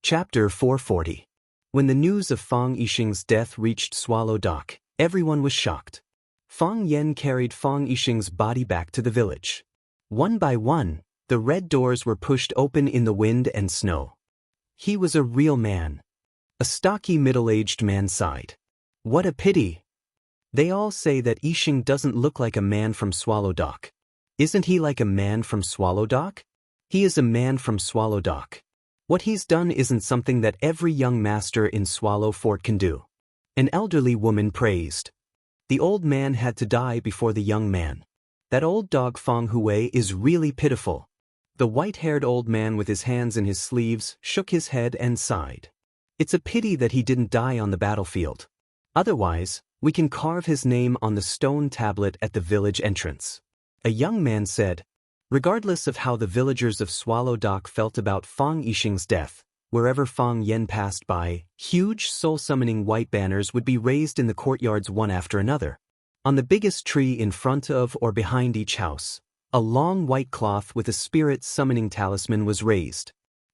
Chapter 440. When the news of Fang Yixing's death reached Swallow Dock, everyone was shocked. Fang Yan carried Fang Yixing's body back to the village. One by one, the red doors were pushed open in the wind and snow. He was a real man. A stocky middle-aged man sighed. What a pity. They all say that Yixing doesn't look like a man from Swallow Dock. Isn't he like a man from Swallow Dock? He is a man from Swallow Dock. What he's done isn't something that every young master in Swallow Fort can do. An elderly woman praised. The old man had to die before the young man. That old dog Fang Hui is really pitiful. The white-haired old man with his hands in his sleeves shook his head and sighed. It's a pity that he didn't die on the battlefield. Otherwise, we can carve his name on the stone tablet at the village entrance. A young man said. Regardless of how the villagers of Swallow Dock felt about Fang Yixing's death, wherever Fang Yan passed by, huge soul-summoning white banners would be raised in the courtyards one after another. On the biggest tree in front of or behind each house, a long white cloth with a spirit-summoning talisman was raised.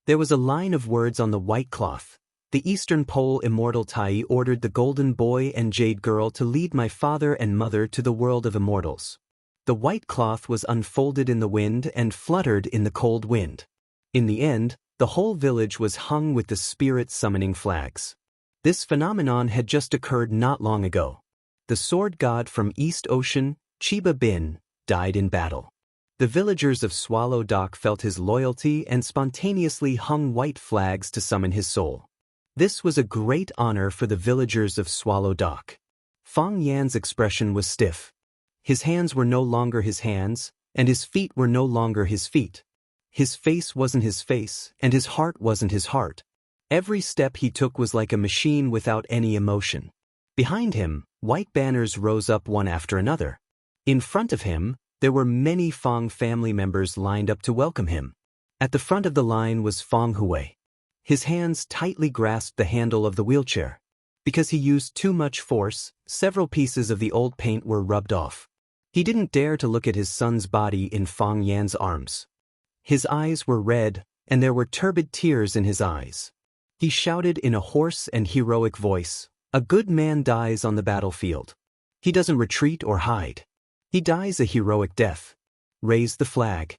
There was a line of words on the white cloth. The Eastern Pole Immortal Tai ordered the Golden Boy and Jade Girl to lead my father and mother to the world of immortals. The white cloth was unfolded in the wind and fluttered in the cold wind. In the end, the whole village was hung with the spirit-summoning flags. This phenomenon had just occurred not long ago. The sword god from East Ocean, Chiba Bin, died in battle. The villagers of Swallow Dock felt his loyalty and spontaneously hung white flags to summon his soul. This was a great honor for the villagers of Swallow Dock. Fang Yan's expression was stiff. His hands were no longer his hands, and his feet were no longer his feet. His face wasn't his face, and his heart wasn't his heart. Every step he took was like a machine without any emotion. Behind him, white banners rose up one after another. In front of him, there were many Fang family members lined up to welcome him. At the front of the line was Fang Hui. His hands tightly grasped the handle of the wheelchair. Because he used too much force, several pieces of the old paint were rubbed off. He didn't dare to look at his son's body in Fang Yan's arms. His eyes were red, and there were turbid tears in his eyes. He shouted in a hoarse and heroic voice, "A good man dies on the battlefield. He doesn't retreat or hide. He dies a heroic death. Raise the flag."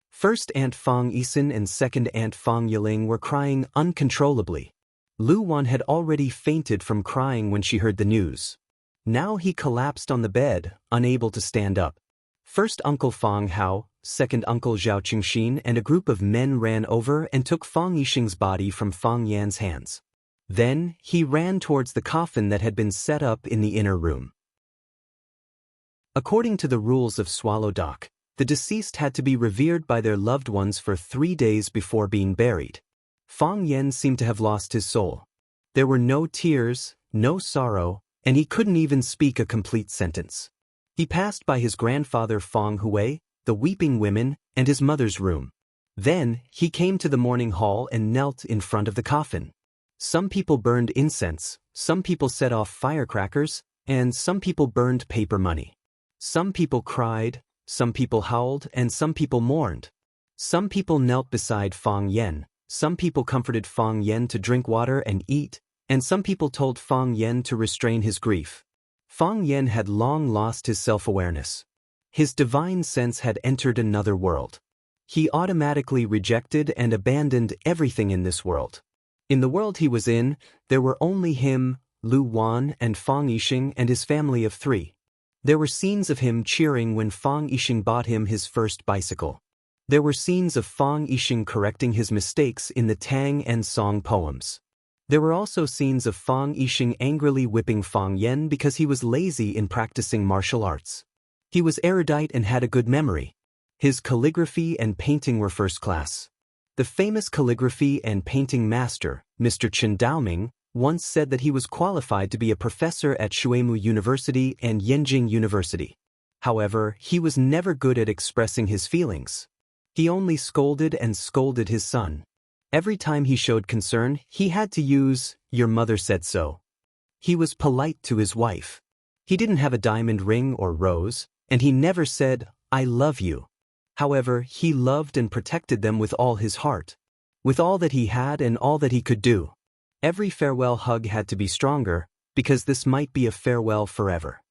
First Aunt Fang Yixin and second Aunt Fang Yiling were crying uncontrollably. Lu Wan had already fainted from crying when she heard the news. Now he collapsed on the bed, unable to stand up. First Uncle Fang Hao, second Uncle Zhao Qingxin and a group of men ran over and took Fang Yixing's body from Fang Yan's hands. Then, he ran towards the coffin that had been set up in the inner room. According to the rules of Swallow Dock, the deceased had to be revered by their loved ones for 3 days before being buried. Fang Yan seemed to have lost his soul. There were no tears, no sorrow, and he couldn't even speak a complete sentence. He passed by his grandfather Fang Hui, the weeping women, and his mother's room. Then, he came to the mourning hall and knelt in front of the coffin. Some people burned incense, some people set off firecrackers, and some people burned paper money. Some people cried, some people howled, and some people mourned. Some people knelt beside Fang Yan, some people comforted Fang Yan to drink water and eat, and some people told Fang Yan to restrain his grief. Fang Yan had long lost his self-awareness. His divine sense had entered another world. He automatically rejected and abandoned everything in this world. In the world he was in, there were only him, Lu Wan, and Fang Yixing and his family of 3. There were scenes of him cheering when Fang Yixing bought him his first bicycle. There were scenes of Fang Yixing correcting his mistakes in the Tang and Song poems. There were also scenes of Fang Yixing angrily whipping Fang Yan because he was lazy in practicing martial arts. He was erudite and had a good memory. His calligraphy and painting were first class. The famous calligraphy and painting master, Mr. Chen Daoming, once said that he was qualified to be a professor at Shuimu University and Yenjing University. However, he was never good at expressing his feelings. He only scolded and scolded his son. Every time he showed concern, he had to use, "Your mother said so." He was polite to his wife. He didn't have a diamond ring or rose, and he never said, "I love you." However, he loved and protected them with all his heart. With all that he had and all that he could do. Every farewell hug had to be stronger, because this might be a farewell forever.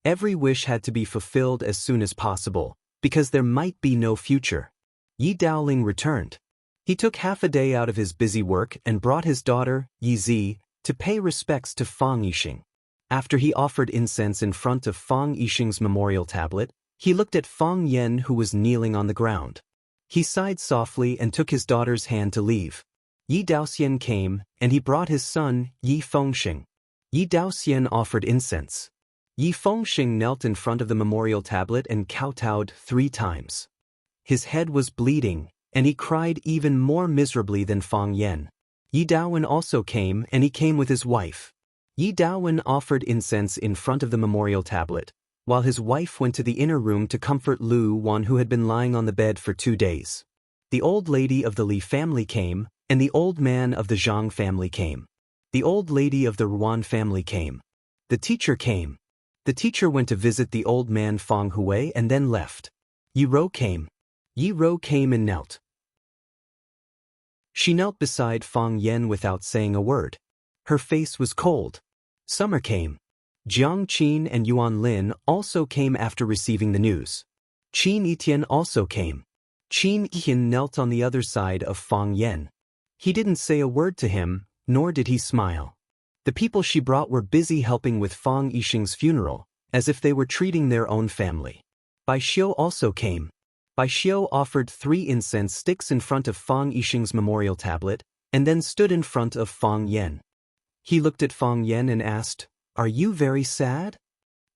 Every wish had to be fulfilled as soon as possible, because there might be no future. Yi Daoling returned. He took half a day out of his busy work and brought his daughter, Yi Zi, to pay respects to Fang Yixing. After he offered incense in front of Fang Yixing's memorial tablet, he looked at Fang Yan who was kneeling on the ground. He sighed softly and took his daughter's hand to leave. Yi Daoxian came, and he brought his son, Yi Fengxing. Yi Daoxian offered incense. Yi Fengxing knelt in front of the memorial tablet and kowtowed 3 times. His head was bleeding, and he cried even more miserably than Fang Yan. Yi Daowen also came, and he came with his wife. Yi Daowen offered incense in front of the memorial tablet, while his wife went to the inner room to comfort Lu Wan who had been lying on the bed for 2 days. The old lady of the Li family came, and the old man of the Zhang family came. The old lady of the Ruan family came. The teacher came. The teacher went to visit the old man Fang Hui and then left. Yi Rou came. Yi Rou came and knelt. She knelt beside Fang Yan without saying a word. Her face was cold. Summer came. Jiang Qin and Yuan Lin also came after receiving the news. Qin Etian also came. Qin Etian knelt on the other side of Fang Yan. He didn't say a word to him, nor did he smile. The people she brought were busy helping with Fang Yixing's funeral, as if they were treating their own family. Bai Xiu also came. Bai Xiu offered 3 incense sticks in front of Fang Yixing's memorial tablet, and then stood in front of Fang Yan. He looked at Fang Yan and asked, "Are you very sad?"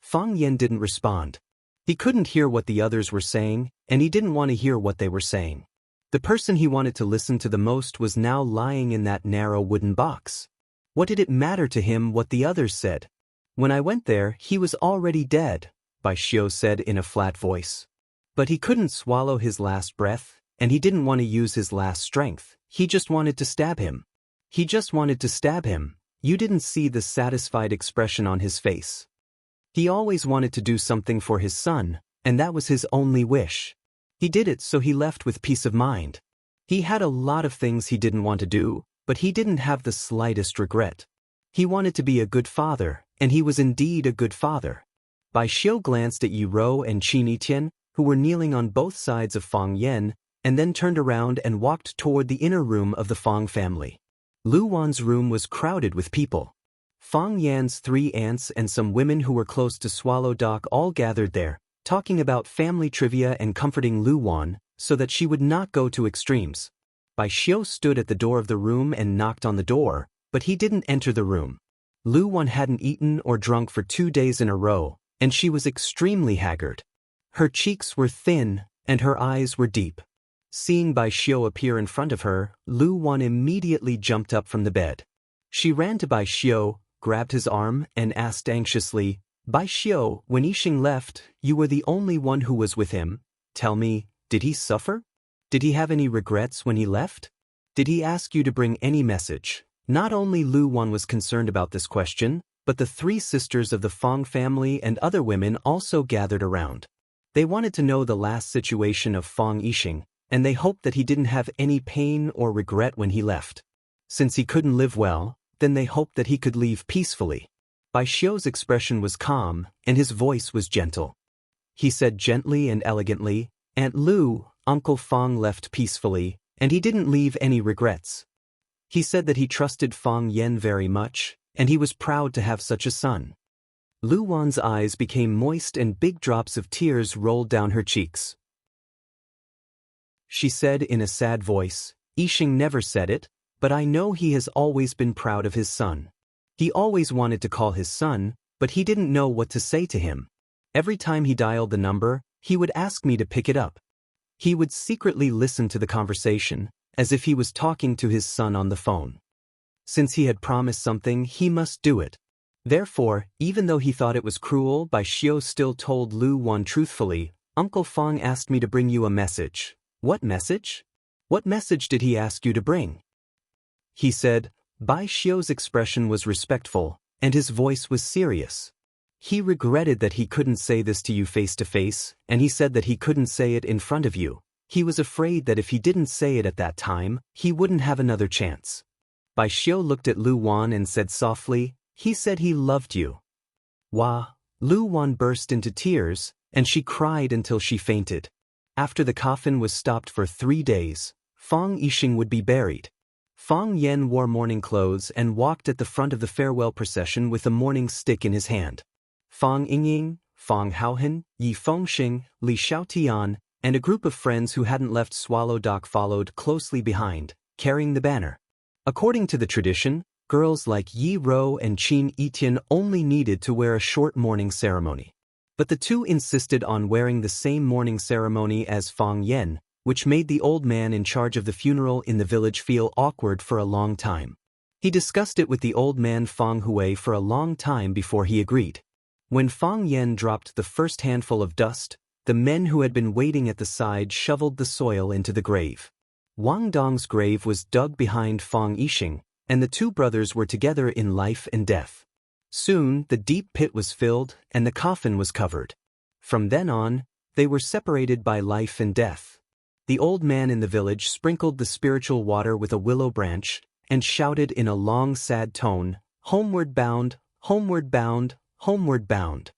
Fang Yan didn't respond. He couldn't hear what the others were saying, and he didn't want to hear what they were saying. The person he wanted to listen to the most was now lying in that narrow wooden box. What did it matter to him what the others said? "When I went there, he was already dead," Bai Xiu said in a flat voice. But he couldn't swallow his last breath, and he didn't want to use his last strength. He just wanted to stab him. He just wanted to stab him. You didn't see the satisfied expression on his face. He always wanted to do something for his son, and that was his only wish. He did it so he left with peace of mind. He had a lot of things he didn't want to do, but he didn't have the slightest regret. He wanted to be a good father, and he was indeed a good father. Bai Xiu glanced at Yi Rou and Qin Etian, who were kneeling on both sides of Fang Yan, and then turned around and walked toward the inner room of the Fang family. Lu Wan's room was crowded with people. Fang Yan's 3 aunts and some women who were close to Swallow Dock all gathered there, talking about family trivia and comforting Lu Wan, so that she would not go to extremes. Bai Xiu stood at the door of the room and knocked on the door, but he didn't enter the room. Lu Wan hadn't eaten or drunk for 2 days in a row, and she was extremely haggard. Her cheeks were thin, and her eyes were deep. Seeing Bai Xiu appear in front of her, Lu Wan immediately jumped up from the bed. She ran to Bai Xiu, grabbed his arm, and asked anxiously, "Bai Xiu, when Yixing left, you were the only one who was with him. Tell me, did he suffer? Did he have any regrets when he left? Did he ask you to bring any message?" Not only Lu Wan was concerned about this question, but the 3 sisters of the Fang family and other women also gathered around. They wanted to know the last situation of Fang Yixing, and they hoped that he didn't have any pain or regret when he left. Since he couldn't live well, then they hoped that he could leave peacefully. Bai Xiu's expression was calm, and his voice was gentle. He said gently and elegantly, "Aunt Lu, Uncle Fang left peacefully, and he didn't leave any regrets. He said that he trusted Fang Yan very much, and he was proud to have such a son." Lu Wan's eyes became moist and big drops of tears rolled down her cheeks. She said in a sad voice, "Yixing never said it, but I know he has always been proud of his son. He always wanted to call his son, but he didn't know what to say to him. Every time he dialed the number, he would ask me to pick it up. He would secretly listen to the conversation, as if he was talking to his son on the phone. Since he had promised something, he must do it. Therefore, even though he thought it was cruel, Bai Xiu still told Lu Wan truthfully, "Uncle Fang asked me to bring you a message." "What message? What message did he ask you to bring?" He said. Bai Xiu's expression was respectful, and his voice was serious. "He regretted that he couldn't say this to you face to face, and he said that he couldn't say it in front of you. He was afraid that if he didn't say it at that time, he wouldn't have another chance. Bai Xiu looked at Lu Wan and said softly, "He said he loved you." Wah! Lu Wan burst into tears, and she cried until she fainted. After the coffin was stopped for 3 days, Fang Yixing would be buried. Fang Yan wore mourning clothes and walked at the front of the farewell procession with a mourning stick in his hand. Fang Yingying, Fang Haohan, Yi Fengxing, Li Xiaotian, and a group of friends who hadn't left Swallow Dock followed closely behind, carrying the banner. According to the tradition, girls like Yi Ro and Qin Yitian only needed to wear a short mourning ceremony. But the two insisted on wearing the same mourning ceremony as Fang Yan, which made the old man in charge of the funeral in the village feel awkward for a long time. He discussed it with the old man Fang Hui for a long time before he agreed. When Fang Yan dropped the first handful of dust, the men who had been waiting at the side shoveled the soil into the grave. Wang Dong's grave was dug behind Fang Yixing, and the two brothers were together in life and death. Soon, the deep pit was filled, and the coffin was covered. From then on, they were separated by life and death. The old man in the village sprinkled the spiritual water with a willow branch, and shouted in a long sad tone, "Homeward bound, homeward bound, homeward bound."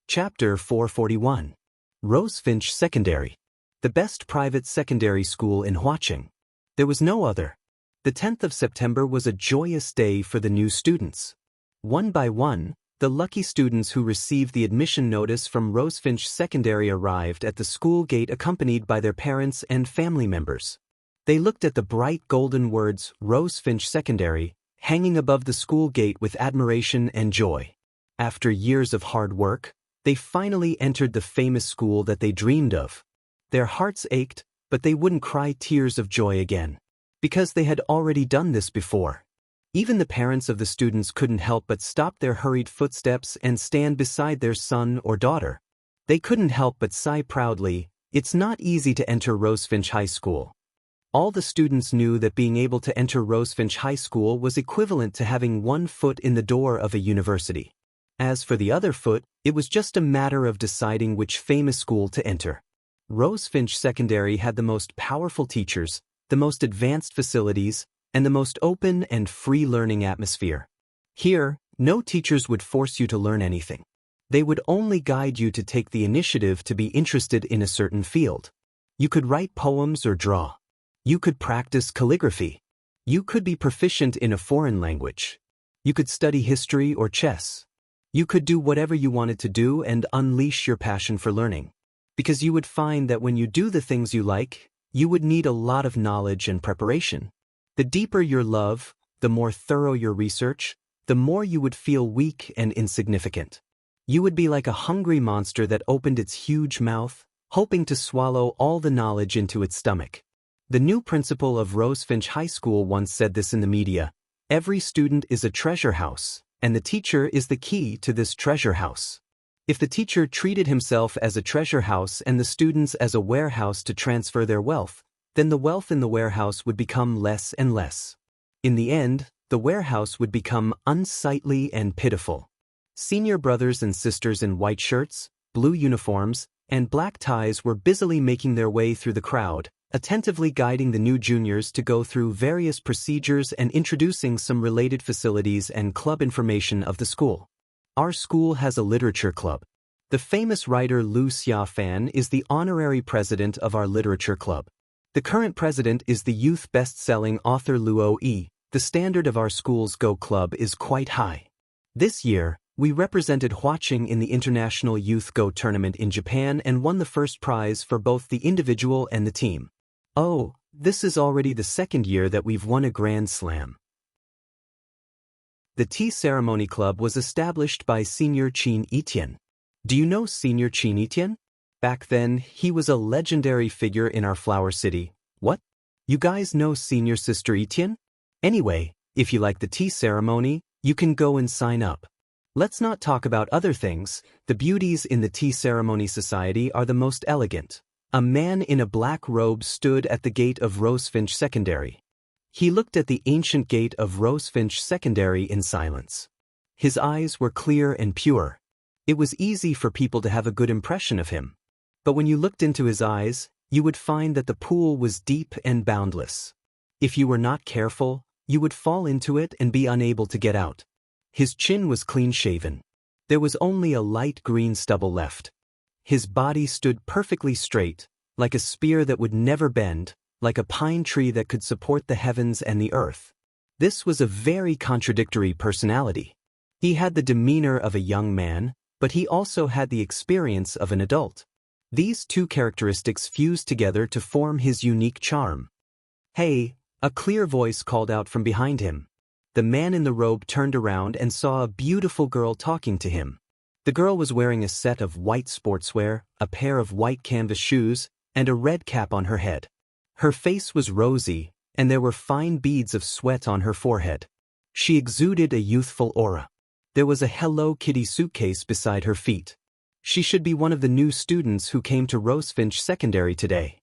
Chapter 441. Rosefinch Secondary. The best private secondary school in Huaqing. There was no other. The 10th of September was a joyous day for the new students. One by one, the lucky students who received the admission notice from Rosefinch Secondary arrived at the school gate accompanied by their parents and family members. They looked at the bright golden words Rosefinch Secondary hanging above the school gate with admiration and joy. After years of hard work, they finally entered the famous school that they dreamed of. Their hearts ached, but they wouldn't cry tears of joy again, because they had already done this before. Even the parents of the students couldn't help but stop their hurried footsteps and stand beside their son or daughter. They couldn't help but sigh proudly. It's not easy to enter Rosefinch High School. All the students knew that being able to enter Rosefinch High School was equivalent to having one foot in the door of a university. As for the other foot, it was just a matter of deciding which famous school to enter. Rosefinch Secondary had the most powerful teachers, the most advanced facilities, and the most open and free learning atmosphere. Here, no teachers would force you to learn anything. They would only guide you to take the initiative to be interested in a certain field. You could write poems or draw. You could practice calligraphy. You could be proficient in a foreign language. You could study history or chess. You could do whatever you wanted to do and unleash your passion for learning. Because you would find that when you do the things you like, you would need a lot of knowledge and preparation. The deeper your love, the more thorough your research, the more you would feel weak and insignificant. You would be like a hungry monster that opened its huge mouth, hoping to swallow all the knowledge into its stomach. The new principal of Rosefinch High School once said this in the media: "Every student is a treasure house, and the teacher is the key to this treasure house." If the teacher treated himself as a treasure house and the students as a warehouse to transfer their wealth, then the wealth in the warehouse would become less and less. In the end, the warehouse would become unsightly and pitiful. Senior brothers and sisters in white shirts, blue uniforms, and black ties were busily making their way through the crowd, attentively guiding the new juniors to go through various procedures and introducing some related facilities and club information of the school. Our school has a literature club. The famous writer Lu Xiafan is the honorary president of our literature club. The current president is the youth best-selling author Luo Yi. The standard of our school's Go Club is quite high. This year, we represented Huaqing in the International Youth Go Tournament in Japan and won the first prize for both the individual and the team. Oh, this is already the second year that we've won a Grand Slam. The Tea Ceremony Club was established by Senior Qin Yitian. Do you know Senior Qin Yitian? Back then, he was a legendary figure in our Flower City. What? You guys know Senior Sister Yitian? Anyway, if you like the tea ceremony, you can go and sign up. Let's not talk about other things. The beauties in the Tea Ceremony Society are the most elegant. A man in a black robe stood at the gate of Rosefinch Secondary. He looked at the ancient gate of Rosefinch Secondary in silence. His eyes were clear and pure. It was easy for people to have a good impression of him. But when you looked into his eyes, you would find that the pool was deep and boundless. If you were not careful, you would fall into it and be unable to get out. His chin was clean-shaven. There was only a light green stubble left. His body stood perfectly straight, like a spear that would never bend, like a pine tree that could support the heavens and the earth. This was a very contradictory personality. He had the demeanor of a young man, but he also had the experience of an adult. These two characteristics fused together to form his unique charm. "Hey," a clear voice called out from behind him. The man in the robe turned around and saw a beautiful girl talking to him. The girl was wearing a set of white sportswear, a pair of white canvas shoes, and a red cap on her head. Her face was rosy, and there were fine beads of sweat on her forehead. She exuded a youthful aura. There was a Hello Kitty suitcase beside her feet. She should be one of the new students who came to Rosefinch Secondary today.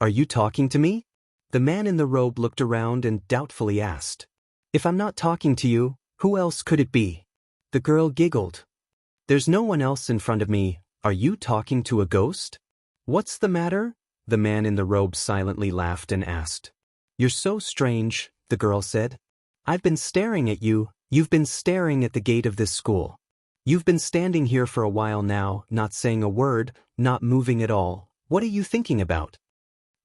"Are you talking to me?" The man in the robe looked around and doubtfully asked. "If I'm not talking to you, who else could it be?" The girl giggled. "There's no one else in front of me. Are you talking to a ghost?" "What's the matter?" The man in the robe silently laughed and asked. "You're so strange," the girl said. "I've been staring at you. You've been staring at the gate of this school. You've been standing here for a while now, not saying a word, not moving at all. What are you thinking about?"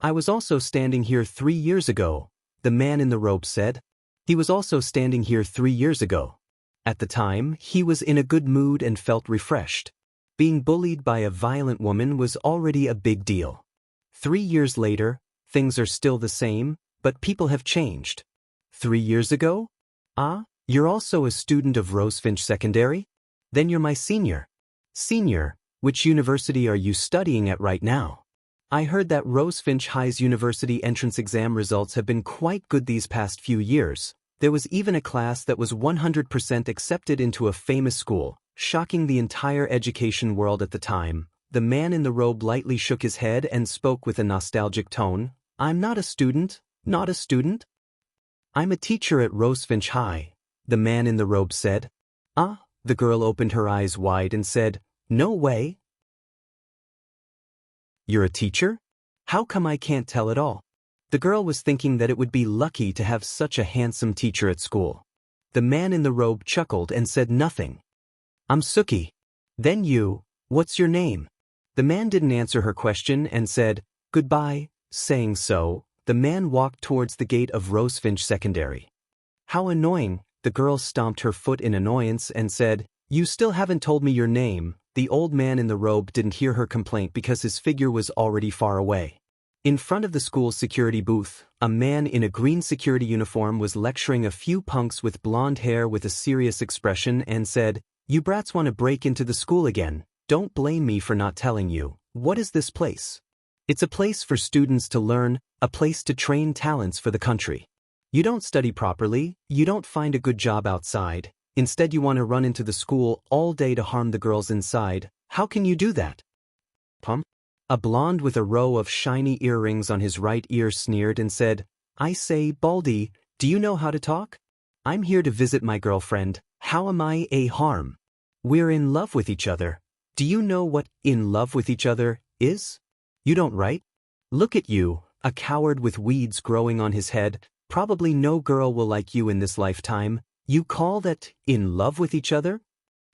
"I was also standing here 3 years ago," the man in the robe said. He was also standing here 3 years ago. At the time, he was in a good mood and felt refreshed. Being bullied by a violent woman was already a big deal. 3 years later, things are still the same, but people have changed. 3 years ago? Ah, you're also a student of Rosefinch Secondary? Then you're my senior. Senior, which university are you studying at right now? I heard that Rosefinch High's university entrance exam results have been quite good these past few years. There was even a class that was 100% accepted into a famous school, shocking the entire education world at the time. The man in the robe lightly shook his head and spoke with a nostalgic tone. "I'm not a student, not a student. I'm a teacher at Rosefinch High," the man in the robe said. "Ah," the girl opened her eyes wide and said, "No way. You're a teacher? How come I can't tell at all?" The girl was thinking that it would be lucky to have such a handsome teacher at school. The man in the robe chuckled and said nothing. "I'm Suki." "Then you, what's your name?" The man didn't answer her question and said, "Goodbye." Saying so, the man walked towards the gate of Rosefinch Secondary. "How annoying," the girl stomped her foot in annoyance and said, "You still haven't told me your name." The old man in the robe didn't hear her complaint because his figure was already far away. In front of the school's security booth, a man in a green security uniform was lecturing a few punks with blonde hair with a serious expression and said, "You brats want to break into the school again. Don't blame me for not telling you. What is this place? It's a place for students to learn, a place to train talents for the country. You don't study properly, you don't find a good job outside. Instead you want to run into the school all day to harm the girls inside. How can you do that?" "Pump?" A blonde with a row of shiny earrings on his right ear sneered and said, "I say, Baldy, do you know how to talk? I'm here to visit my girlfriend. How am I a harm? We're in love with each other. Do you know what in love with each other is? You don't, right? Look at you, a coward with weeds growing on his head. Probably no girl will like you in this lifetime. You call that in love with each other?"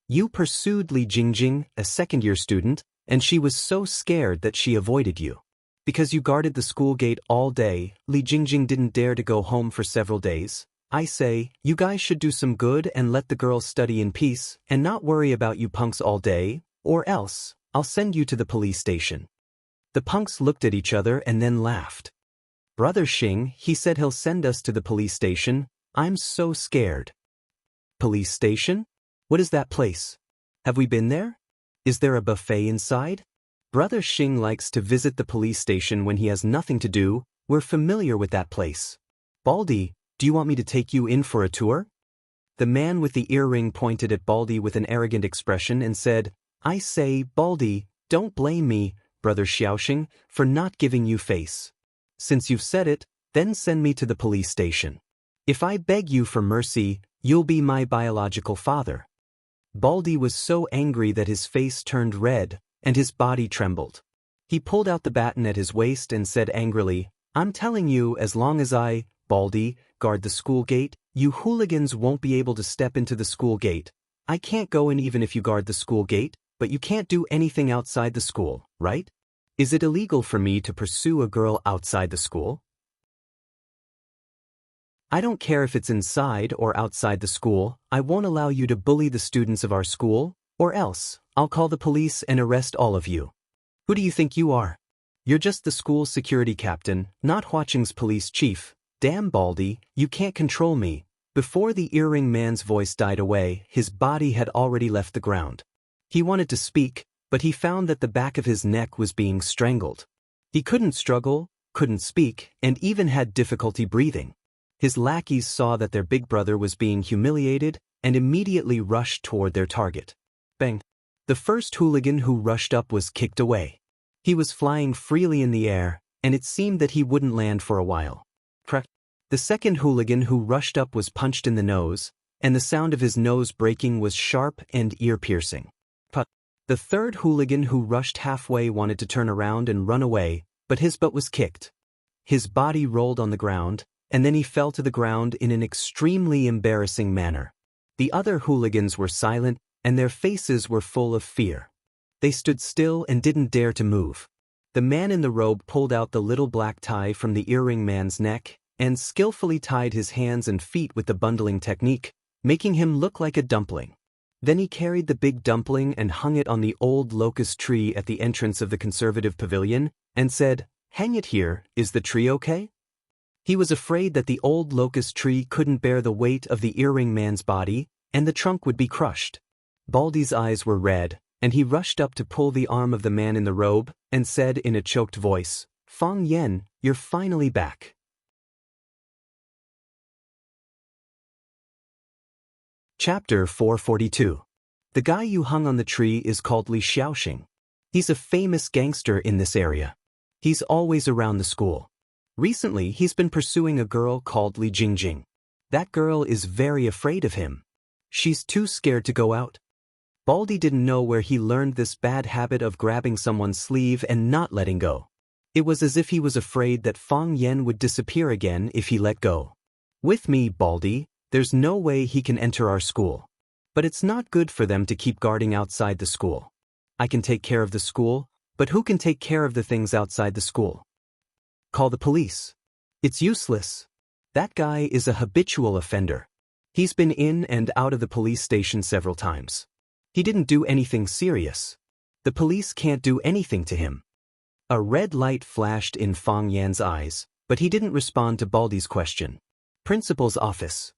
You pursued Li Jingjing, a second-year student, and she was so scared that she avoided you. Because you guarded the school gate all day, Li Jingjing didn't dare to go home for several days. I say, you guys should do some good and let the girls study in peace and not worry about you punks all day, or else, I'll send you to the police station. The punks looked at each other and then laughed. "Brother Xing, he said he'll send us to the police station. I'm so scared." "Police station? What is that place? Have we been there? Is there a buffet inside?" Brother Xing likes to visit the police station when he has nothing to do. We're familiar with that place. Baldy, do you want me to take you in for a tour? The man with the earring pointed at Baldy with an arrogant expression and said, "I say, Baldy, don't blame me, Brother Xiaoxing, for not giving you face. Since you've said it, then send me to the police station. If I beg you for mercy, you'll be my biological father." Baldy was so angry that his face turned red, and his body trembled. He pulled out the baton at his waist and said angrily, "I'm telling you, as long as I, Baldy, guard the school gate, you hooligans won't be able to step into the school gate. I can't go in even if you guard the school gate, but you can't do anything outside the school, right? Is it illegal for me to pursue a girl outside the school? I don't care if it's inside or outside the school, I won't allow you to bully the students of our school, or else, I'll call the police and arrest all of you. Who do you think you are? You're just the school security captain, not Hwaching's police chief. Damn Baldy, you can't control me." Before the earring man's voice died away, his body had already left the ground. He wanted to speak, but he found that the back of his neck was being strangled. He couldn't struggle, couldn't speak, and even had difficulty breathing. His lackeys saw that their big brother was being humiliated and immediately rushed toward their target. Bang! The first hooligan who rushed up was kicked away. He was flying freely in the air, and it seemed that he wouldn't land for a while. Crack! The second hooligan who rushed up was punched in the nose, and the sound of his nose breaking was sharp and ear-piercing. Put! The third hooligan who rushed halfway wanted to turn around and run away, but his butt was kicked. His body rolled on the ground, and then he fell to the ground in an extremely embarrassing manner. The other hooligans were silent, and their faces were full of fear. They stood still and didn't dare to move. The man in the robe pulled out the little black tie from the earring man's neck and skillfully tied his hands and feet with the bundling technique, making him look like a dumpling. Then he carried the big dumpling and hung it on the old locust tree at the entrance of the conservative pavilion and said, "Hang it here, is the tree okay?" He was afraid that the old locust tree couldn't bear the weight of the earring man's body, and the trunk would be crushed. Baldy's eyes were red, and he rushed up to pull the arm of the man in the robe and said in a choked voice, "Fong Yen, you're finally back." Chapter 442. The guy you hung on the tree is called Li Xiaoxing. He's a famous gangster in this area. He's always around the school. Recently, he's been pursuing a girl called Li Jingjing. That girl is very afraid of him. She's too scared to go out. Baldy didn't know where he learned this bad habit of grabbing someone's sleeve and not letting go. It was as if he was afraid that Fong Yen would disappear again if he let go. "With me, Baldy, there's no way he can enter our school. But it's not good for them to keep guarding outside the school. I can take care of the school, but who can take care of the things outside the school? Call the police. It's useless. That guy is a habitual offender. He's been in and out of the police station several times. He didn't do anything serious. The police can't do anything to him." A red light flashed in Fong Yan's eyes, but he didn't respond to Baldy's question. Principal's office.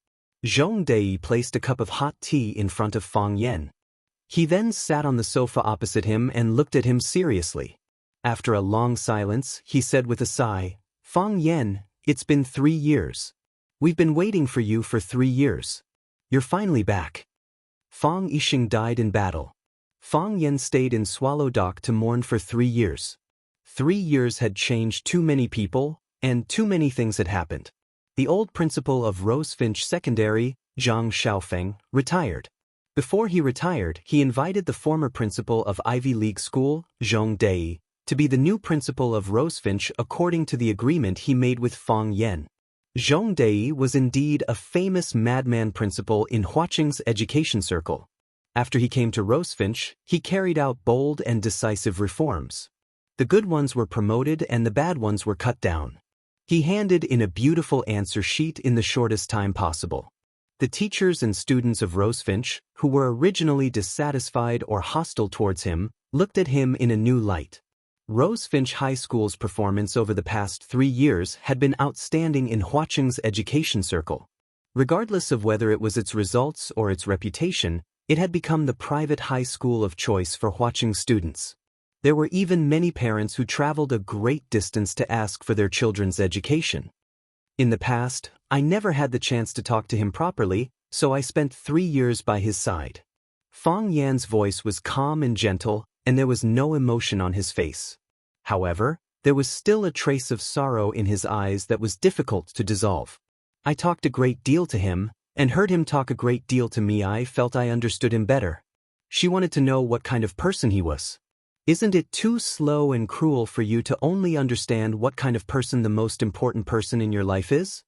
Zhong Dei placed a cup of hot tea in front of Fong Yen. He then sat on the sofa opposite him and looked at him seriously. After a long silence, he said with a sigh, "Fong Yen, it's been 3 years. We've been waiting for you for 3 years. You're finally back." Fong Yixing died in battle. Fong Yen stayed in Swallow Dock to mourn for 3 years. 3 years had changed too many people, and too many things had happened. The old principal of Rosefinch Secondary, Zhang Xiaofeng, retired. Before he retired, he invited the former principal of Ivy League School, Zhong Dei, to be the new principal of Rosefinch according to the agreement he made with Fong Yen. Zhong Dei was indeed a famous madman principal in Hwaching's education circle. After he came to Rosefinch, he carried out bold and decisive reforms. The good ones were promoted and the bad ones were cut down. He handed in a beautiful answer sheet in the shortest time possible. The teachers and students of Rosefinch, who were originally dissatisfied or hostile towards him, looked at him in a new light. Rosefinch High School's performance over the past 3 years had been outstanding in Hwaching's education circle. Regardless of whether it was its results or its reputation, it had become the private high school of choice for Hwaching students. There were even many parents who traveled a great distance to ask for their children's education. In the past, I never had the chance to talk to him properly, so I spent 3 years by his side. Fong Yan's voice was calm and gentle, and there was no emotion on his face. However, there was still a trace of sorrow in his eyes that was difficult to dissolve. I talked a great deal to him, and heard him talk a great deal to me. I felt I understood him better. She wanted to know what kind of person he was. Isn't it too slow and cruel for you to only understand what kind of person the most important person in your life is?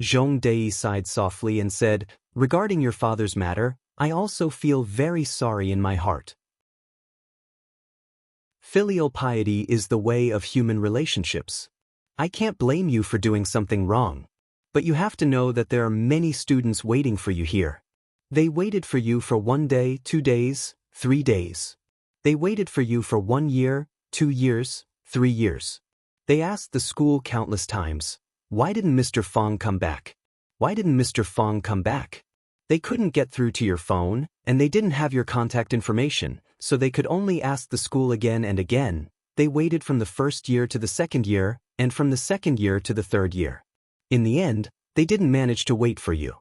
Zhong Dei sighed softly and said, regarding your father's matter, I also feel very sorry in my heart. Filial piety is the way of human relationships. I can't blame you for doing something wrong. But you have to know that there are many students waiting for you here. They waited for you for 1 day, 2 days, 3 days. They waited for you for 1 year, 2 years, 3 years. They asked the school countless times, why didn't Mr. Fong come back? Why didn't Mr. Fong come back? They couldn't get through to your phone, and they didn't have your contact information, so they could only ask the school again and again. They waited from the first year to the second year, and from the second year to the third year. In the end, they didn't manage to wait for you.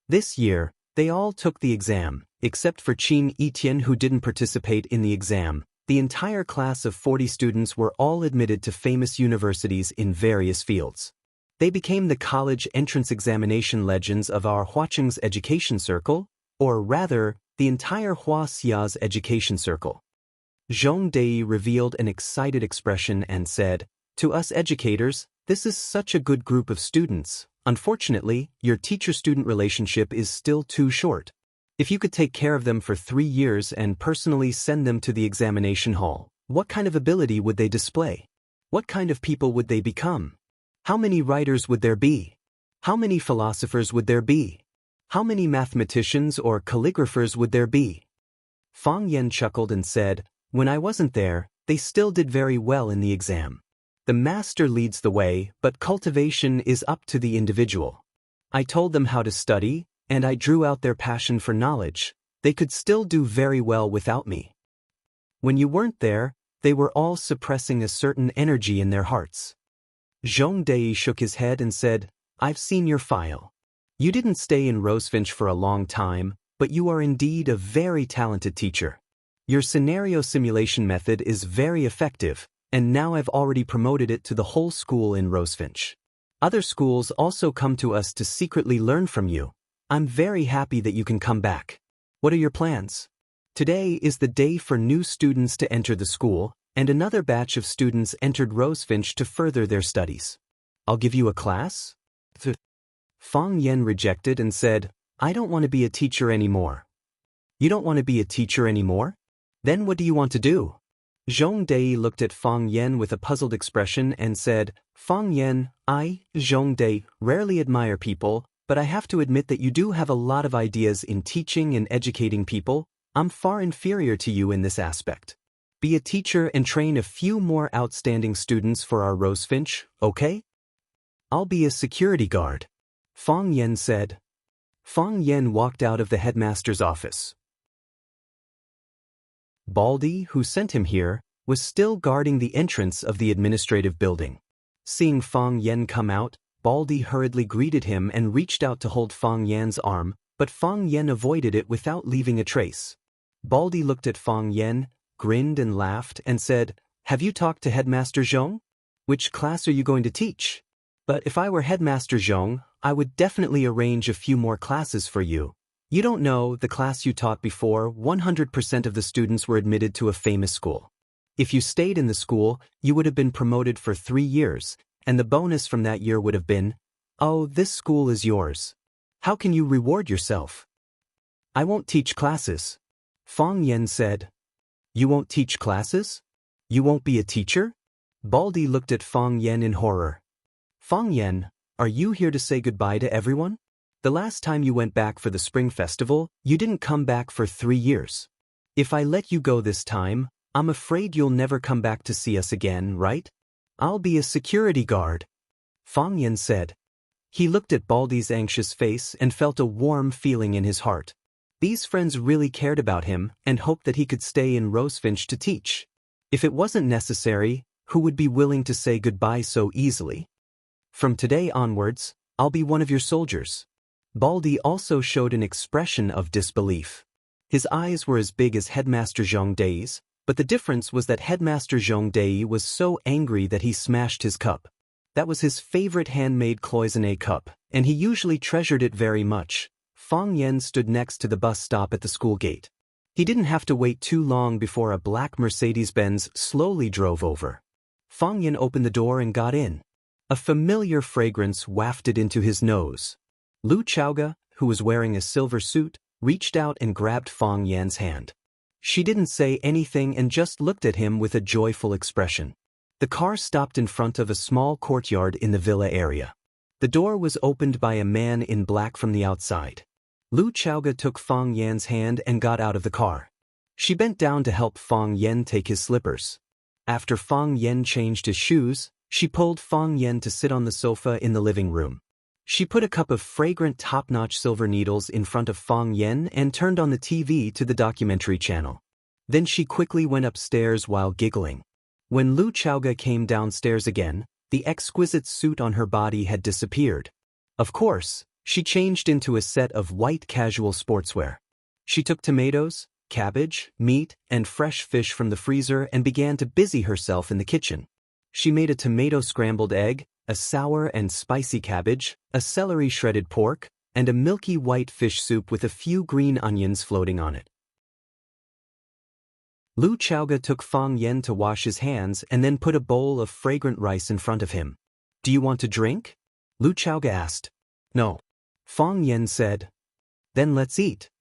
This year, they all took the exam, except for Qin Etienne who didn't participate in the exam. The entire class of 40 students were all admitted to famous universities in various fields. They became the college entrance examination legends of our Huaqing's education circle, or rather, the entire Huaxia's education circle. Zhong Dei revealed an excited expression and said, to us educators, this is such a good group of students. Unfortunately, your teacher-student relationship is still too short. If you could take care of them for 3 years and personally send them to the examination hall, what kind of ability would they display? What kind of people would they become? How many writers would there be? How many philosophers would there be? How many mathematicians or calligraphers would there be? Fang Yan chuckled and said, when I wasn't there, they still did very well in the exam. The master leads the way, but cultivation is up to the individual. I told them how to study, and I drew out their passion for knowledge. They could still do very well without me. When you weren't there, they were all suppressing a certain energy in their hearts. Zhong Dei shook his head and said, I've seen your file. You didn't stay in Rosefinch for a long time, but you are indeed a very talented teacher. Your scenario simulation method is very effective, and now I've already promoted it to the whole school in Rosefinch. Other schools also come to us to secretly learn from you. I'm very happy that you can come back. What are your plans? Today is the day for new students to enter the school, and another batch of students entered Rosefinch to further their studies. I'll give you a class? Fang Yan rejected and said, I don't want to be a teacher anymore. You don't want to be a teacher anymore? Then what do you want to do? Zhong Dei looked at Fang Yan with a puzzled expression and said, Fang Yan, I, Zhong Dei, rarely admire people, but I have to admit that you do have a lot of ideas in teaching and educating people. I'm far inferior to you in this aspect. Be a teacher and train a few more outstanding students for our Rosefinch, okay? I'll be a security guard, Fang Yan said. Fang Yan walked out of the headmaster's office. Baldy, who sent him here, was still guarding the entrance of the administrative building. Seeing Fang Yan come out, Baldy hurriedly greeted him and reached out to hold Fang Yan's arm, but Fang Yan avoided it without leaving a trace. Baldy looked at Fang Yan, grinned and laughed, and said, Have you talked to Headmaster Zhong? Which class are you going to teach? But if I were Headmaster Zhong, I would definitely arrange a few more classes for you. You don't know, the class you taught before, 100% of the students were admitted to a famous school. If you stayed in the school, you would have been promoted for 3 years, and the bonus from that year would have been, oh, this school is yours. How can you reward yourself? I won't teach classes, Fang Yan said. You won't teach classes? You won't be a teacher? Baldy looked at Fang Yan in horror. Fang Yan, are you here to say goodbye to everyone? The last time you went back for the Spring Festival, you didn't come back for 3 years. If I let you go this time, I'm afraid you'll never come back to see us again, right? I'll be a security guard, Fang Yan said. He looked at Baldy's anxious face and felt a warm feeling in his heart. These friends really cared about him and hoped that he could stay in Rosefinch to teach. If it wasn't necessary, who would be willing to say goodbye so easily? From today onwards, I'll be one of your soldiers. Baldy also showed an expression of disbelief. His eyes were as big as Headmaster Zhong Dei's, but the difference was that Headmaster Zhong Dei was so angry that he smashed his cup. That was his favorite handmade cloisonné cup, and he usually treasured it very much. Fang Yan stood next to the bus stop at the school gate. He didn't have to wait too long before a black Mercedes-Benz slowly drove over. Fang Yan opened the door and got in. A familiar fragrance wafted into his nose. Lu Chaoga, who was wearing a silver suit, reached out and grabbed Fang Yan's hand. She didn't say anything and just looked at him with a joyful expression. The car stopped in front of a small courtyard in the villa area. The door was opened by a man in black from the outside. Lu Chaoga took Fang Yan's hand and got out of the car. She bent down to help Fang Yan take his slippers. After Fang Yan changed his shoes, she pulled Fang Yan to sit on the sofa in the living room. She put a cup of fragrant top-notch silver needles in front of Fang Yan and turned on the TV to the documentary channel. Then she quickly went upstairs while giggling. When Lu Chaoga came downstairs again, the exquisite suit on her body had disappeared. Of course, she changed into a set of white casual sportswear. She took tomatoes, cabbage, meat, and fresh fish from the freezer and began to busy herself in the kitchen. She made a tomato scrambled egg, a sour and spicy cabbage, a celery shredded pork, and a milky white fish soup with a few green onions floating on it. Lu Chaoga took Fang Yan to wash his hands and then put a bowl of fragrant rice in front of him. "Do you want to drink?" Lu Chaoga asked. "No." Fang Yan said. "Then let's eat."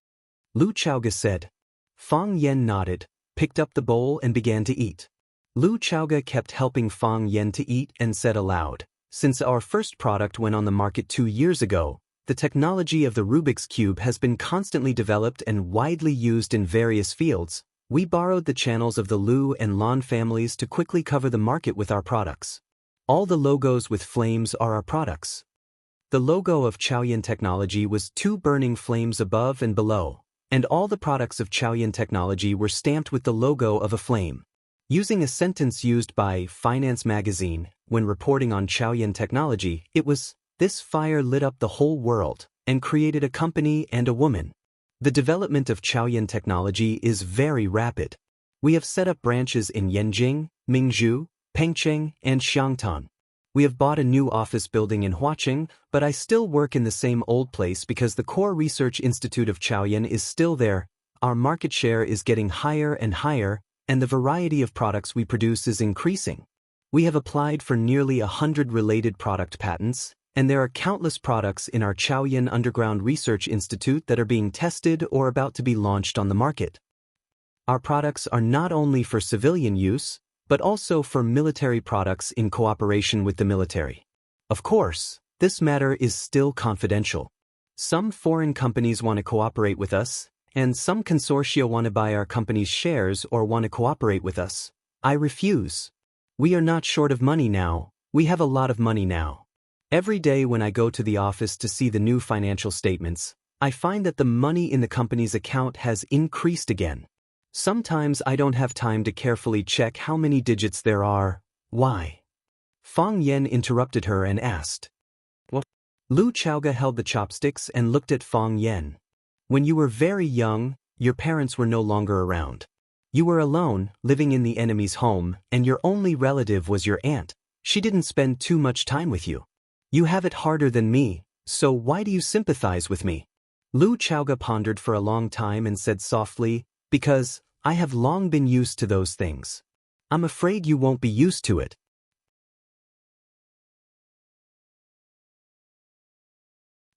Lu Chaoga said. Fang Yan nodded, picked up the bowl and began to eat. Lu Chaoga kept helping Fang Yan to eat and said aloud, "Since our first product went on the market 2 years ago, the technology of the Rubik's Cube has been constantly developed and widely used in various fields. We borrowed the channels of the Lu and Lan families to quickly cover the market with our products. All the logos with flames are our products." The logo of Chaoyan Technology was 2 burning flames above and below, and all the products of Chaoyan Technology were stamped with the logo of a flame. Using a sentence used by Finance Magazine when reporting on Chaoyan Technology, it was, "This fire lit up the whole world and created a company and a woman." The development of Chaoyan Technology is very rapid. We have set up branches in Yanjing, Mingzhu, Pengcheng, and Xiangtan. We have bought a new office building in Huaqing, but I still work in the same old place because the core research institute of Chaoyan is still there. Our market share is getting higher and higher, and the variety of products we produce is increasing. We have applied for nearly 100 related product patents, and there are countless products in our Chaoyan Underground Research Institute that are being tested or about to be launched on the market. Our products are not only for civilian use, but also for military products in cooperation with the military. Of course, this matter is still confidential. Some foreign companies want to cooperate with us, and some consortia want to buy our company's shares or want to cooperate with us. I refuse. We are not short of money now, we have a lot of money now. Every day when I go to the office to see the new financial statements, I find that the money in the company's account has increased again. Sometimes I don't have time to carefully check how many digits there are. Why? Fang Yan interrupted her and asked. What? Lu Chaoga held the chopsticks and looked at Fang Yan. When you were very young, your parents were no longer around. You were alone, living in the enemy's home, and your only relative was your aunt. She didn't spend too much time with you. You have it harder than me, so why do you sympathize with me? Lu Chaoga pondered for a long time and said softly, "Because I have long been used to those things. I'm afraid you won't be used to it."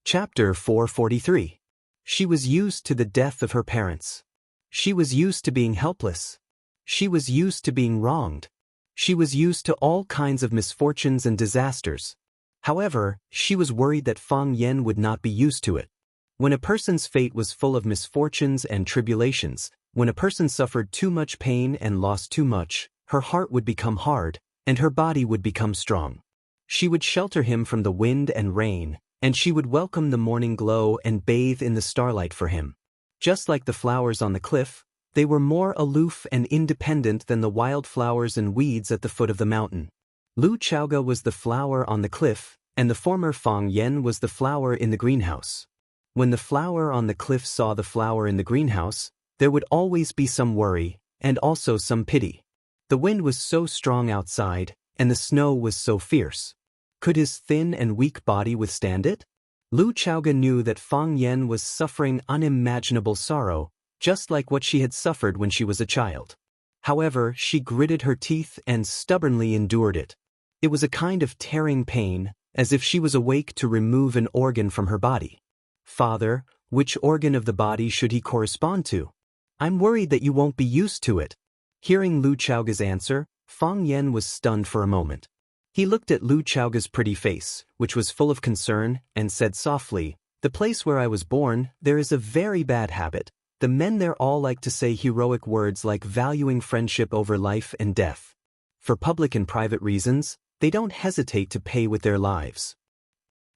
Chapter 443. She was used to the death of her parents. She was used to being helpless. She was used to being wronged. She was used to all kinds of misfortunes and disasters. However, she was worried that Fang Yan would not be used to it. When a person's fate was full of misfortunes and tribulations, when a person suffered too much pain and lost too much, her heart would become hard, and her body would become strong. She would shelter him from the wind and rain, and she would welcome the morning glow and bathe in the starlight for him. Just like the flowers on the cliff, they were more aloof and independent than the wild flowers and weeds at the foot of the mountain. Lu Chaoga was the flower on the cliff, and the former Fang Yan was the flower in the greenhouse. When the flower on the cliff saw the flower in the greenhouse, there would always be some worry, and also some pity. The wind was so strong outside, and the snow was so fierce. Could his thin and weak body withstand it? Lu Chaoga knew that Fang Yan was suffering unimaginable sorrow, just like what she had suffered when she was a child. However, she gritted her teeth and stubbornly endured it. It was a kind of tearing pain, as if she was awake to remove an organ from her body. Father, which organ of the body should he correspond to? I'm worried that you won't be used to it. Hearing Lu Chaoga's answer, Fang Yen was stunned for a moment. He looked at Lu Chaoga's pretty face, which was full of concern, and said softly, "The place where I was born, there is a very bad habit. The men there all like to say heroic words like valuing friendship over life and death. For public and private reasons, they don't hesitate to pay with their lives.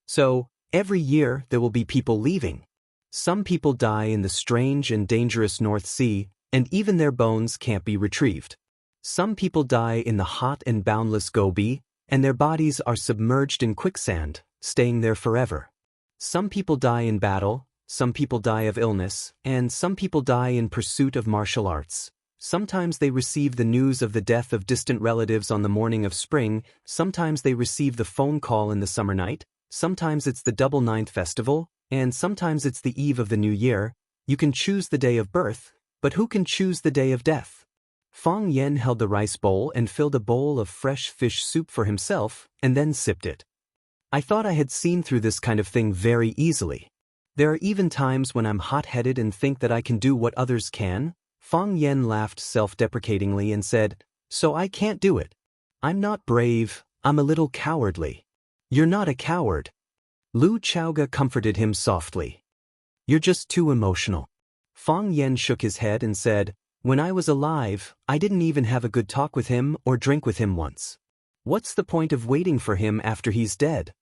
So, every year there will be people leaving. Some people die in the strange and dangerous North Sea, and even their bones can't be retrieved. Some people die in the hot and boundless Gobi, and their bodies are submerged in quicksand, staying there forever. Some people die in battle, some people die of illness, and some people die in pursuit of martial arts. Sometimes they receive the news of the death of distant relatives on the morning of spring, sometimes they receive the phone call in the summer night, sometimes it's the double ninth festival, and sometimes it's the eve of the new year. You can choose the day of birth, but who can choose the day of death?" Fang Yen held the rice bowl and filled a bowl of fresh fish soup for himself, and then sipped it. "I thought I had seen through this kind of thing very easily. There are even times when I'm hot-headed and think that I can do what others can." Fang Yen laughed self-deprecatingly and said, "So I can't do it. I'm not brave, I'm a little cowardly." "You're not a coward." Lu Chaoga comforted him softly. "You're just too emotional." Fang Yen shook his head and said, "When I was alive, I didn't even have a good talk with him or drink with him once. What's the point of waiting for him after he's dead?"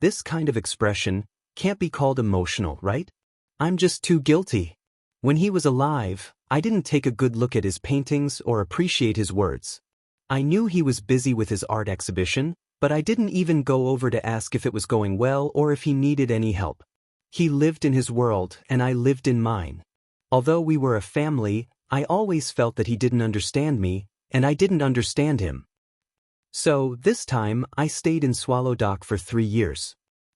This kind of expression can't be called emotional, right? I'm just too guilty. When he was alive, I didn't take a good look at his paintings or appreciate his words. I knew he was busy with his art exhibition, but I didn't even go over to ask if it was going well or if he needed any help. He lived in his world and I lived in mine. Although we were a family, I always felt that he didn't understand me, and I didn't understand him. So, this time, I stayed in Swallow Dock for 3 years.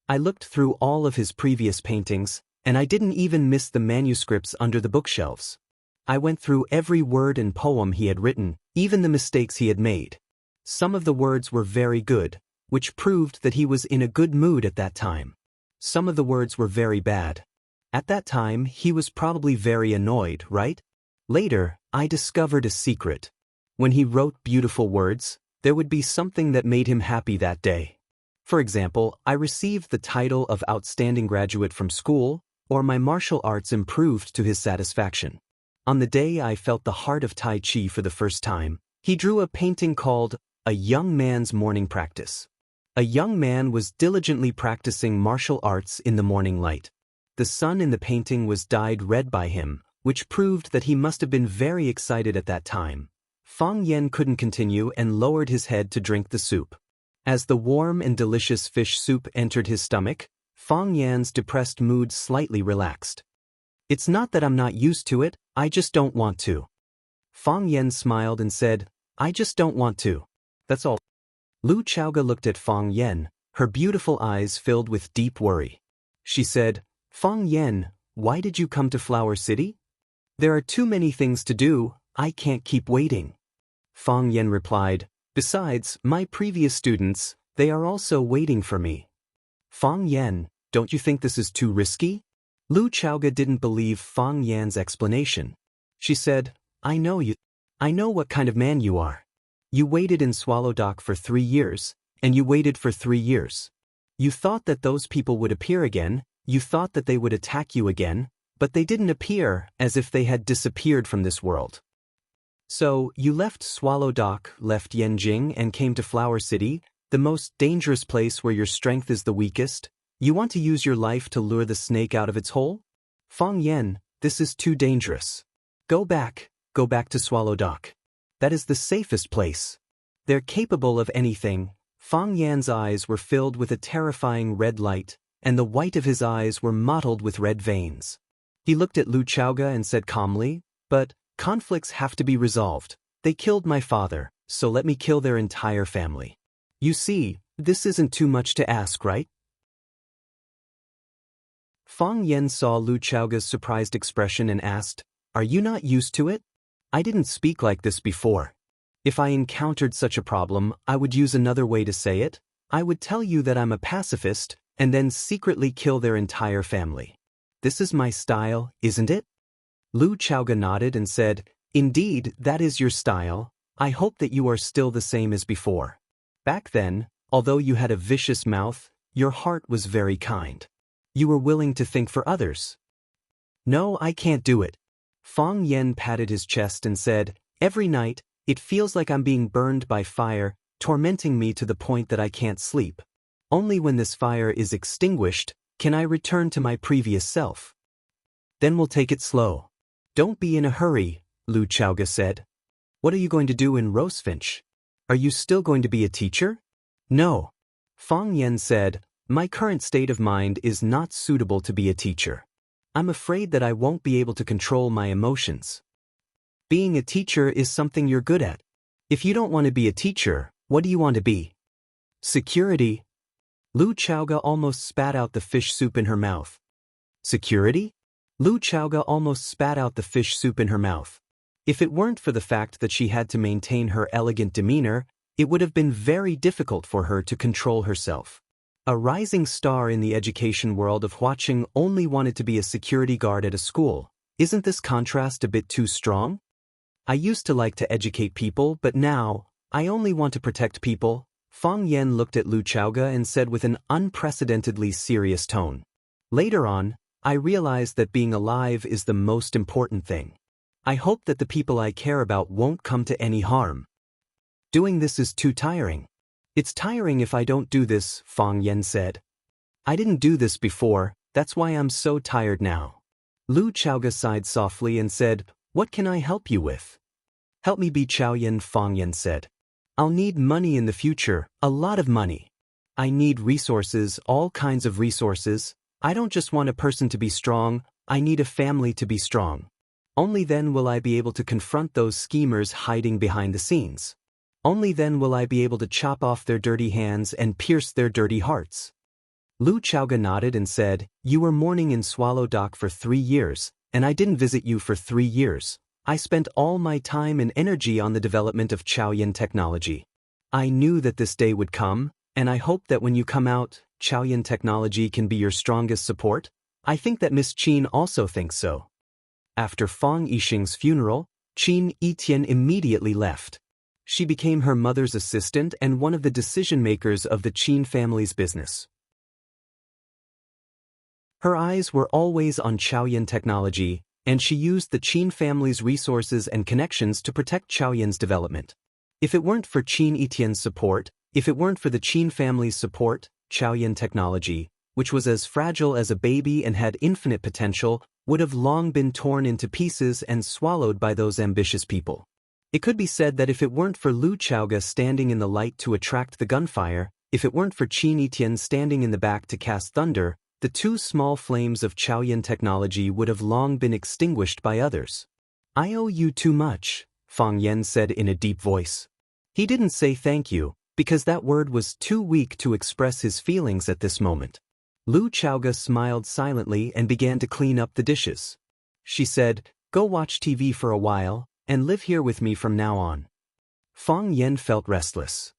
I looked through all of his previous paintings, and I didn't even miss the manuscripts under the bookshelves. I went through every word and poem he had written, even the mistakes he had made. Some of the words were very good, which proved that he was in a good mood at that time. Some of the words were very bad. At that time, he was probably very annoyed, right? Later, I discovered a secret. When he wrote beautiful words, there would be something that made him happy that day. For example, I received the title of Outstanding Graduate from school, or my martial arts improved to his satisfaction. On the day I felt the heart of Tai Chi for the first time, he drew a painting called A Young Man's Morning Practice. A young man was diligently practicing martial arts in the morning light. The sun in the painting was dyed red by him, which proved that he must have been very excited at that time. Fang Yen couldn't continue and lowered his head to drink the soup. As the warm and delicious fish soup entered his stomach, Fang Yan's depressed mood slightly relaxed. "It's not that I'm not used to it, I just don't want to." Fang Yen smiled and said, "I just don't want to. That's all." Lu Chaoga looked at Fang Yen, her beautiful eyes filled with deep worry. She said, "Fang Yen, why did you come to Flower City?" "There are too many things to do, I can't keep waiting." Fang Yen replied, "Besides, my previous students, they are also waiting for me." "Fang Yen, don't you think this is too risky?" Lu Chaoga didn't believe Fang Yan's explanation. She said, "I know you. I know what kind of man you are. You waited in Swallow Dock for 3 years, and you waited for 3 years. You thought that those people would appear again, you thought that they would attack you again, but they didn't appear, as if they had disappeared from this world. So, you left Swallow Dock, left Yanjing and came to Flower City, the most dangerous place where your strength is the weakest. You want to use your life to lure the snake out of its hole? Fang Yen, this is too dangerous. Go back to Swallow Dock. That is the safest place. They're capable of anything." Fang Yan's eyes were filled with a terrifying red light, and the white of his eyes were mottled with red veins. He looked at Lu Chaoga and said calmly, "But conflicts have to be resolved. They killed my father, so let me kill their entire family. You see, this isn't too much to ask, right?" Fang Yen saw Lu Chaoga's surprised expression and asked, "Are you not used to it? I didn't speak like this before. If I encountered such a problem, I would use another way to say it. I would tell you that I'm a pacifist, and then secretly kill their entire family. This is my style, isn't it?" Lu Chaoga nodded and said, "Indeed, that is your style. I hope that you are still the same as before. Back then, although you had a vicious mouth, your heart was very kind. You were willing to think for others." "No, I can't do it." Fang Yen patted his chest and said, "Every night, it feels like I'm being burned by fire, tormenting me to the point that I can't sleep. Only when this fire is extinguished, can I return to my previous self. Then we'll take it slow. Don't be in a hurry," Lu Chaoga said. "What are you going to do in Rosefinch? Are you still going to be a teacher?" "No." Fang Yen said, "My current state of mind is not suitable to be a teacher. I'm afraid that I won't be able to control my emotions." "Being a teacher is something you're good at. If you don't want to be a teacher, what do you want to be?" "Security." Lu Chaoga almost spat out the fish soup in her mouth. "Security?" Lu Chaoga almost spat out the fish soup in her mouth. If it weren't for the fact that she had to maintain her elegant demeanor, it would have been very difficult for her to control herself. A rising star in the education world of Huaqing only wanted to be a security guard at a school. Isn't this contrast a bit too strong? "I used to like to educate people, but now, I only want to protect people." Fang Yen looked at Lu Chaoga and said with an unprecedentedly serious tone. "Later on, I realized that being alive is the most important thing. I hope that the people I care about won't come to any harm. Doing this is too tiring." "It's tiring if I don't do this," Fang Yen said. "I didn't do this before, that's why I'm so tired now." Lu Chaoga sighed softly and said, "What can I help you with?" "Help me be Chaoyan," Fang Yen said. "I'll need money in the future, a lot of money. I need resources, all kinds of resources. I don't just want a person to be strong, I need a family to be strong. Only then will I be able to confront those schemers hiding behind the scenes. Only then will I be able to chop off their dirty hands and pierce their dirty hearts." Lu Chaoga nodded and said, "You were mourning in Swallow Dock for 3 years, and I didn't visit you for 3 years. I spent all my time and energy on the development of Chaoyan technology. I knew that this day would come, and I hope that when you come out, Chaoyan technology can be your strongest support. I think that Miss Qin also thinks so." After Fang Yixing's funeral, Qin Yitian immediately left. She became her mother's assistant and one of the decision-makers of the Qin family's business. Her eyes were always on Chaoyan technology, and she used the Qin family's resources and connections to protect Chaoyan's development. If it weren't for Qin Yitian's support, if it weren't for the Qin family's support, Chaoyan technology, which was as fragile as a baby and had infinite potential, would have long been torn into pieces and swallowed by those ambitious people. It could be said that if it weren't for Lu Chaoga standing in the light to attract the gunfire, if it weren't for Qin Yitian standing in the back to cast thunder, the 2 small flames of Chaoyan technology would have long been extinguished by others. "I owe you too much," Fang Yen said in a deep voice. He didn't say thank you, because that word was too weak to express his feelings at this moment. Lu Chaoga smiled silently and began to clean up the dishes. She said, "Go watch TV for a while, and live here with me from now on." Fang Yen felt restless.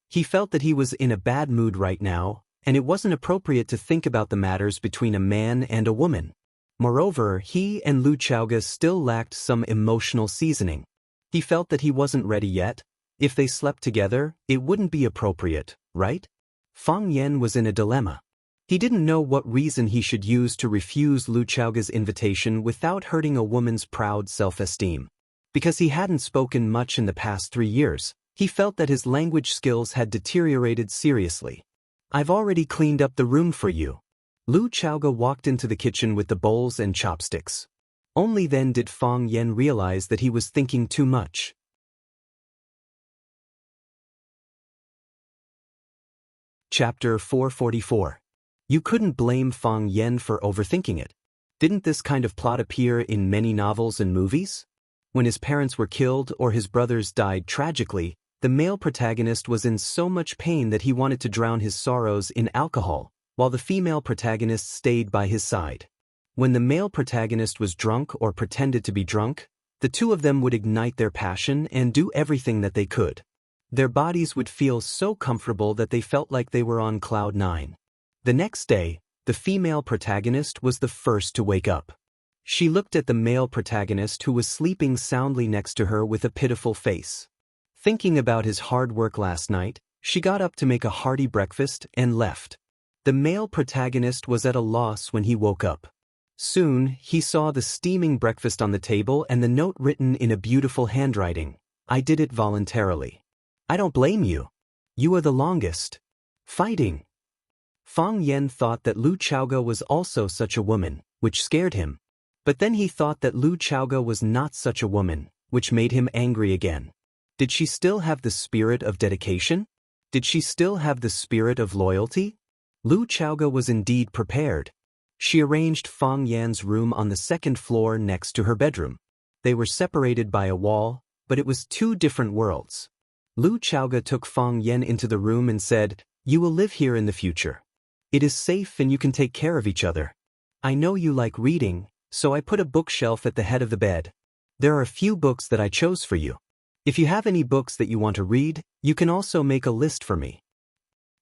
He felt that he was in a bad mood right now, and it wasn't appropriate to think about the matters between a man and a woman. Moreover, he and Lu Chaoga still lacked some emotional seasoning. He felt that he wasn't ready yet. If they slept together, it wouldn't be appropriate, right? Fang Yen was in a dilemma. He didn't know what reason he should use to refuse Lu Chaoga's invitation without hurting a woman's proud self-esteem. Because he hadn't spoken much in the past 3 years, he felt that his language skills had deteriorated seriously. "I've already cleaned up the room for you." Lu Chaoga walked into the kitchen with the bowls and chopsticks. Only then did Fang Yen realize that he was thinking too much. Chapter 444. You couldn't blame Fang Yen for overthinking it. Didn't this kind of plot appear in many novels and movies? When his parents were killed or his brothers died tragically, the male protagonist was in so much pain that he wanted to drown his sorrows in alcohol, while the female protagonist stayed by his side. When the male protagonist was drunk or pretended to be drunk, the two of them would ignite their passion and do everything that they could. Their bodies would feel so comfortable that they felt like they were on cloud nine. The next day, the female protagonist was the first to wake up. She looked at the male protagonist who was sleeping soundly next to her with a pitiful face. Thinking about his hard work last night, she got up to make a hearty breakfast and left. The male protagonist was at a loss when he woke up. Soon, he saw the steaming breakfast on the table and the note written in a beautiful handwriting. "I did it voluntarily. I don't blame you. You are the longest. Fighting." Fang Yen thought that Lu Chaoge was also such a woman, which scared him. But then he thought that Lu Chaoge was not such a woman, which made him angry again. Did she still have the spirit of dedication? Did she still have the spirit of loyalty? Lu Chaoge was indeed prepared. She arranged Fang Yan's room on the second floor next to her bedroom. They were separated by a wall, but it was two different worlds. Lu Chaoge took Fang Yan into the room and said, "You will live here in the future. It is safe and you can take care of each other. I know you like reading, so I put a bookshelf at the head of the bed. There are a few books that I chose for you. If you have any books that you want to read, you can also make a list for me.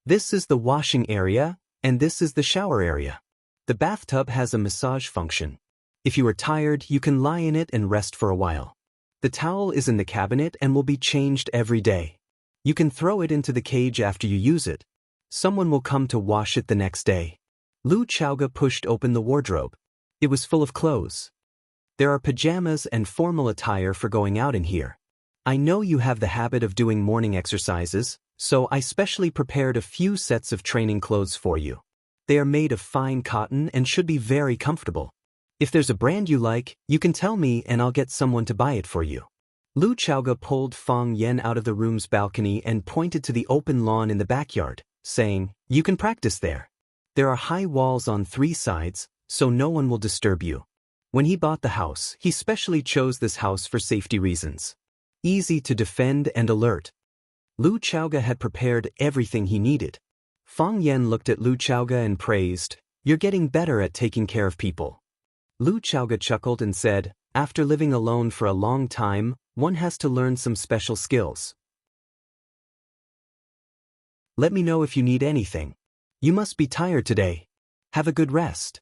This is the washing area, and this is the shower area. The bathtub has a massage function. If you are tired, you can lie in it and rest for a while. The towel is in the cabinet and will be changed every day. You can throw it into the cage after you use it. Someone will come to wash it the next day." Lu Chaoge pushed open the wardrobe. It was full of clothes. "There are pajamas and formal attire for going out in here. I know you have the habit of doing morning exercises, so I specially prepared a few sets of training clothes for you. They are made of fine cotton and should be very comfortable. If there's a brand you like, you can tell me and I'll get someone to buy it for you." Lu Chaoge pulled Fang Yan out of the room's balcony and pointed to the open lawn in the backyard, saying, "You can practice there. There are high walls on 3 sides, so no one will disturb you." When he bought the house, he specially chose this house for safety reasons. Easy to defend and alert. Lu Chaoge had prepared everything he needed. Fang Yan looked at Lu Chaoge and praised, "You're getting better at taking care of people." Lu Chaoge chuckled and said, "After living alone for a long time, one has to learn some special skills. Let me know if you need anything. You must be tired today. Have a good rest."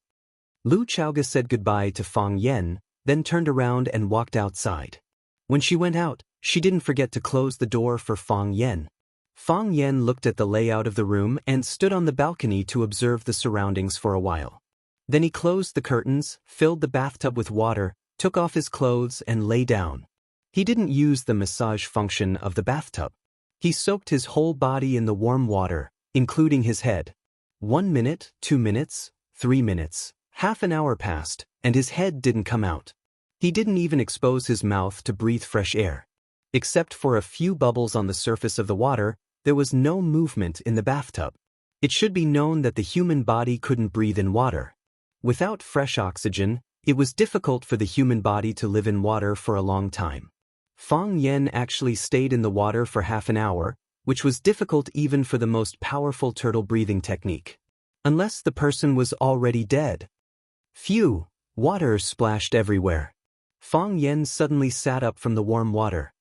Lu Chaoge said goodbye to Fang Yan, then turned around and walked outside. When she went out, she didn't forget to close the door for Fang Yan. Fang Yan looked at the layout of the room and stood on the balcony to observe the surroundings for a while. Then he closed the curtains, filled the bathtub with water, took off his clothes and lay down. He didn't use the massage function of the bathtub. He soaked his whole body in the warm water, including his head. 1 minute, 2 minutes, 3 minutes, half an hour passed, and his head didn't come out. He didn't even expose his mouth to breathe fresh air. Except for a few bubbles on the surface of the water, there was no movement in the bathtub. It should be known that the human body couldn't breathe in water. Without fresh oxygen, it was difficult for the human body to live in water for a long time. Fang Yan actually stayed in the water for half an hour, which was difficult even for the most powerful turtle breathing technique. Unless the person was already dead. Phew! Water splashed everywhere. Fang Yan suddenly sat up from the warm water.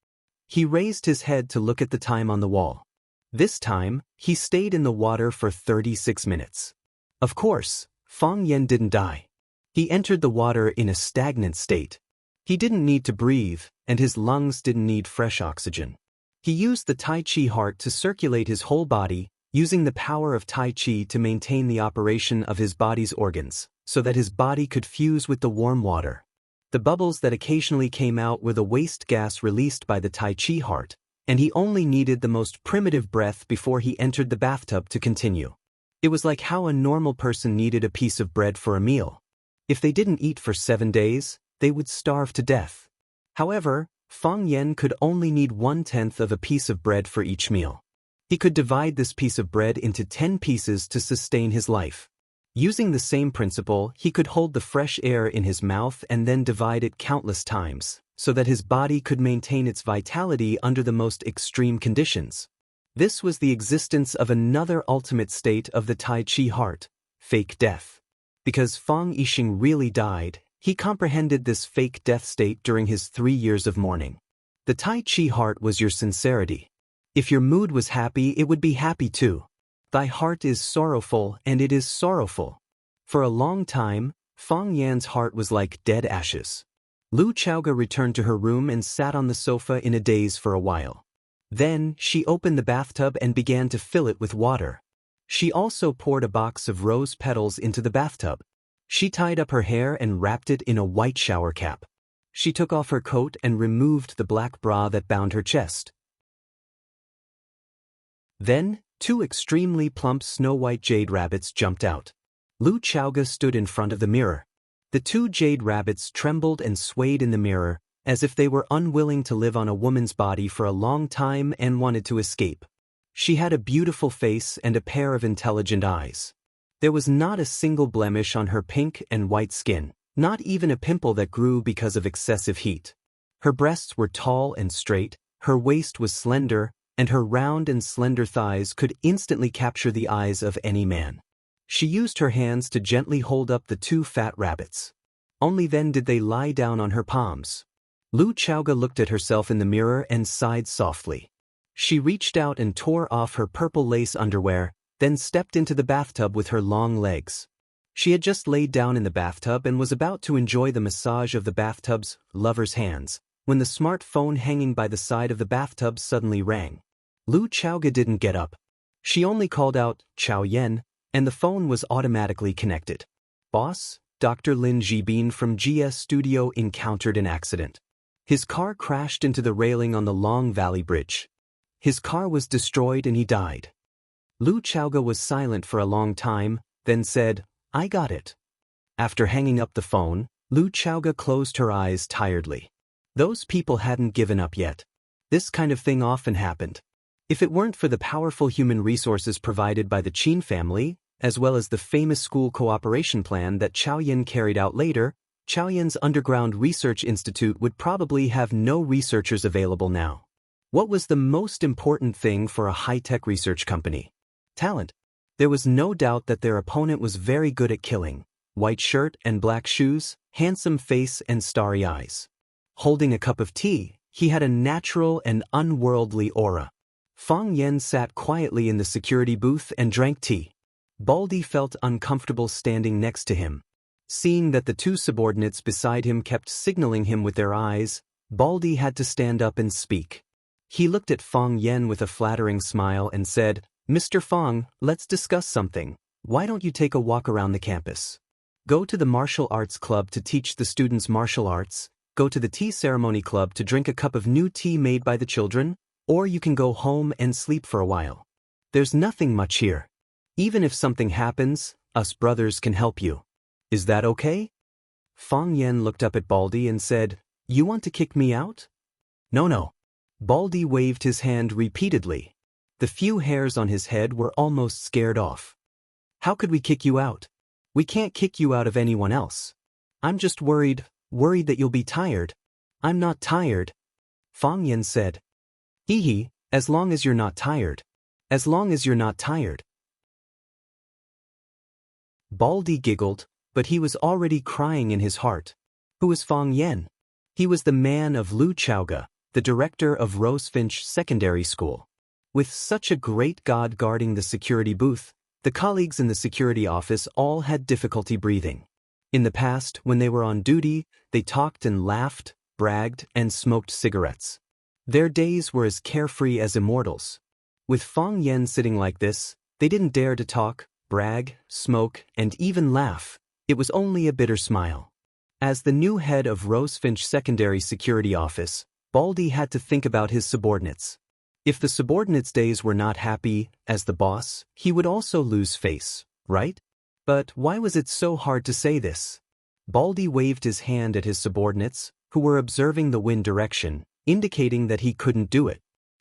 He raised his head to look at the time on the wall. This time, he stayed in the water for 36 minutes. Of course, Fang Yan didn't die. He entered the water in a stagnant state. He didn't need to breathe, and his lungs didn't need fresh oxygen. He used the Tai Chi heart to circulate his whole body, using the power of Tai Chi to maintain the operation of his body's organs, so that his body could fuse with the warm water. The bubbles that occasionally came out were the waste gas released by the Tai Chi heart, and he only needed the most primitive breath before he entered the bathtub to continue. It was like how a normal person needed a piece of bread for a meal. If they didn't eat for 7 days, they would starve to death. However, Fang Yan could only need 1/10 of a piece of bread for each meal. He could divide this piece of bread into 10 pieces to sustain his life. Using the same principle, he could hold the fresh air in his mouth and then divide it countless times, so that his body could maintain its vitality under the most extreme conditions. This was the existence of another ultimate state of the Tai Chi heart, fake death. Because Fang Yixing really died, he comprehended this fake death state during his 3 years of mourning. The Tai Chi heart was your sincerity. If your mood was happy, it would be happy too. Thy heart is sorrowful, and it is sorrowful. For a long time, Fang Yan's heart was like dead ashes. Lu Chaoge returned to her room and sat on the sofa in a daze for a while. Then, she opened the bathtub and began to fill it with water. She also poured a box of rose petals into the bathtub. She tied up her hair and wrapped it in a white shower cap. She took off her coat and removed the black bra that bound her chest. Then, 2 extremely plump snow-white jade rabbits jumped out. Lu Chaoge stood in front of the mirror. The 2 jade rabbits trembled and swayed in the mirror, as if they were unwilling to live on a woman's body for a long time and wanted to escape. She had a beautiful face and a pair of intelligent eyes. There was not a single blemish on her pink and white skin, not even a pimple that grew because of excessive heat. Her breasts were tall and straight, her waist was slender, and her round and slender thighs could instantly capture the eyes of any man. She used her hands to gently hold up the 2 fat rabbits. Only then did they lie down on her palms. Lu Chaoge looked at herself in the mirror and sighed softly. She reached out and tore off her purple lace underwear, then stepped into the bathtub with her long legs. She had just laid down in the bathtub and was about to enjoy the massage of the bathtub's lover's hands, when the smartphone hanging by the side of the bathtub suddenly rang. Lu Chaoge didn't get up. She only called out, "Chao Yen," and the phone was automatically connected. "Boss, Dr. Lin Jibin from GS Studio encountered an accident. His car crashed into the railing on the Long Valley Bridge. His car was destroyed and he died." Lu Chaoge was silent for a long time, then said, "I got it." After hanging up the phone, Lu Chaoge closed her eyes tiredly. Those people hadn't given up yet. This kind of thing often happened. If it weren't for the powerful human resources provided by the Qin family, as well as the famous school cooperation plan that Chao Yin carried out later, Chao Yin's underground research institute would probably have no researchers available now. What was the most important thing for a high-tech research company? Talent. There was no doubt that their opponent was very good at killing. White shirt and black shoes, handsome face and starry eyes. Holding a cup of tea, he had a natural and unworldly aura. Fang Yen sat quietly in the security booth and drank tea. Baldy felt uncomfortable standing next to him. Seeing that the 2 subordinates beside him kept signaling him with their eyes, Baldy had to stand up and speak. He looked at Fang Yen with a flattering smile and said, "Mr. Fang, let's discuss something. Why don't you take a walk around the campus? Go to the martial arts club to teach the students martial arts, go to the tea ceremony club to drink a cup of new tea made by the children, or you can go home and sleep for a while. There's nothing much here. Even if something happens, us brothers can help you. Is that okay?" Fang Yen looked up at Baldy and said, "You want to kick me out?" No. Baldy waved his hand repeatedly. The few hairs on his head were almost scared off. "How could we kick you out? We can't kick you out of anyone else. I'm just worried that you'll be tired." "I'm not tired," Fang Yen said. "Hee, as long as you're not tired. As long as you're not tired." Baldy giggled, but he was already crying in his heart. Who was Fang Yen? He was the man of Lu Chaoge, the director of Rosefinch Secondary School. With such a great god guarding the security booth, the colleagues in the security office all had difficulty breathing. In the past, when they were on duty, they talked and laughed, bragged, and smoked cigarettes. Their days were as carefree as immortals. With Fang Yen sitting like this, they didn't dare to talk, brag, smoke, and even laugh. It was only a bitter smile. As the new head of Rosefinch Secondary Security Office, Baldy had to think about his subordinates. If the subordinates' days were not happy, as the boss, he would also lose face, right? But why was it so hard to say this? Baldy waved his hand at his subordinates, who were observing the wind direction, indicating that he couldn't do it.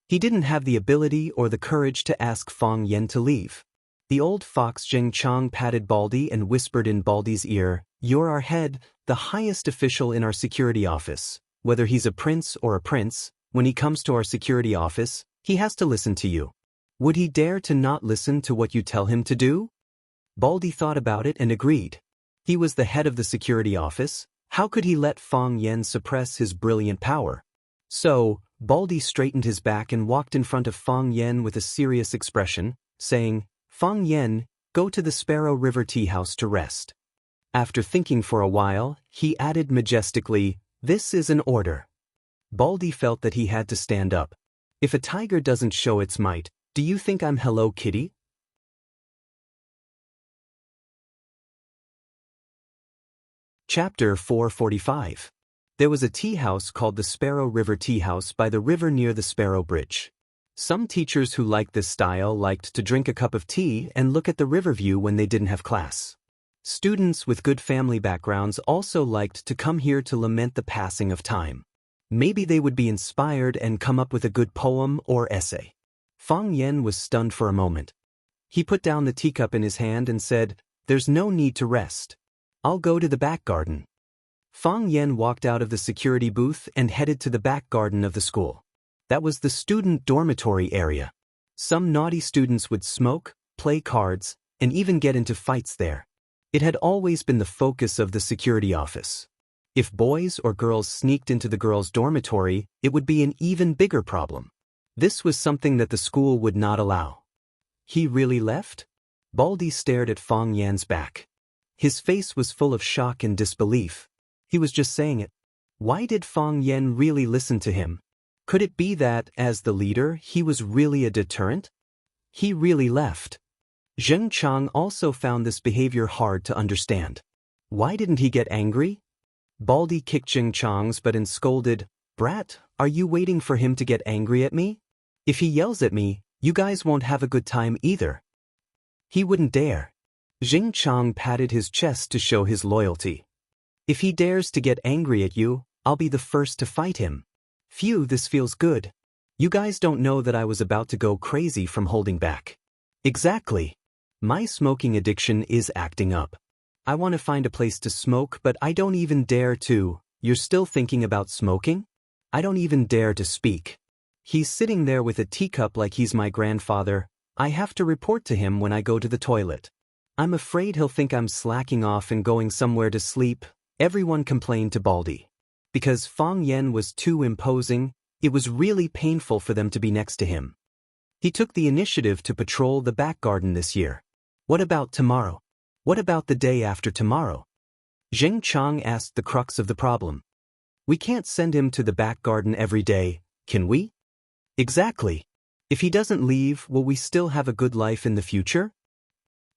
He didn't have the ability or the courage to ask Fang Yen to leave. The old fox Zheng Chang patted Baldy and whispered in Baldy's ear, "You're our head, the highest official in our security office. Whether he's a prince or a prince, when he comes to our security office, he has to listen to you. Would he dare to not listen to what you tell him to do?" Baldy thought about it and agreed. He was the head of the security office. How could he let Fang Yen suppress his brilliant power? So, Baldy straightened his back and walked in front of Fang Yen with a serious expression, saying, "Fang Yen, go to the Sparrow River Tea House to rest." After thinking for a while, he added majestically, "This is an order." Baldy felt that he had to stand up. If a tiger doesn't show its might, do you think I'm Hello Kitty? Chapter 445. There was a tea house called the Sparrow River Tea House by the river near the Sparrow Bridge. Some teachers who liked this style liked to drink a cup of tea and look at the river view when they didn't have class. Students with good family backgrounds also liked to come here to lament the passing of time. Maybe they would be inspired and come up with a good poem or essay. Fang Yen was stunned for a moment. He put down the teacup in his hand and said, "There's no need to rest. I'll go to the back garden." Fang Yen walked out of the security booth and headed to the back garden of the school. That was the student dormitory area. Some naughty students would smoke, play cards, and even get into fights there. It had always been the focus of the security office. If boys or girls sneaked into the girls' dormitory, it would be an even bigger problem. This was something that the school would not allow. He really left? Baldy stared at Fang Yen's back. His face was full of shock and disbelief. He was just saying it. Why did Fang Yen really listen to him? Could it be that, as the leader, he was really a deterrent? He really left. Zheng Chang also found this behavior hard to understand. Why didn't he get angry? Baldy kicked Zheng Chang's butt and scolded, "Brat, are you waiting for him to get angry at me? If he yells at me, you guys won't have a good time either." He wouldn't dare. Zheng Chang patted his chest to show his loyalty. "If he dares to get angry at you, I'll be the first to fight him. Phew, this feels good. You guys don't know that I was about to go crazy from holding back." "Exactly. My smoking addiction is acting up. I want to find a place to smoke, but I don't even dare to." "You're still thinking about smoking?" "I don't even dare to speak. He's sitting there with a teacup like he's my grandfather. I have to report to him when I go to the toilet. I'm afraid he'll think I'm slacking off and going somewhere to sleep." Everyone complained to Baldy. Because Fang Yen was too imposing, it was really painful for them to be next to him. He took the initiative to patrol the back garden this year. What about tomorrow? What about the day after tomorrow? Zheng Chang asked the crux of the problem. "We can't send him to the back garden every day, can we?" "Exactly. If he doesn't leave, will we still have a good life in the future?"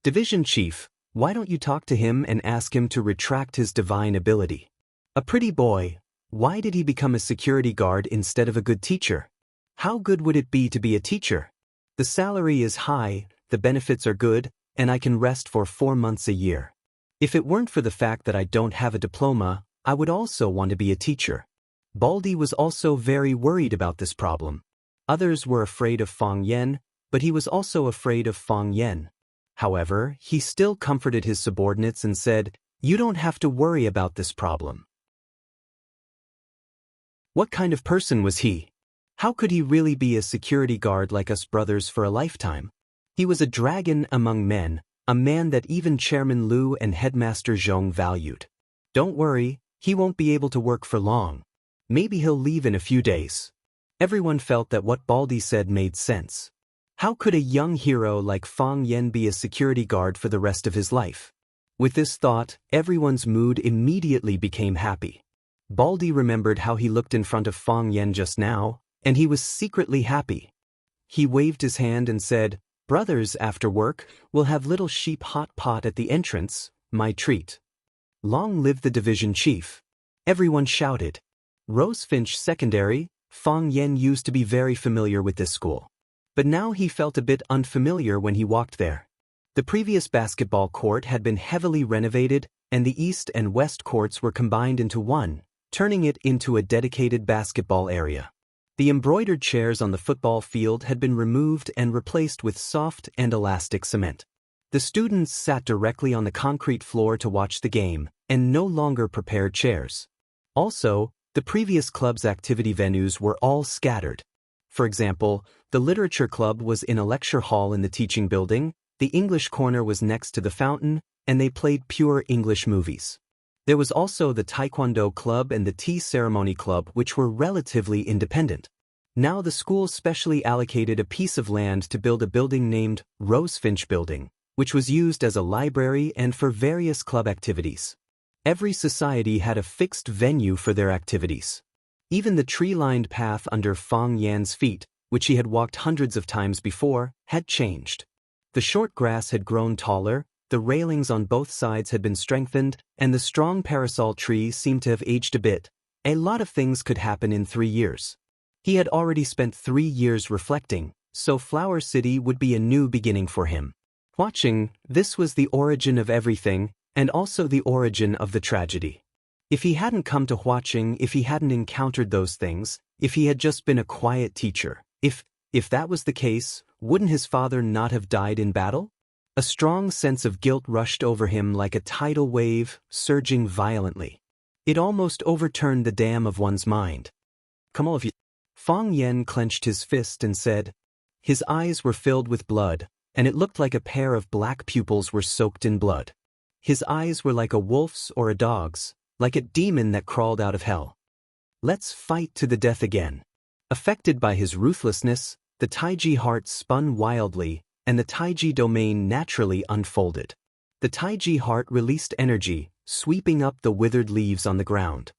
"Division Chief, why don't you talk to him and ask him to retract his divine ability? A pretty boy, why did he become a security guard instead of a good teacher? How good would it be to be a teacher? The salary is high, the benefits are good, and I can rest for 4 months a year. If it weren't for the fact that I don't have a diploma, I would also want to be a teacher." Baldy was also very worried about this problem. Others were afraid of Fang Yen, but he was also afraid of Fang Yen. However, he still comforted his subordinates and said, "You don't have to worry about this problem." What kind of person was he? How could he really be a security guard like us brothers for a lifetime? He was a dragon among men, a man that even Chairman Liu and Headmaster Zhong valued. "Don't worry, he won't be able to work for long. Maybe he'll leave in a few days." Everyone felt that what Baldy said made sense. How could a young hero like Fang Yen be a security guard for the rest of his life? With this thought, everyone's mood immediately became happy. Baldy remembered how he looked in front of Fang Yen just now, and he was secretly happy. He waved his hand and said, "Brothers, after work, we'll have little sheep hot pot at the entrance, my treat." Long live the division chief. Everyone shouted. Rosefinch Secondary, Fang Yen used to be very familiar with this school. But now he felt a bit unfamiliar when he walked there. The previous basketball court had been heavily renovated, and the east and west courts were combined into one, turning it into a dedicated basketball area. The embroidered chairs on the football field had been removed and replaced with soft and elastic cement. The students sat directly on the concrete floor to watch the game, and no longer prepared chairs. Also, the previous club's activity venues were all scattered. For example, the literature club was in a lecture hall in the teaching building, The English corner was next to the fountain, and they played pure English movies. There was also the Taekwondo club and the tea ceremony club, which were relatively independent. Now the school specially allocated a piece of land to build a building named Rosefinch Building, which was used as a library and for various club activities. Every society had a fixed venue for their activities. Even the tree-lined path under Fang Yan's feet, which he had walked hundreds of times before, had changed. The short grass had grown taller, the railings on both sides had been strengthened, and the strong parasol tree seemed to have aged a bit. A lot of things could happen in 3 years. He had already spent 3 years reflecting, so Flower City would be a new beginning for him. Watching, this was the origin of everything, and also the origin of the tragedy. If he hadn't come to Huaching, if he hadn't encountered those things, if he had just been a quiet teacher, if that was the case, wouldn't his father not have died in battle? A strong sense of guilt rushed over him like a tidal wave, surging violently. It almost overturned the dam of one's mind. Come on, Fang Yan clenched his fist and said. His eyes were filled with blood, and it looked like a pair of black pupils were soaked in blood. His eyes were like a wolf's or a dog's, like a demon that crawled out of hell. Let's fight to the death again. Affected by his ruthlessness, the Taiji heart spun wildly, and the Taiji domain naturally unfolded. The Taiji heart released energy, sweeping up the withered leaves on the ground.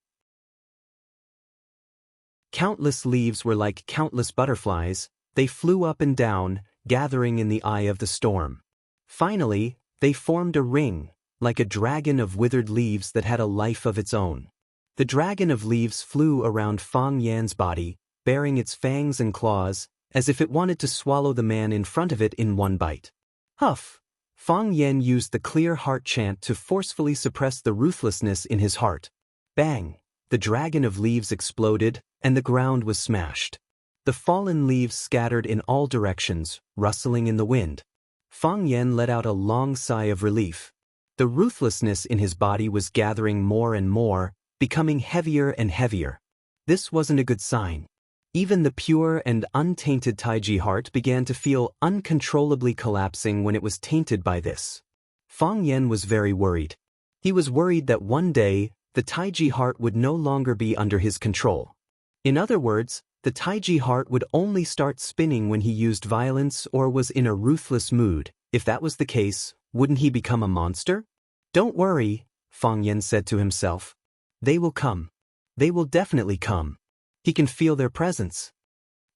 Countless leaves were like countless butterflies, they flew up and down, gathering in the eye of the storm. Finally, they formed a ring, like a dragon of withered leaves that had a life of its own. The dragon of leaves flew around Fang Yan's body, baring its fangs and claws, as if it wanted to swallow the man in front of it in one bite. Huff! Fang Yan used the clear heart chant to forcefully suppress the ruthlessness in his heart. Bang! The dragon of leaves exploded, and the ground was smashed. The fallen leaves scattered in all directions, rustling in the wind. Fang Yan let out a long sigh of relief. The ruthlessness in his body was gathering more and more, becoming heavier and heavier. This wasn't a good sign. Even the pure and untainted Taiji heart began to feel uncontrollably collapsing when it was tainted by this. Fang Yan was very worried. He was worried that one day, the Taiji heart would no longer be under his control. In other words, the Taiji heart would only start spinning when he used violence or was in a ruthless mood. If that was the case, wouldn't he become a monster? Don't worry, Fang Yan said to himself. They will come. They will definitely come. He can feel their presence.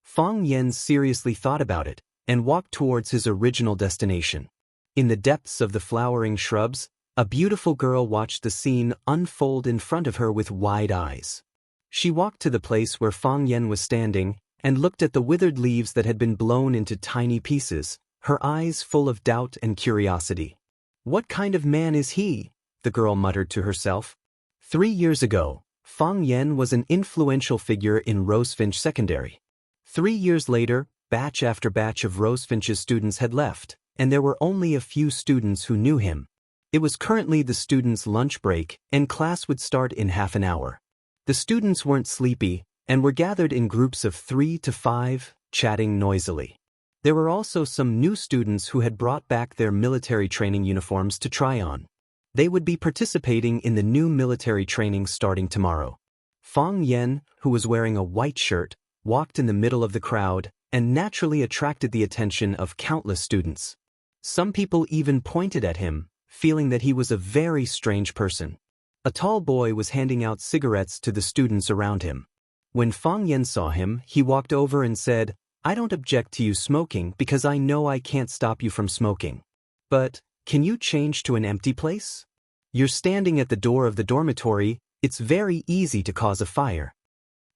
Fang Yan seriously thought about it, and walked towards his original destination. In the depths of the flowering shrubs, a beautiful girl watched the scene unfold in front of her with wide eyes. She walked to the place where Fang Yan was standing, and looked at the withered leaves that had been blown into tiny pieces, her eyes full of doubt and curiosity. What kind of man is he? The girl muttered to herself. 3 years ago, Fang Yan was an influential figure in Rosefinch Secondary. 3 years later, batch after batch of Rosefinch's students had left, and there were only a few students who knew him. It was currently the students' lunch break, and class would start in half an hour. The students weren't sleepy, and were gathered in groups of 3 to 5, chatting noisily. There were also some new students who had brought back their military training uniforms to try on. They would be participating in the new military training starting tomorrow. Fang Yan, who was wearing a white shirt, walked in the middle of the crowd, and naturally attracted the attention of countless students. Some people even pointed at him, feeling that he was a very strange person. A tall boy was handing out cigarettes to the students around him. When Fang Yan saw him, he walked over and said, "I don't object to you smoking because I know I can't stop you from smoking. But, can you change to an empty place? You're standing at the door of the dormitory, it's very easy to cause a fire."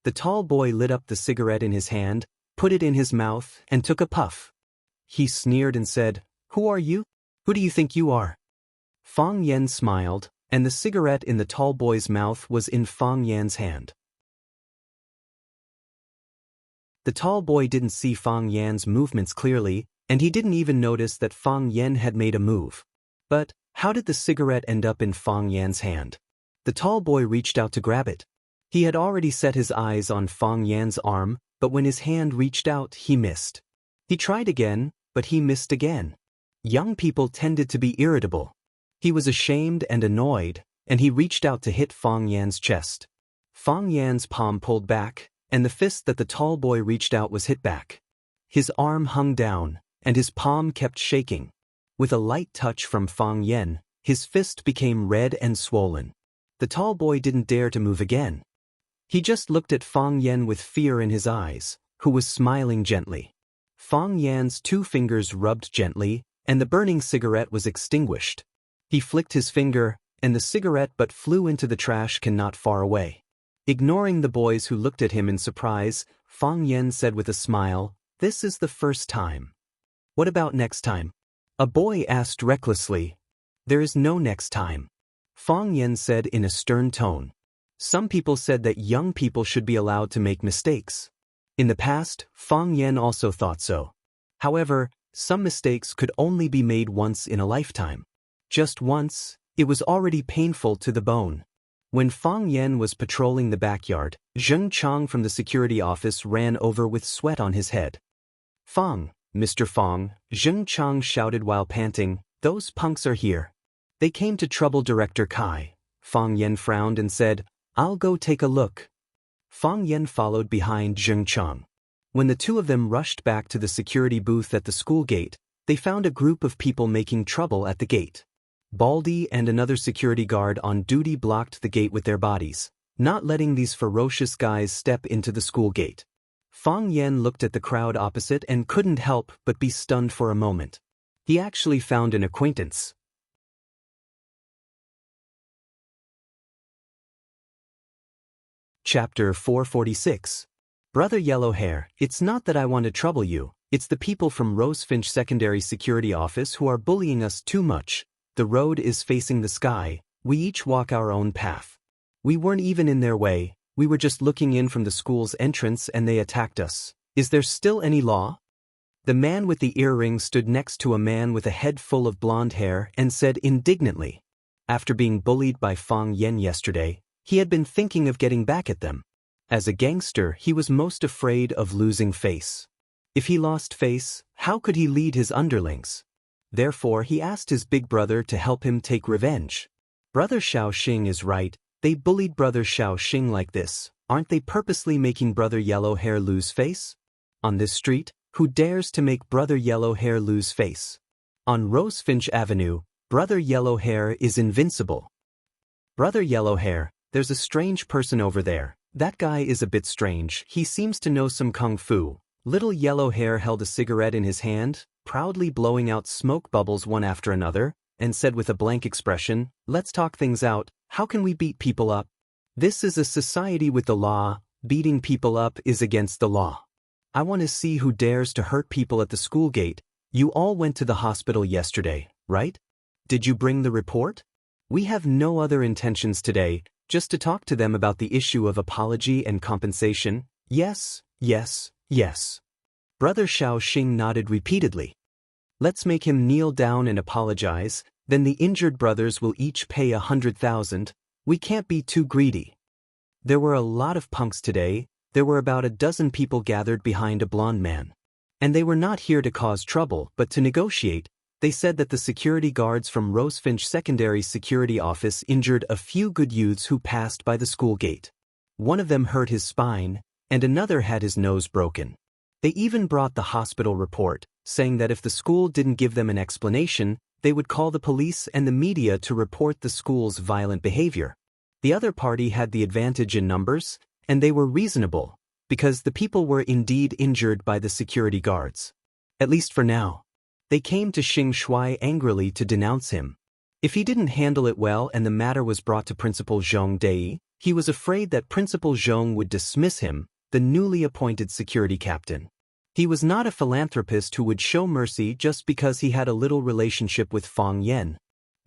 The tall boy lit up the cigarette in his hand, put it in his mouth, and took a puff. He sneered and said, "Who are you? Who do you think you are?" Fang Yan smiled, and the cigarette in the tall boy's mouth was in Fang Yan's hand. The tall boy didn't see Fang Yan's movements clearly, and he didn't even notice that Fang Yan had made a move. But, how did the cigarette end up in Fang Yan's hand? The tall boy reached out to grab it. He had already set his eyes on Fang Yan's arm, but when his hand reached out, he missed. He tried again, but he missed again. Young people tended to be irritable. He was ashamed and annoyed, and he reached out to hit Fang Yan's chest. Fang Yan's palm pulled back, and the fist that the tall boy reached out was hit back. His arm hung down, and his palm kept shaking. With a light touch from Fang Yan, his fist became red and swollen. The tall boy didn't dare to move again. He just looked at Fang Yan with fear in his eyes, who was smiling gently. Fang Yan's 2 fingers rubbed gently, and the burning cigarette was extinguished. He flicked his finger, and the cigarette butt flew into the trash can not far away. Ignoring the boys who looked at him in surprise, Fang Yan said with a smile, "This is the first time." "What about next time?" a boy asked recklessly. "There is no next time," Fang Yan said in a stern tone. Some people said that young people should be allowed to make mistakes. In the past, Fang Yan also thought so. However, some mistakes could only be made once in a lifetime. Just once, it was already painful to the bone. When Fang Yan was patrolling the backyard, Zheng Chang from the security office ran over with sweat on his head. "Fang, Mr. Fang," Zheng Chang shouted while panting, "those punks are here. They came to trouble Director Kai." Fang Yan frowned and said, "I'll go take a look." Fang Yan followed behind Zheng Chang. When the two of them rushed back to the security booth at the school gate, they found a group of people making trouble at the gate. Baldy and another security guard on duty blocked the gate with their bodies, not letting these ferocious guys step into the school gate. Fang Yan looked at the crowd opposite and couldn't help but be stunned for a moment. He actually found an acquaintance. Chapter 446. Brother Yellowhair, it's not that I want to trouble you, it's the people from Rosefinch Secondary Security Office who are bullying us too much. The road is facing the sky, we each walk our own path. We weren't even in their way, we were just looking in from the school's entrance and they attacked us. Is there still any law? The man with the earring stood next to a man with a head full of blonde hair and said indignantly. After being bullied by Fang Yan yesterday, he had been thinking of getting back at them. As a gangster, he was most afraid of losing face. If he lost face, how could he lead his underlings? Therefore, he asked his big brother to help him take revenge. Brother Xiaoxing is right, they bullied Brother Xiaoxing like this. Aren't they purposely making Brother Yellowhair lose face? On this street, who dares to make Brother Yellowhair lose face? On Rosefinch Avenue, Brother Yellowhair is invincible. Brother Yellowhair, there's a strange person over there. That guy is a bit strange, he seems to know some kung fu. Little Yellowhair held a cigarette in his hand, proudly blowing out smoke bubbles one after another, and said with a blank expression, "Let's talk things out, how can we beat people up? This is a society with the law, beating people up is against the law. I want to see who dares to hurt people at the school gate. You all went to the hospital yesterday, right? Did you bring the report? We have no other intentions today, just to talk to them about the issue of apology and compensation. Yes, yes, yes." Brother Xiaoxing nodded repeatedly. "Let's make him kneel down and apologize, then the injured brothers will each pay 100,000. We can't be too greedy." There were a lot of punks today, there were about a dozen people gathered behind a blonde man. And they were not here to cause trouble but to negotiate. They said that the security guards from Rosefinch Secondary Security Office injured a few good youths who passed by the school gate. One of them hurt his spine, and another had his nose broken. They even brought the hospital report, saying that if the school didn't give them an explanation, they would call the police and the media to report the school's violent behavior. The other party had the advantage in numbers, and they were reasonable, because the people were indeed injured by the security guards. At least for now. They came to Xing Shuai angrily to denounce him. If he didn't handle it well and the matter was brought to Principal Zhong Dei, he was afraid that Principal Zhong would dismiss him, the newly appointed security captain. He was not a philanthropist who would show mercy just because he had a little relationship with Fang Yan.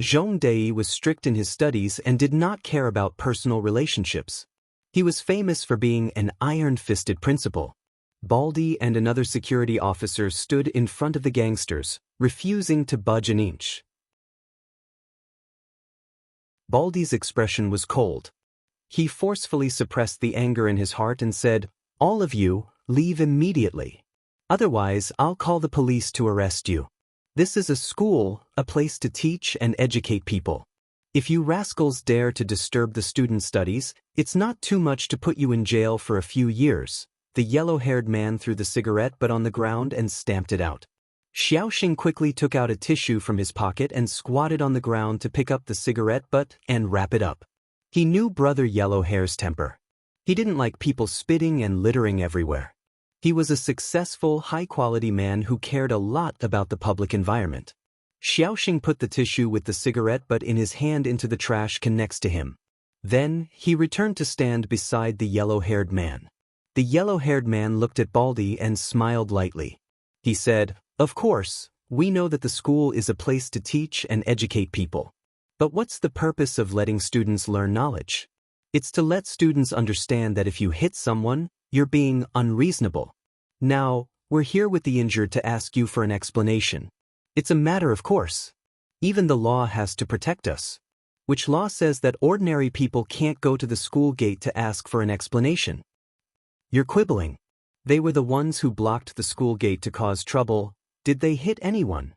Zhong Dei was strict in his studies and did not care about personal relationships. He was famous for being an iron-fisted principal. Baldy and another security officer stood in front of the gangsters, refusing to budge an inch. Baldy's expression was cold. He forcefully suppressed the anger in his heart and said, "All of you, leave immediately. Otherwise, I'll call the police to arrest you." This is a school, a place to teach and educate people. If you rascals dare to disturb the student studies, it's not too much to put you in jail for a few years. The yellow-haired man threw the cigarette butt on the ground and stamped it out. Xiaoxing quickly took out a tissue from his pocket and squatted on the ground to pick up the cigarette butt and wrap it up. He knew Brother Yellowhair's temper. He didn't like people spitting and littering everywhere. He was a successful, high-quality man who cared a lot about the public environment. Xiaoxing put the tissue with the cigarette butt in his hand into the trash can next to him. Then, he returned to stand beside the yellow-haired man. The yellow-haired man looked at Baldy and smiled lightly. He said, "Of course, we know that the school is a place to teach and educate people. But what's the purpose of letting students learn knowledge? It's to let students understand that if you hit someone, you're being unreasonable. Now, we're here with the injured to ask you for an explanation. It's a matter of course. Even the law has to protect us. Which law says that ordinary people can't go to the school gate to ask for an explanation? You're quibbling. They were the ones who blocked the school gate to cause trouble. Did they hit anyone?"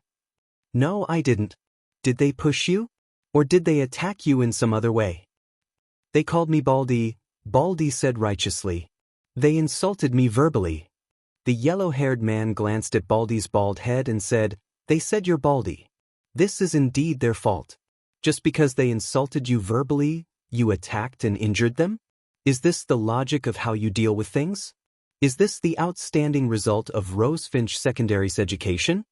"No, I didn't." "Did they push you? Or did they attack you in some other way?" "They called me Baldy," Baldy said righteously. "They insulted me verbally." The yellow-haired man glanced at Baldy's bald head and said, "They said you're Baldy. This is indeed their fault. Just because they insulted you verbally, you attacked and injured them? Is this the logic of how you deal with things? Is this the outstanding result of Rosefinch Secondary's education?"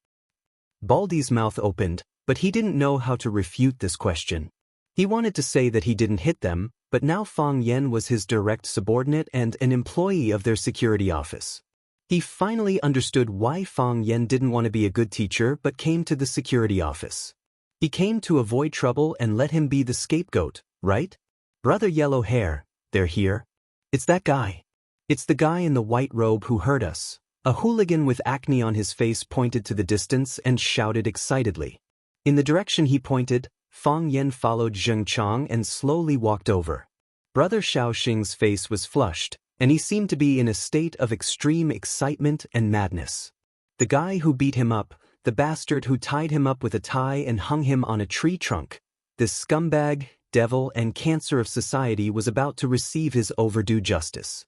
Baldy's mouth opened, but he didn't know how to refute this question. He wanted to say that he didn't hit them, but now Fang Yen was his direct subordinate and an employee of their security office. He finally understood why Fang Yen didn't want to be a good teacher but came to the security office. He came to avoid trouble and let him be the scapegoat, right? "Brother Yellow Hair, they're here. It's that guy. It's the guy in the white robe who hurt us." A hooligan with acne on his face pointed to the distance and shouted excitedly. In the direction he pointed, Fang Yen followed Zheng Chang and slowly walked over. Brother Xiaoxing's face was flushed, and he seemed to be in a state of extreme excitement and madness. The guy who beat him up, the bastard who tied him up with a tie and hung him on a tree trunk, this scumbag, devil and cancer of society was about to receive his overdue justice.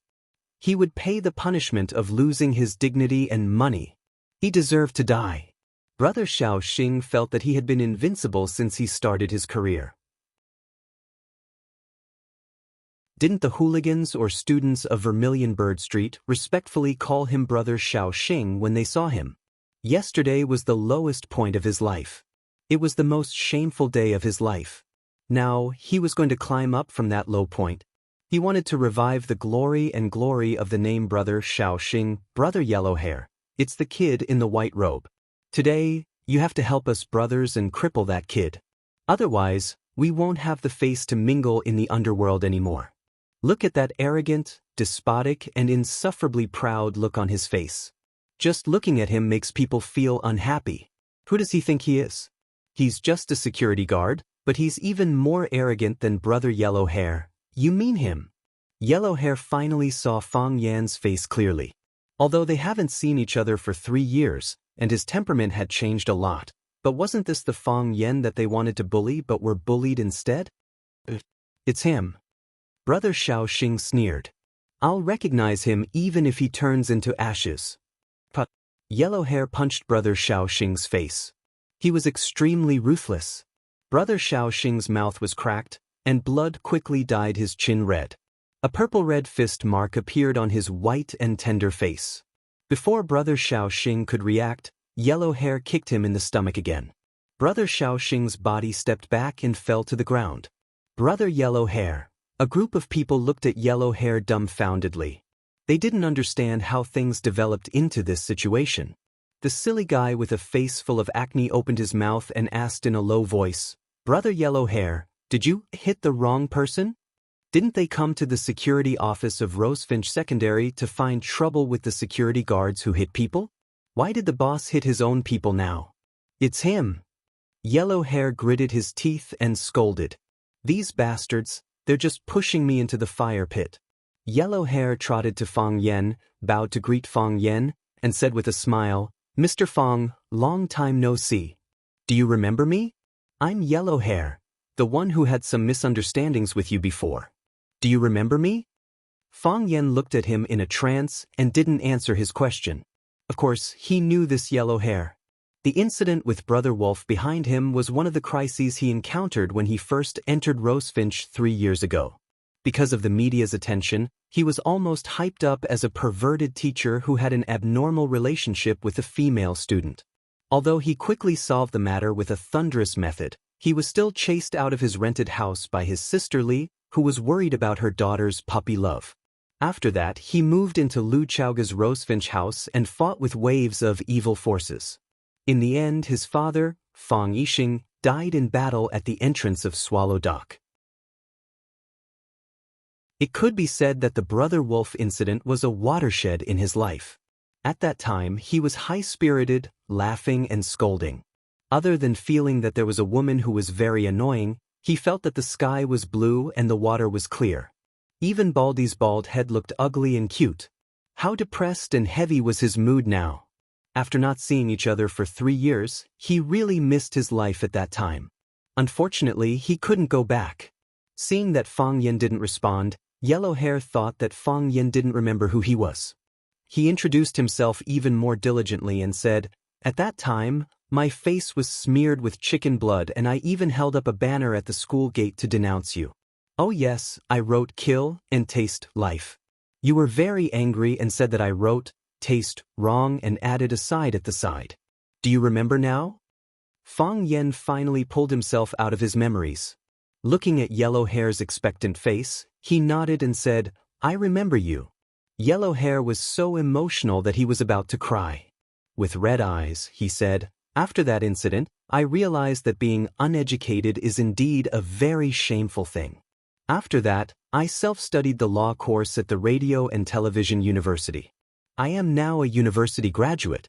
He would pay the punishment of losing his dignity and money. He deserved to die. Brother Xiaoxing felt that he had been invincible since he started his career. Didn't the hooligans or students of Vermilion Bird Street respectfully call him Brother Xiaoxing when they saw him? Yesterday was the lowest point of his life. It was the most shameful day of his life. Now, he was going to climb up from that low point. He wanted to revive the glory of the name Brother Xiaoxing, Brother Yellowhair. It's the kid in the white robe. Today, you have to help us brothers and cripple that kid. Otherwise, we won't have the face to mingle in the underworld anymore. Look at that arrogant, despotic, and insufferably proud look on his face. Just looking at him makes people feel unhappy. Who does he think he is? He's just a security guard, but he's even more arrogant than Brother Yellowhair. You mean him? Yellowhair finally saw Fang Yan's face clearly. Although they haven't seen each other for 3 years, and his temperament had changed a lot, but wasn't this the Fang Yen that they wanted to bully but were bullied instead? It's him. Brother Xiaoxing sneered. I'll recognize him even if he turns into ashes. But Yellowhair punched Brother Xiaoxing's face. He was extremely ruthless. Brother Xiaoxing's mouth was cracked, and blood quickly dyed his chin red. A purple-red fist mark appeared on his white and tender face. Before Brother Xiaoxing could react, Yellowhair kicked him in the stomach again. Brother Xiaoxing's body stepped back and fell to the ground. Brother Yellowhair. A group of people looked at Yellowhair dumbfoundedly. They didn't understand how things developed into this situation. The silly guy with a face full of acne opened his mouth and asked in a low voice, "Brother Yellowhair, did you hit the wrong person? Didn't they come to the security office of Rosefinch Secondary to find trouble with the security guards who hit people? Why did the boss hit his own people now?" "It's him." Yellowhair gritted his teeth and scolded. "These bastards, they're just pushing me into the fire pit." Yellowhair trotted to Fang Yen, bowed to greet Fang Yen, and said with a smile, "Mr. Fang, long time no see. Do you remember me? I'm Yellow Hair, the one who had some misunderstandings with you before. Do you remember me? Fang Yen looked at him in a trance and didn't answer his question. Of course, he knew this Yellow Hair. The incident with Brother Wolf behind him was one of the crises he encountered when he first entered Rosefinch 3 years ago. Because of the media's attention, he was almost hyped up as a perverted teacher who had an abnormal relationship with a female student. Although he quickly solved the matter with a thunderous method, he was still chased out of his rented house by his sister Li, who was worried about her daughter's puppy love. After that, he moved into Lu Chaoga's Rosefinch house and fought with waves of evil forces. In the end, his father, Fang Yixing, died in battle at the entrance of Swallow Dock. It could be said that the Brother Wolf incident was a watershed in his life. At that time, he was high-spirited, laughing and scolding. Other than feeling that there was a woman who was very annoying, he felt that the sky was blue and the water was clear. Even Baldy's bald head looked ugly and cute. How depressed and heavy was his mood now. After not seeing each other for 3 years, he really missed his life at that time. Unfortunately, he couldn't go back. Seeing that Fang Yen didn't respond, Yellow Hair thought that Fang Yen didn't remember who he was. He introduced himself even more diligently and said, "At that time, my face was smeared with chicken blood and I even held up a banner at the school gate to denounce you. Oh yes, I wrote kill and taste life. You were very angry and said that I wrote taste wrong and added a side at the side. Do you remember now?" Fang Yen finally pulled himself out of his memories. Looking at Yellow Hair's expectant face, he nodded and said, "I remember you." Yellow Hair was so emotional that he was about to cry. With red eyes, he said, "After that incident, I realized that being uneducated is indeed a very shameful thing. After that, I self-studied the law course at the Radio and Television University. I am now a university graduate.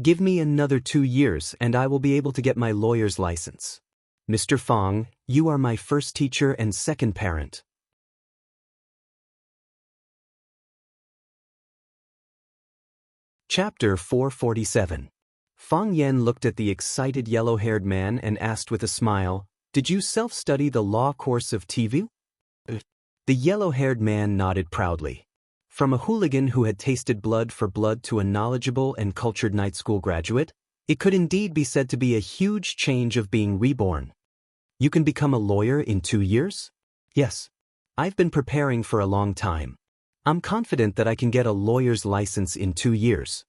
Give me another 2 years and I will be able to get my lawyer's license. Mr. Fang, you are my first teacher and second parent." Chapter 447. Fang Yen looked at the excited yellow-haired man and asked with a smile, "Did you self-study the law course of TV?" The yellow-haired man nodded proudly. From a hooligan who had tasted blood for blood to a knowledgeable and cultured night school graduate, it could indeed be said to be a huge change of being reborn. "You can become a lawyer in 2 years?" "Yes. I've been preparing for a long time. I'm confident that I can get a lawyer's license in 2 years."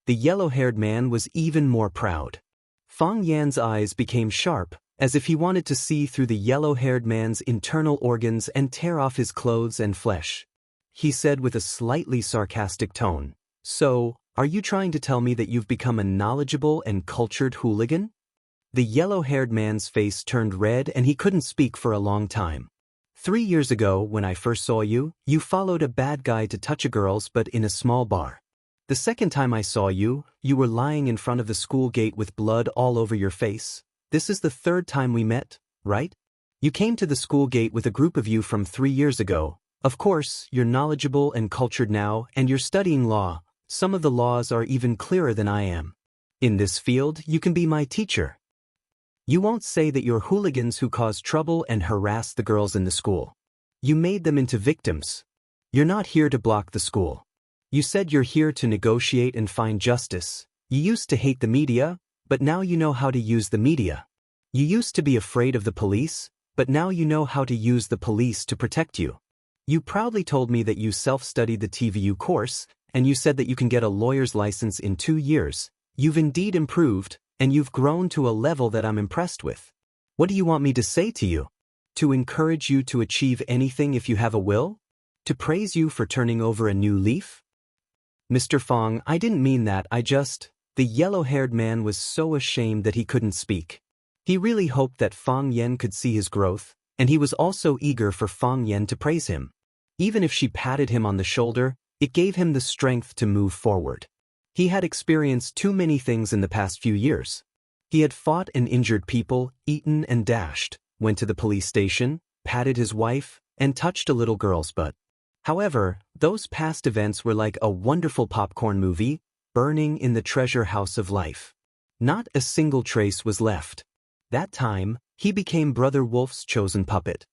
The yellow-haired man was even more proud. Fang Yan's eyes became sharp, as if he wanted to see through the yellow-haired man's internal organs and tear off his clothes and flesh. He said with a slightly sarcastic tone, "So, are you trying to tell me that you've become a knowledgeable and cultured hooligan?" The yellow-haired man's face turned red and he couldn't speak for a long time. 3 years ago, when I first saw you, you followed a bad guy to touch a girl's but in a small bar. The second time I saw you, you were lying in front of the school gate with blood all over your face. This is the 3rd time we met, right? You came to the school gate with a group of you from 3 years ago. Of course, you're knowledgeable and cultured now, and you're studying law. Some of the laws are even clearer than I am. In this field, you can be my teacher. You won't say that you're hooligans who cause trouble and harass the girls in the school. You made them into victims. You're not here to block the school. You said you're here to negotiate and find justice. You used to hate the media, but now you know how to use the media. You used to be afraid of the police, but now you know how to use the police to protect you. You proudly told me that you self-studied the TVU course, and you said that you can get a lawyer's license in 2 years. You've indeed improved, and you've grown to a level that I'm impressed with. What do you want me to say to you? To encourage you to achieve anything if you have a will? To praise you for turning over a new leaf? Mr. Fang, I didn't mean that, The yellow-haired man was so ashamed that he couldn't speak. He really hoped that Fang Yen could see his growth, and he was also eager for Fang Yen to praise him. Even if she patted him on the shoulder, it gave him the strength to move forward. He had experienced too many things in the past few years. He had fought and injured people, eaten and dashed, went to the police station, patted his wife, and touched a little girl's butt. However, those past events were like a wonderful popcorn movie, burning in the treasure house of life. Not a single trace was left. That time, he became Brother Wolf's chosen puppet.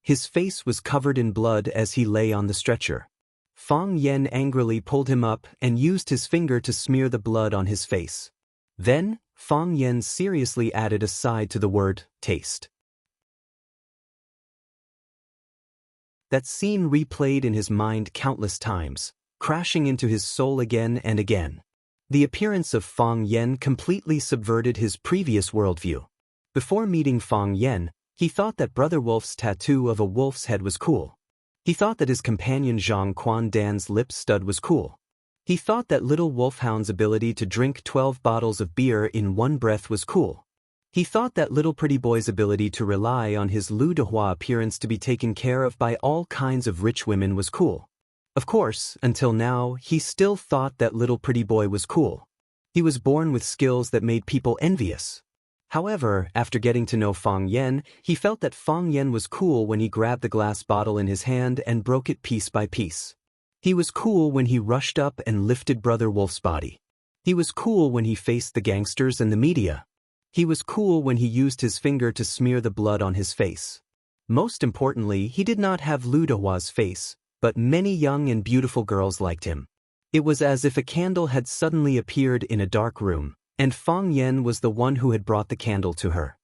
His face was covered in blood as he lay on the stretcher. Fang Yen angrily pulled him up and used his finger to smear the blood on his face. Then, Fang Yen seriously added a side to the word, taste. That scene replayed in his mind countless times, crashing into his soul again and again. The appearance of Fang Yen completely subverted his previous worldview. Before meeting Fang Yen, he thought that Brother Wolf's tattoo of a wolf's head was cool. He thought that his companion Zhang Quan Dan's lip stud was cool. He thought that little wolfhound's ability to drink 12 bottles of beer in one breath was cool. He thought that little pretty boy's ability to rely on his Lu Dehua appearance to be taken care of by all kinds of rich women was cool. Of course, until now, he still thought that little pretty boy was cool. He was born with skills that made people envious. However, after getting to know Fang Yen, he felt that Fang Yen was cool when he grabbed the glass bottle in his hand and broke it piece by piece. He was cool when he rushed up and lifted Brother Wolf's body. He was cool when he faced the gangsters and the media. He was cool when he used his finger to smear the blood on his face. Most importantly, he did not have Lu Dehua's face, but many young and beautiful girls liked him. It was as if a candle had suddenly appeared in a dark room, and Fang Yen was the one who had brought the candle to her.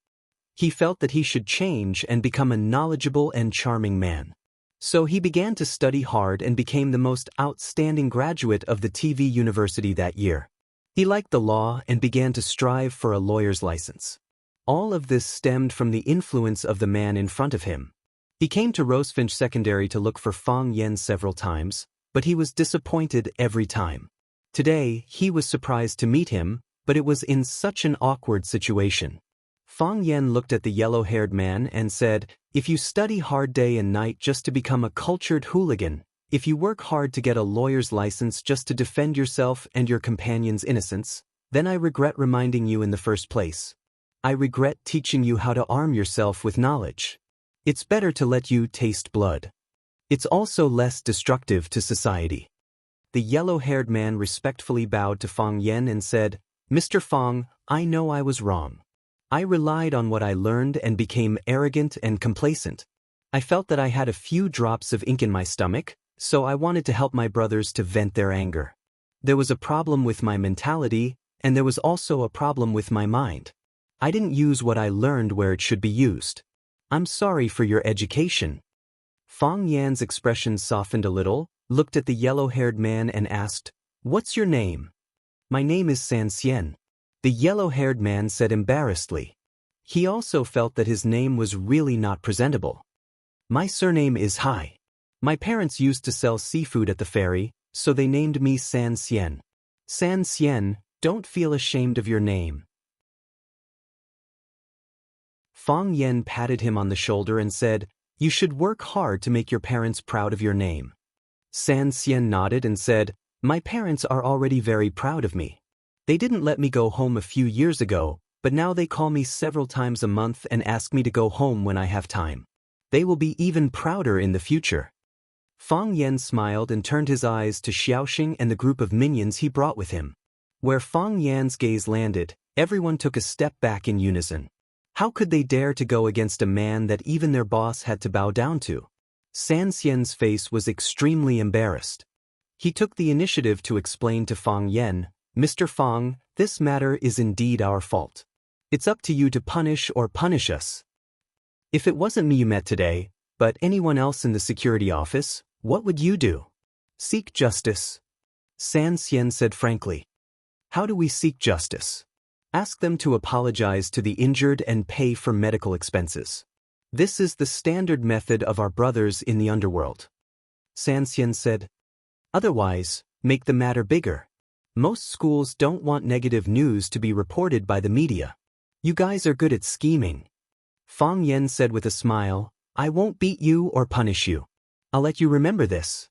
He felt that he should change and become a knowledgeable and charming man. So he began to study hard and became the most outstanding graduate of the TV university that year. He liked the law and began to strive for a lawyer's license. All of this stemmed from the influence of the man in front of him. He came to Rosefinch Secondary to look for Fang Yen several times, but he was disappointed every time. Today, he was surprised to meet him, but it was in such an awkward situation. Fang Yen looked at the yellow-haired man and said, "If you study hard day and night just to become a cultured hooligan, if you work hard to get a lawyer's license just to defend yourself and your companion's innocence, then I regret reminding you in the first place. I regret teaching you how to arm yourself with knowledge. It's better to let you taste blood. It's also less destructive to society." The yellow-haired man respectfully bowed to Fang Yen and said, "Mr. Fang, I know I was wrong. I relied on what I learned and became arrogant and complacent. I felt that I had a few drops of ink in my stomach, so I wanted to help my brothers to vent their anger. There was a problem with my mentality, and there was also a problem with my mind. I didn't use what I learned where it should be used. I'm sorry for your education." Fang Yan's expression softened a little, looked at the yellow-haired man and asked, "What's your name?" "My name is Sensei," the yellow-haired man said embarrassedly. He also felt that his name was really not presentable. "My surname is Hai. My parents used to sell seafood at the ferry, so they named me San Sien. San Sien, don't feel ashamed of your name." Fang Yen patted him on the shoulder and said, "You should work hard to make your parents proud of your name." San Sien nodded and said, "My parents are already very proud of me. They didn't let me go home a few years ago, but now they call me several times a month and ask me to go home when I have time. They will be even prouder in the future." Fang Yen smiled and turned his eyes to Xiaoxing and the group of minions he brought with him. Where Fang Yan's gaze landed, everyone took a step back in unison. How could they dare to go against a man that even their boss had to bow down to? San Xian's face was extremely embarrassed. He took the initiative to explain to Fang Yen, "Mr. Fang, this matter is indeed our fault. It's up to you to punish or punish us. If it wasn't me you met today, but anyone else in the security office, what would you do?" "Seek justice," San Xian said frankly. "How do we seek justice?" "Ask them to apologize to the injured and pay for medical expenses. This is the standard method of our brothers in the underworld." San Xian said. "Otherwise, make the matter bigger. Most schools don't want negative news to be reported by the media. You guys are good at scheming." Fang Yen said with a smile, "I won't beat you or punish you. I'll let you remember this."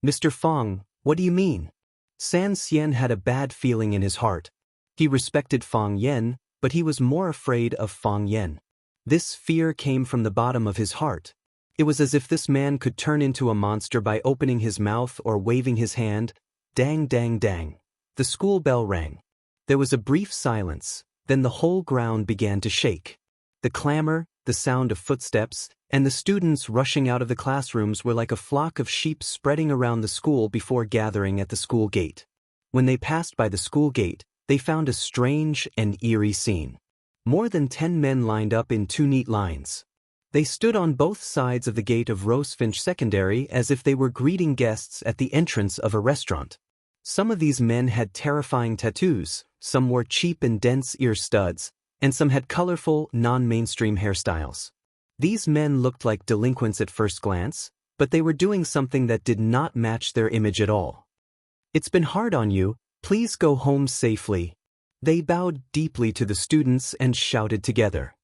"Mr. Fang, what do you mean?" San Xian had a bad feeling in his heart. He respected Fang Yen, but he was more afraid of Fang Yen. This fear came from the bottom of his heart. It was as if this man could turn into a monster by opening his mouth or waving his hand. Dang, dang, dang. The school bell rang. There was a brief silence, then the whole ground began to shake. The clamor, the sound of footsteps, and the students rushing out of the classrooms were like a flock of sheep spreading around the school before gathering at the school gate. When they passed by the school gate, they found a strange and eerie scene. More than 10 men lined up in 2 neat lines. They stood on both sides of the gate of Rosefinch Secondary as if they were greeting guests at the entrance of a restaurant. Some of these men had terrifying tattoos, some wore cheap and dense ear studs, and some had colorful, non-mainstream hairstyles. These men looked like delinquents at first glance, but they were doing something that did not match their image at all. "It's been hard on you, please go home safely." They bowed deeply to the students and shouted together.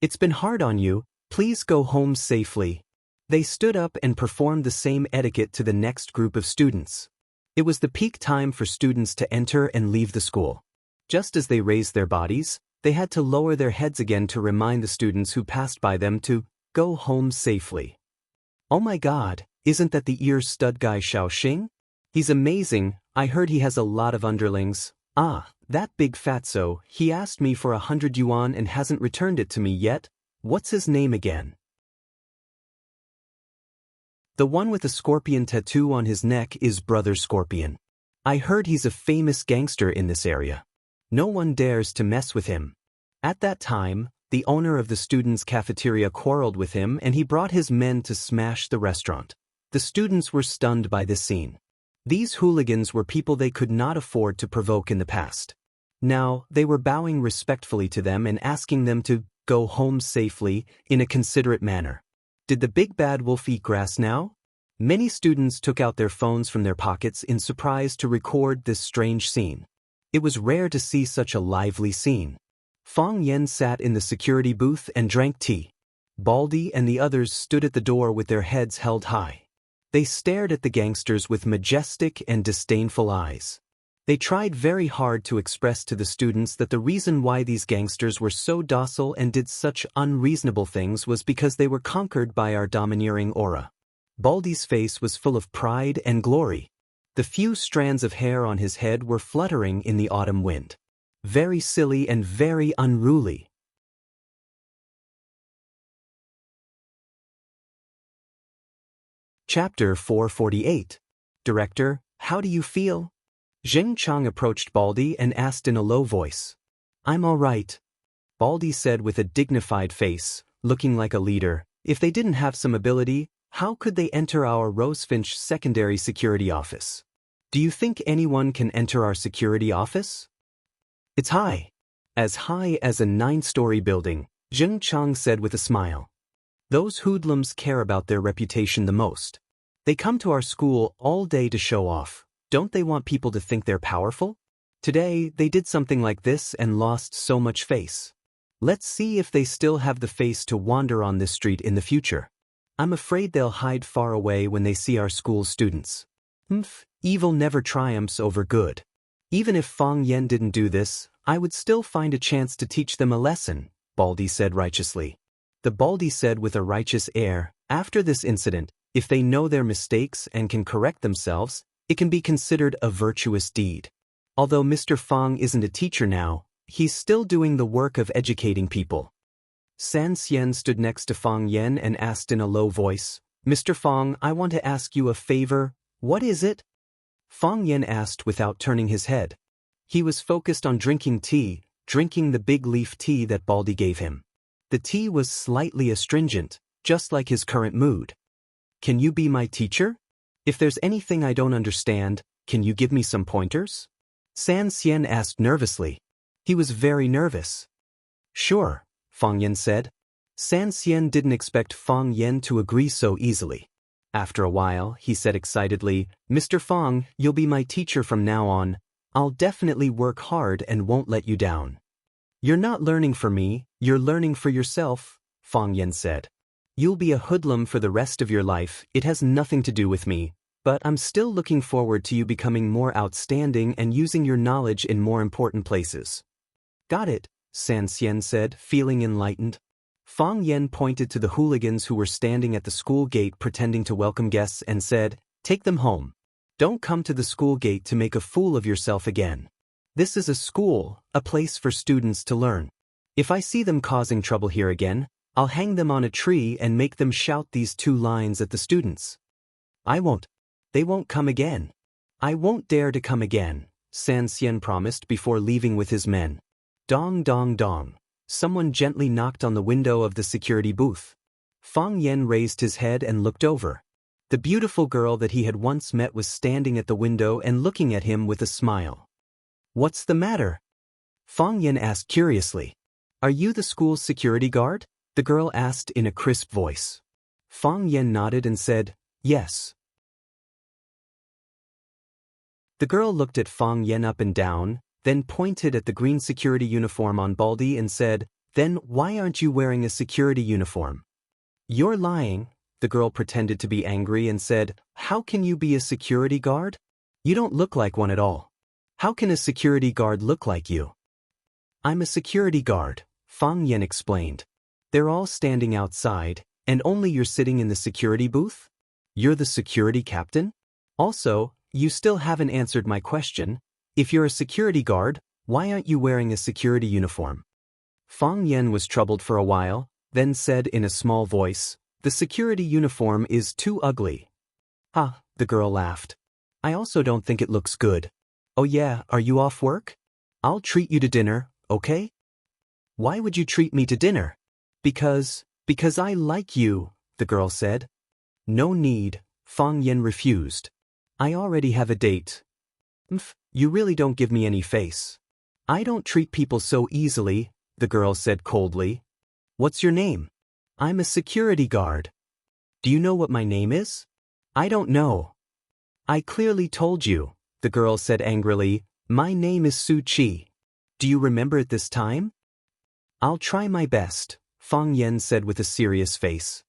"It's been hard on you, please go home safely." They stood up and performed the same etiquette to the next group of students. It was the peak time for students to enter and leave the school. Just as they raised their bodies, they had to lower their heads again to remind the students who passed by them to go home safely. "Oh my God, isn't that the ear stud guy Xiaoxing? He's amazing, I heard he has a lot of underlings. Ah, that big fatso, he asked me for 100 yuan and hasn't returned it to me yet. What's his name again?" "The one with the scorpion tattoo on his neck is Brother Scorpion. I heard he's a famous gangster in this area. No one dares to mess with him." At that time, the owner of the students' cafeteria quarreled with him and he brought his men to smash the restaurant. The students were stunned by this scene. These hooligans were people they could not afford to provoke in the past. Now, they were bowing respectfully to them and asking them to go home safely in a considerate manner. Did the big bad wolf eat grass now? Many students took out their phones from their pockets in surprise to record this strange scene. It was rare to see such a lively scene. Fang Yen sat in the security booth and drank tea. Baldy and the others stood at the door with their heads held high. They stared at the gangsters with majestic and disdainful eyes. They tried very hard to express to the students that the reason why these gangsters were so docile and did such unreasonable things was because they were conquered by our domineering aura. Baldy's face was full of pride and glory. The few strands of hair on his head were fluttering in the autumn wind. Very silly and very unruly. Chapter 448. Director, how do you feel? Zheng Chang approached Baldy and asked in a low voice. "I'm all right," Baldy said with a dignified face, looking like a leader. If they didn't have some ability, how could they enter our Rosefinch secondary security office? "Do you think anyone can enter our security office?" "It's high. As high as a 9-story building," Zheng Chang said with a smile. "Those hoodlums care about their reputation the most. They come to our school all day to show off. Don't they want people to think they're powerful? Today, they did something like this and lost so much face. Let's see if they still have the face to wander on this street in the future. I'm afraid they'll hide far away when they see our school students. Evil never triumphs over good. Even if Fang Yen didn't do this, I would still find a chance to teach them a lesson," Baldy said righteously. The Baldy said with a righteous air, "After this incident, if they know their mistakes and can correct themselves, it can be considered a virtuous deed. Although Mr. Fang isn't a teacher now, he's still doing the work of educating people." Sensei stood next to Fang Yen and asked in a low voice, "Mr. Fang, I want to ask you a favor. What is it?" Fang Yen asked without turning his head. He was focused on drinking the big leaf tea that Baldy gave him. The tea was slightly astringent, just like his current mood. "Can you be my teacher? If there's anything I don't understand, can you give me some pointers?" Sensei asked nervously. He was very nervous. "Sure," Fang Yen said. Sensei didn't expect Fang Yen to agree so easily. After a while, he said excitedly, "Mr. Fang, you'll be my teacher from now on. I'll definitely work hard and won't let you down." "You're not learning for me, you're learning for yourself," Fang Yen said. "You'll be a hoodlum for the rest of your life, it has nothing to do with me, but I'm still looking forward to you becoming more outstanding and using your knowledge in more important places." "Got it," Sensei said, feeling enlightened. Fang Yen pointed to the hooligans who were standing at the school gate pretending to welcome guests and said, "Take them home. Don't come to the school gate to make a fool of yourself again." This is a school, a place for students to learn. If I see them causing trouble here again, I'll hang them on a tree and make them shout these 2 lines at the students. I won't. They won't come again. I won't dare to come again, Sensei promised before leaving with his men. Dong dong dong. Someone gently knocked on the window of the security booth. Fang Yen raised his head and looked over. The beautiful girl that he had once met was standing at the window and looking at him with a smile. What's the matter? Fang Yen asked curiously. Are you the school's security guard? The girl asked in a crisp voice. Fang Yen nodded and said, yes. The girl looked at Fang Yen up and down, then pointed at the green security uniform on Baldy and said, then why aren't you wearing a security uniform? You're lying, the girl pretended to be angry and said, how can you be a security guard? You don't look like one at all. How can a security guard look like you? I'm a security guard, Fang Yen explained. They're all standing outside, and only you're sitting in the security booth? You're the security captain? Also, you still haven't answered my question. If you're a security guard, why aren't you wearing a security uniform? Fang Yen was troubled for a while, then said in a small voice, the security uniform is too ugly. Ha, the girl laughed. I also don't think it looks good. Oh yeah, are you off work? I'll treat you to dinner, okay? Why would you treat me to dinner? Because I like you, the girl said. No need, Fang Yen refused. I already have a date. You really don't give me any face. I don't treat people so easily, the girl said coldly. What's your name? I'm a security guard. Do you know what my name is? I don't know. I clearly told you, the girl said angrily. My name is Su Chi. Do you remember it this time? I'll try my best, Fang Yen said with a serious face.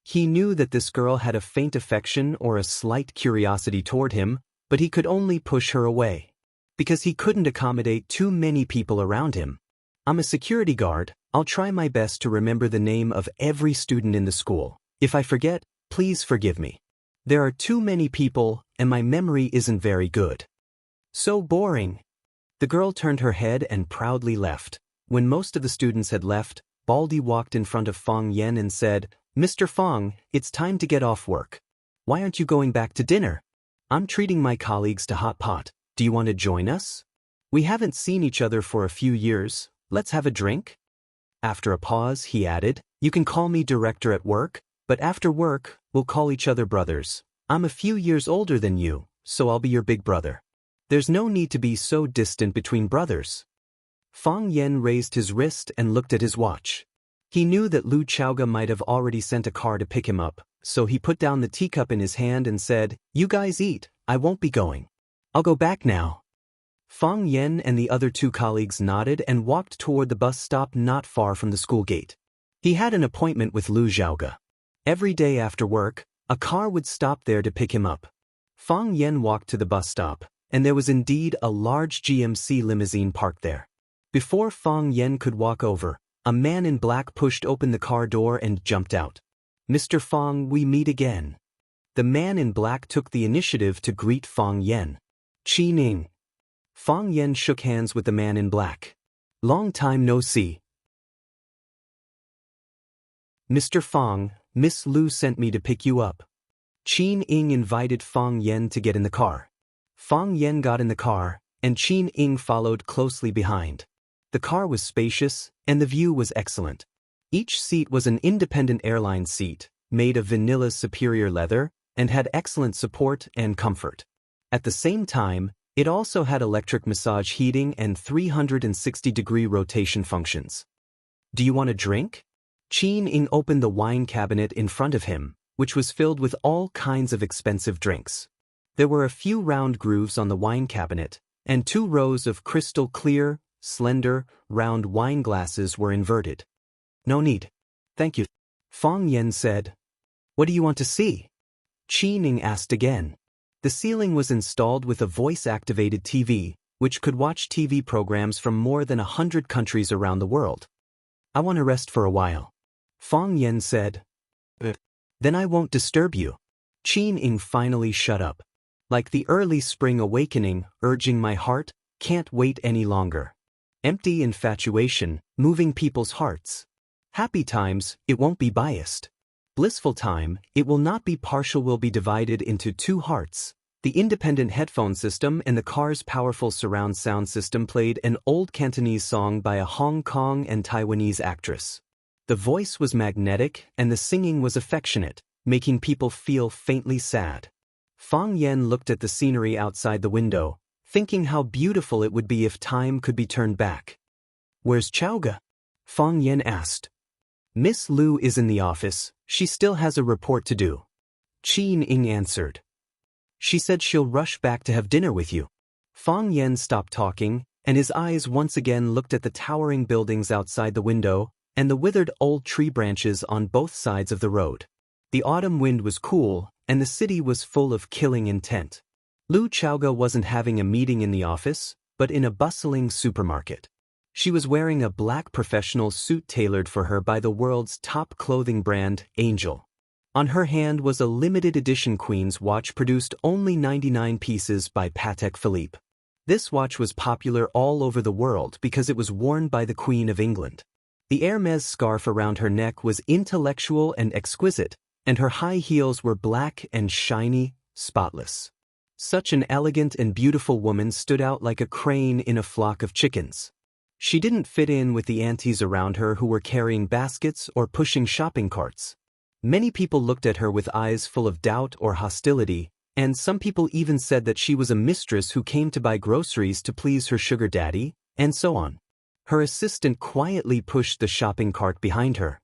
He knew that this girl had a faint affection or a slight curiosity toward him, but he could only push her away. Because he couldn't accommodate too many people around him. I'm a security guard, I'll try my best to remember the name of every student in the school. If I forget, please forgive me. There are too many people, and my memory isn't very good. So boring. The girl turned her head and proudly left. When most of the students had left, Baldy walked in front of Fang Yen and said, Mr. Fang, it's time to get off work. Why aren't you going back to dinner? I'm treating my colleagues to hot pot. Do you want to join us? We haven't seen each other for a few years. Let's have a drink? After a pause, he added, you can call me director at work, but after work, we'll call each other brothers. I'm a few years older than you, so I'll be your big brother. There's no need to be so distant between brothers. Fang Yen raised his wrist and looked at his watch. He knew that Lu Chaoga might have already sent a car to pick him up, so he put down the teacup in his hand and said, you guys eat, I won't be going. I'll go back now. Fang Yen and the other 2 colleagues nodded and walked toward the bus stop not far from the school gate. He had an appointment with Lu Chaoga. Every day after work, a car would stop there to pick him up. Fang Yen walked to the bus stop, and there was indeed a large GMC limousine parked there. Before Fang Yen could walk over, a man in black pushed open the car door and jumped out. Mr. Fang, we meet again. The man in black took the initiative to greet Fang Yen. Qi Ning. Fang Yen shook hands with the man in black. Long time no see. Mr. Fang, Miss Lu sent me to pick you up. Qin Ing invited Fang Yen to get in the car. Fang Yen got in the car, and Qin Ing followed closely behind. The car was spacious, and the view was excellent. Each seat was an independent airline seat, made of vanilla superior leather, and had excellent support and comfort. At the same time, it also had electric massage heating and 360-degree rotation functions. Do you want a drink? Qin Ing opened the wine cabinet in front of him, which was filled with all kinds of expensive drinks. There were a few round grooves on the wine cabinet, and 2 rows of crystal clear, slender, round wine glasses were inverted. No need. Thank you. Fang Yen said. What do you want to see? Qin Ing asked again. The ceiling was installed with a voice-activated TV, which could watch TV programs from more than 100 countries around the world. I want to rest for a while. Fang Yen said. Then I won't disturb you. Qin Ing finally shut up. Like the early spring awakening, urging my heart, Can't wait any longer. Empty infatuation, moving people's hearts. Happy times, it won't be biased. Blissful time, it will not be partial, will be divided into two hearts. The independent headphone system and the car's powerful surround sound system played an old Cantonese song by a Hong Kong and Taiwanese actress. The voice was magnetic and the singing was affectionate, making people feel faintly sad. Fang Yen looked at the scenery outside the window, thinking how beautiful it would be if time could be turned back. "Where's Chowga?" Fang Yen asked. "Miss Lu is in the office, she still has a report to do." Qin Ing answered. "She said she'll rush back to have dinner with you." Fang Yen stopped talking, and his eyes once again looked at the towering buildings outside the window and the withered old tree branches on both sides of the road. The autumn wind was cool, and the city was full of killing intent. Lu Chowga wasn't having a meeting in the office, but in a bustling supermarket. She was wearing a black professional suit tailored for her by the world's top clothing brand, Angel. On her hand was a limited edition Queen's watch produced only 99 pieces by Patek Philippe. This watch was popular all over the world because it was worn by the Queen of England. The Hermès scarf around her neck was intellectual and exquisite, and her high heels were black and shiny, spotless. Such an elegant and beautiful woman stood out like a crane in a flock of chickens. She didn't fit in with the aunties around her who were carrying baskets or pushing shopping carts. Many people looked at her with eyes full of doubt or hostility, and some people even said that she was a mistress who came to buy groceries to please her sugar daddy, and so on. Her assistant quietly pushed the shopping cart behind her.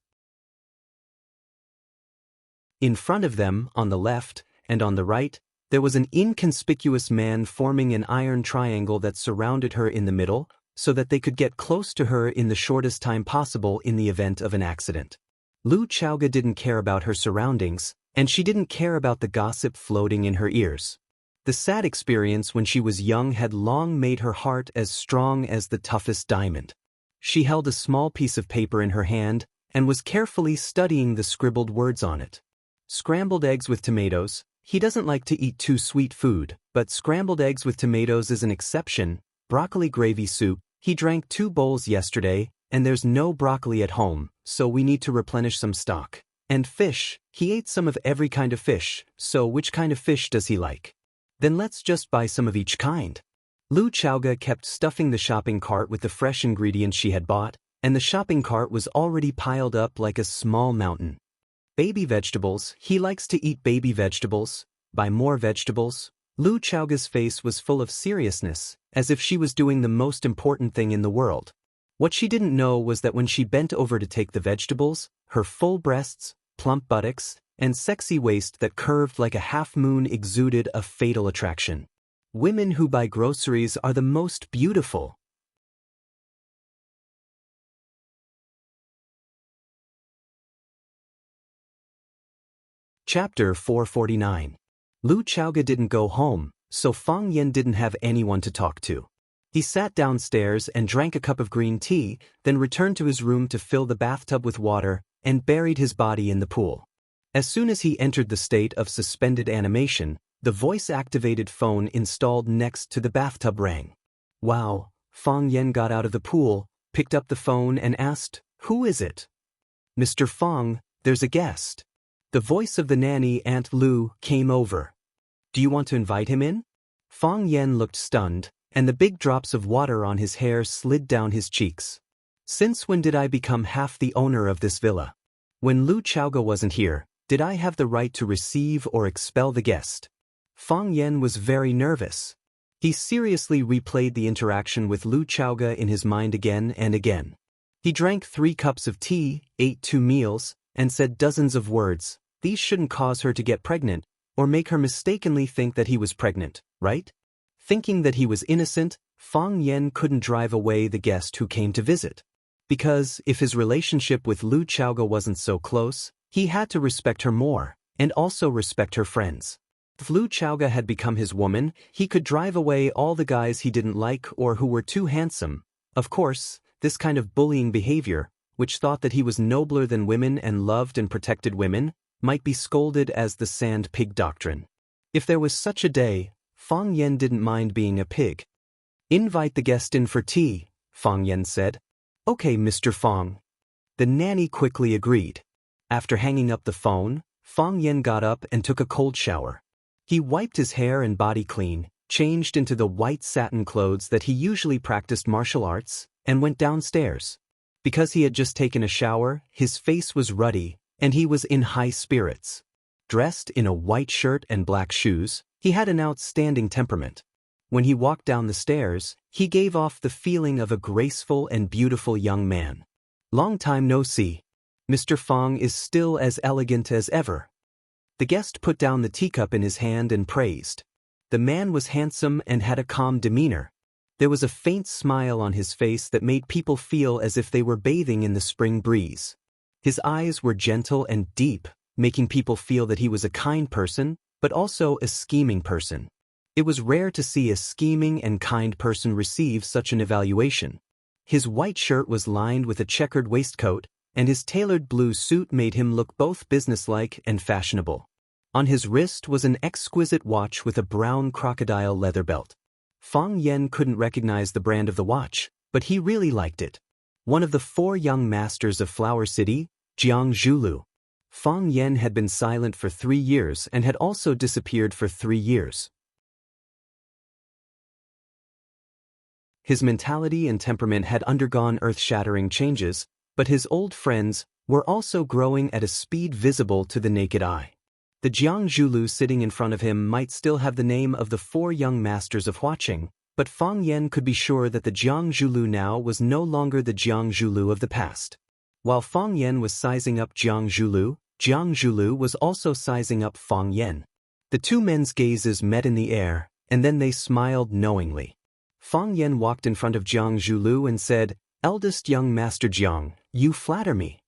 In front of them, on the left, and on the right, there was an inconspicuous man forming an iron triangle that surrounded her in the middle, so that they could get close to her in the shortest time possible in the event of an accident. Lu Chowga didn't care about her surroundings, and she didn't care about the gossip floating in her ears. The sad experience when she was young had long made her heart as strong as the toughest diamond. She held a small piece of paper in her hand and was carefully studying the scribbled words on it. Scrambled eggs with tomatoes. He doesn't like to eat too sweet food, but scrambled eggs with tomatoes is an exception. Broccoli gravy soup. He drank 2 bowls yesterday, and there's no broccoli at home, so we need to replenish some stock. And fish. He ate some of every kind of fish, so which kind of fish does he like? Then let's just buy some of each kind. Lu Chowga kept stuffing the shopping cart with the fresh ingredients she had bought, and the shopping cart was already piled up like a small mountain. Baby vegetables. He likes to eat baby vegetables. Buy more vegetables. Lu Chowga's face was full of seriousness, as if she was doing the most important thing in the world. What she didn't know was that when she bent over to take the vegetables, her full breasts, plump buttocks, and sexy waist that curved like a half-moon exuded a fatal attraction. Women who buy groceries are the most beautiful. Chapter 449. Lu Chowga didn't go home, so Fang Yen didn't have anyone to talk to. He sat downstairs and drank a cup of green tea, then returned to his room to fill the bathtub with water and buried his body in the pool. As soon as he entered the state of suspended animation, the voice-activated phone installed next to the bathtub rang. Wow, Fang Yen got out of the pool, picked up the phone and asked, "Who is it?" "Mr. Fang, there's a guest." The voice of the nanny, Aunt Lu, came over. "Do you want to invite him in?" Fang Yen looked stunned, and the big drops of water on his hair slid down his cheeks. "Since when did I become half the owner of this villa? When Lu Chowga wasn't here, did I have the right to receive or expel the guest?" Fang Yen was very nervous. He seriously replayed the interaction with Lu Chowga in his mind again and again. He drank 3 cups of tea, ate 2 meals, and said dozens of words. These shouldn't cause her to get pregnant, or make her mistakenly think that he was pregnant, right? Thinking that he was innocent, Fang Yen couldn't drive away the guest who came to visit. Because if his relationship with Lu Chowga wasn't so close, he had to respect her more, and also respect her friends. If Lu Chowga had become his woman, he could drive away all the guys he didn't like or who were too handsome. Of course, this kind of bullying behavior, which thought that he was nobler than women and loved and protected women, might be scolded as the sand pig doctrine. If there was such a day, Fang Yen didn't mind being a pig. Invite the guest in for tea, Fang Yan said. Okay, Mr. Fang. The nanny quickly agreed. After hanging up the phone, Fang Yan got up and took a cold shower. He wiped his hair and body clean, changed into the white satin clothes that he usually practiced martial arts, and went downstairs. Because he had just taken a shower, his face was ruddy, and he was in high spirits. Dressed in a white shirt and black shoes, he had an outstanding temperament. When he walked down the stairs, he gave off the feeling of a graceful and beautiful young man. Long time no see. Mr. Fang is still as elegant as ever. The guest put down the teacup in his hand and praised. The man was handsome and had a calm demeanor. There was a faint smile on his face that made people feel as if they were bathing in the spring breeze. His eyes were gentle and deep, making people feel that he was a kind person, but also a scheming person. It was rare to see a scheming and kind person receive such an evaluation. His white shirt was lined with a checkered waistcoat, and his tailored blue suit made him look both businesslike and fashionable. On his wrist was an exquisite watch with a brown crocodile leather belt. Fang Yan couldn't recognize the brand of the watch, but he really liked it. One of the 4 young masters of Flower City, Jiang Zhulu. Fang Yan had been silent for 3 years and had also disappeared for 3 years. His mentality and temperament had undergone earth-shattering changes, but his old friends were also growing at a speed visible to the naked eye. The Jiang Zhulu sitting in front of him might still have the name of the 4 young masters of Huaqing, but Fang Yan could be sure that the Jiang Zhulu now was no longer the Jiang Zhulu of the past. While Fang Yan was sizing up Jiang Zhulu was also sizing up Fang Yan. The 2 men's gazes met in the air, and then they smiled knowingly. Fang Yan walked in front of Jiang Zhulu and said, "Eldest young Master Jiang, you flatter me.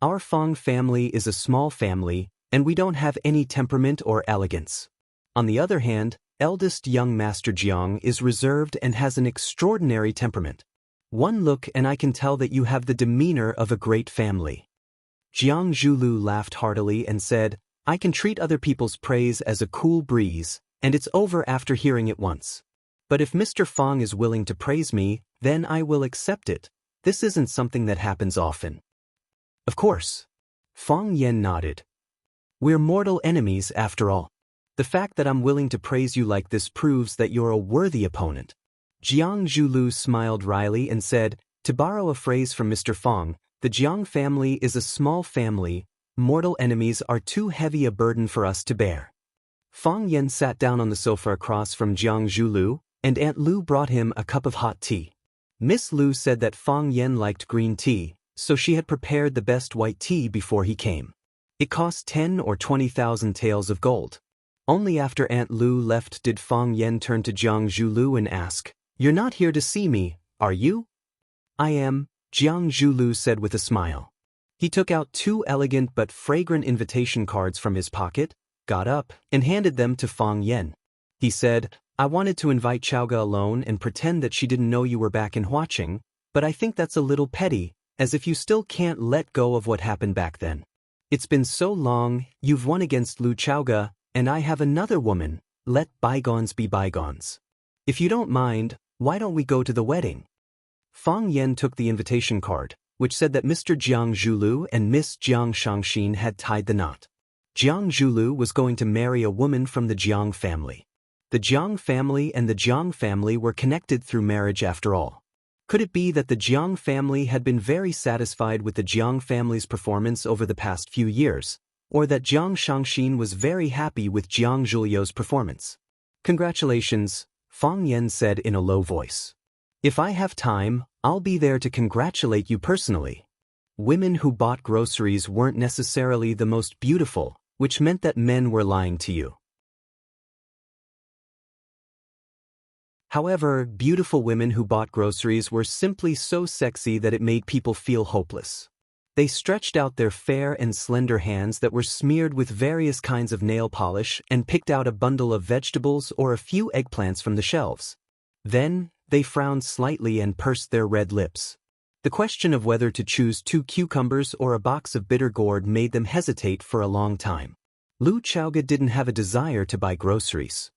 Our Fang family is a small family, and we don't have any temperament or elegance. On the other hand, eldest young Master Jiang is reserved and has an extraordinary temperament. One look and I can tell that you have the demeanor of a great family." Jiang Zhulu laughed heartily and said, "I can treat other people's praise as a cool breeze, and it's over after hearing it once. But if Mr. Fang is willing to praise me, then I will accept it. This isn't something that happens often." "Of course." Fang Yan nodded. "We're mortal enemies after all. The fact that I'm willing to praise you like this proves that you're a worthy opponent." Jiang Zhulu smiled wryly and said, "To borrow a phrase from Mr. Fang, the Jiang family is a small family. Mortal enemies are too heavy a burden for us to bear." Fang Yan sat down on the sofa across from Jiang Zhulu, and Aunt Lu brought him a cup of hot tea. Miss Lu said that Fang Yan liked green tea, so she had prepared the best white tea before he came. It cost 10 or 20,000 taels of gold. Only after Aunt Lu left did Fang Yan turn to Jiang Zhulu and ask, "You're not here to see me, are you?" "I am," Jiang Zhulu said with a smile. He took out 2 elegant but fragrant invitation cards from his pocket, got up, and handed them to Fang Yan. He said, "I wanted to invite Chaoga alone and pretend that she didn't know you were back in Huaqing, but I think that's a little petty, as if you still can't let go of what happened back then. It's been so long, you've won against Lu Chaoga, and I have another woman. Let bygones be bygones. If you don't mind, why don't we go to the wedding?" Fang Yan took the invitation card, which said that Mr. Jiang Zhulu and Miss Jiang Shangxin had tied the knot. Jiang Zhulu was going to marry a woman from the Jiang family. The Jiang family and the Jiang family were connected through marriage after all. Could it be that the Jiang family had been very satisfied with the Jiang family's performance over the past few years, or that Jiang Shangxin was very happy with Jiang Zhulio's performance? "Congratulations," Fang Yan said in a low voice. "If I have time, I'll be there to congratulate you personally." Women who bought groceries weren't necessarily the most beautiful, which meant that men were lying to you. However, beautiful women who bought groceries were simply so sexy that it made people feel hopeless. They stretched out their fair and slender hands that were smeared with various kinds of nail polish and picked out a bundle of vegetables or a few eggplants from the shelves. Then, they frowned slightly and pursed their red lips. The question of whether to choose 2 cucumbers or a box of bitter gourd made them hesitate for a long time. Lu Chaoga didn't have a desire to buy groceries.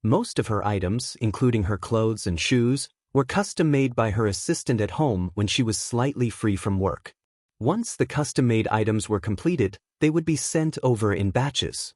Most of her items, including her clothes and shoes, were custom-made by her assistant at home when she was slightly free from work. Once the custom-made items were completed, they would be sent over in batches.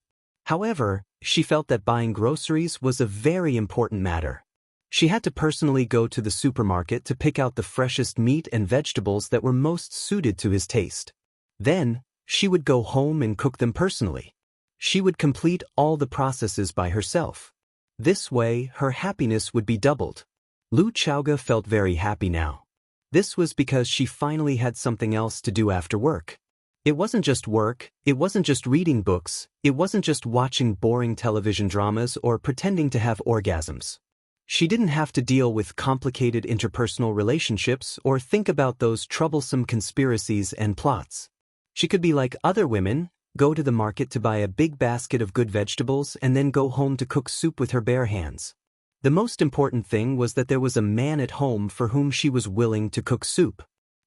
However, she felt that buying groceries was a very important matter. She had to personally go to the supermarket to pick out the freshest meat and vegetables that were most suited to his taste. Then, she would go home and cook them personally. She would complete all the processes by herself. This way, her happiness would be doubled. Lu Chaoge felt very happy now. This was because she finally had something else to do after work. It wasn't just work, it wasn't just reading books, it wasn't just watching boring television dramas or pretending to have orgasms. She didn't have to deal with complicated interpersonal relationships or think about those troublesome conspiracies and plots. She could be like other women, go to the market to buy a big basket of good vegetables and then go home to cook soup with her bare hands. The most important thing was that there was a man at home for whom she was willing to cook soup.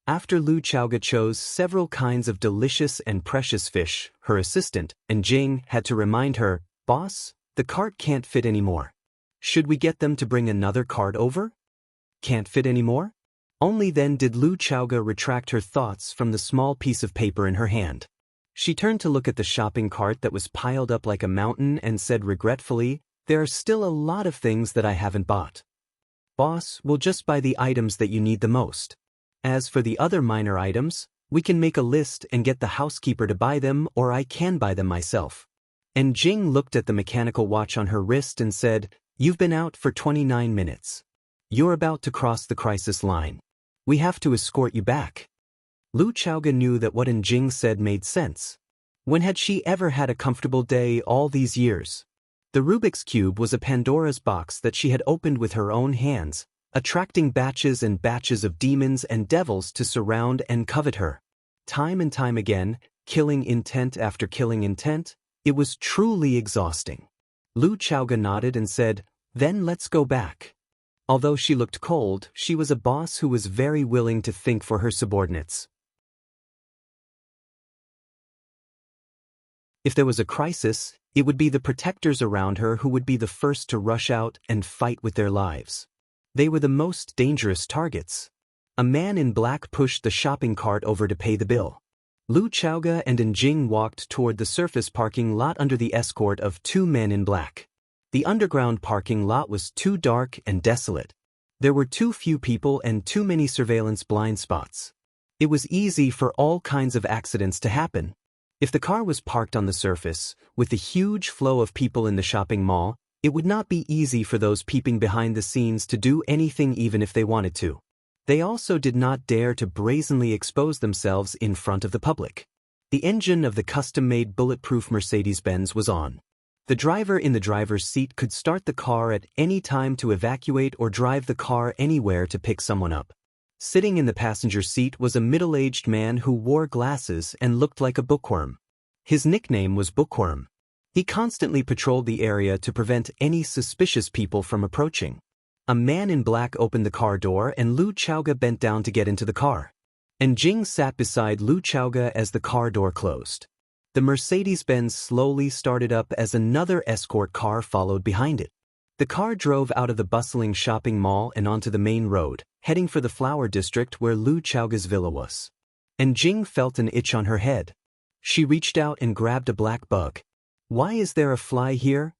After Lu Chaoge chose several kinds of delicious and precious fish, her assistant, and Jing had to remind her, "Boss, the cart can't fit anymore. Should we get them to bring another cart over?" Can't fit anymore? Only then did Lu Chaoge retract her thoughts from the small piece of paper in her hand. She turned to look at the shopping cart that was piled up like a mountain and said regretfully, "There are still a lot of things that I haven't bought. Boss, we'll just buy the items that you need the most. As for the other minor items, we can make a list and get the housekeeper to buy them, or I can buy them myself." And Jing looked at the mechanical watch on her wrist and said, "You've been out for 29 minutes. You're about to cross the crisis line. We have to escort you back." Lu Chaoge knew that what Jing said made sense. When had she ever had a comfortable day all these years? The Rubik's Cube was a Pandora's box that she had opened with her own hands, attracting batches and batches of demons and devils to surround and covet her. Time and time again, killing intent after killing intent, it was truly exhausting. Lu Chaoge nodded and said, "Then let's go back." Although she looked cold, she was a boss who was very willing to think for her subordinates. If there was a crisis, it would be the protectors around her who would be the first to rush out and fight with their lives. They were the most dangerous targets. A man in black pushed the shopping cart over to pay the bill. Lu Chaoge and Jing walked toward the surface parking lot under the escort of two men in black. The underground parking lot was too dark and desolate. There were too few people and too many surveillance blind spots. It was easy for all kinds of accidents to happen. If the car was parked on the surface, with the huge flow of people in the shopping mall, it would not be easy for those peeping behind the scenes to do anything even if they wanted to. They also did not dare to brazenly expose themselves in front of the public. The engine of the custom-made bulletproof Mercedes-Benz was on. The driver in the driver's seat could start the car at any time to evacuate or drive the car anywhere to pick someone up. Sitting in the passenger seat was a middle-aged man who wore glasses and looked like a bookworm. His nickname was Bookworm. He constantly patrolled the area to prevent any suspicious people from approaching. A man in black opened the car door and Lu Chaoge bent down to get into the car. And Jing sat beside Lu Chaoge as the car door closed. The Mercedes-Benz slowly started up as another escort car followed behind it. The car drove out of the bustling shopping mall and onto the main road, heading for the flower district where Lu Chaoge's villa was. And Jing felt an itch on her head. She reached out and grabbed a black bug. "Why is there a fly here?"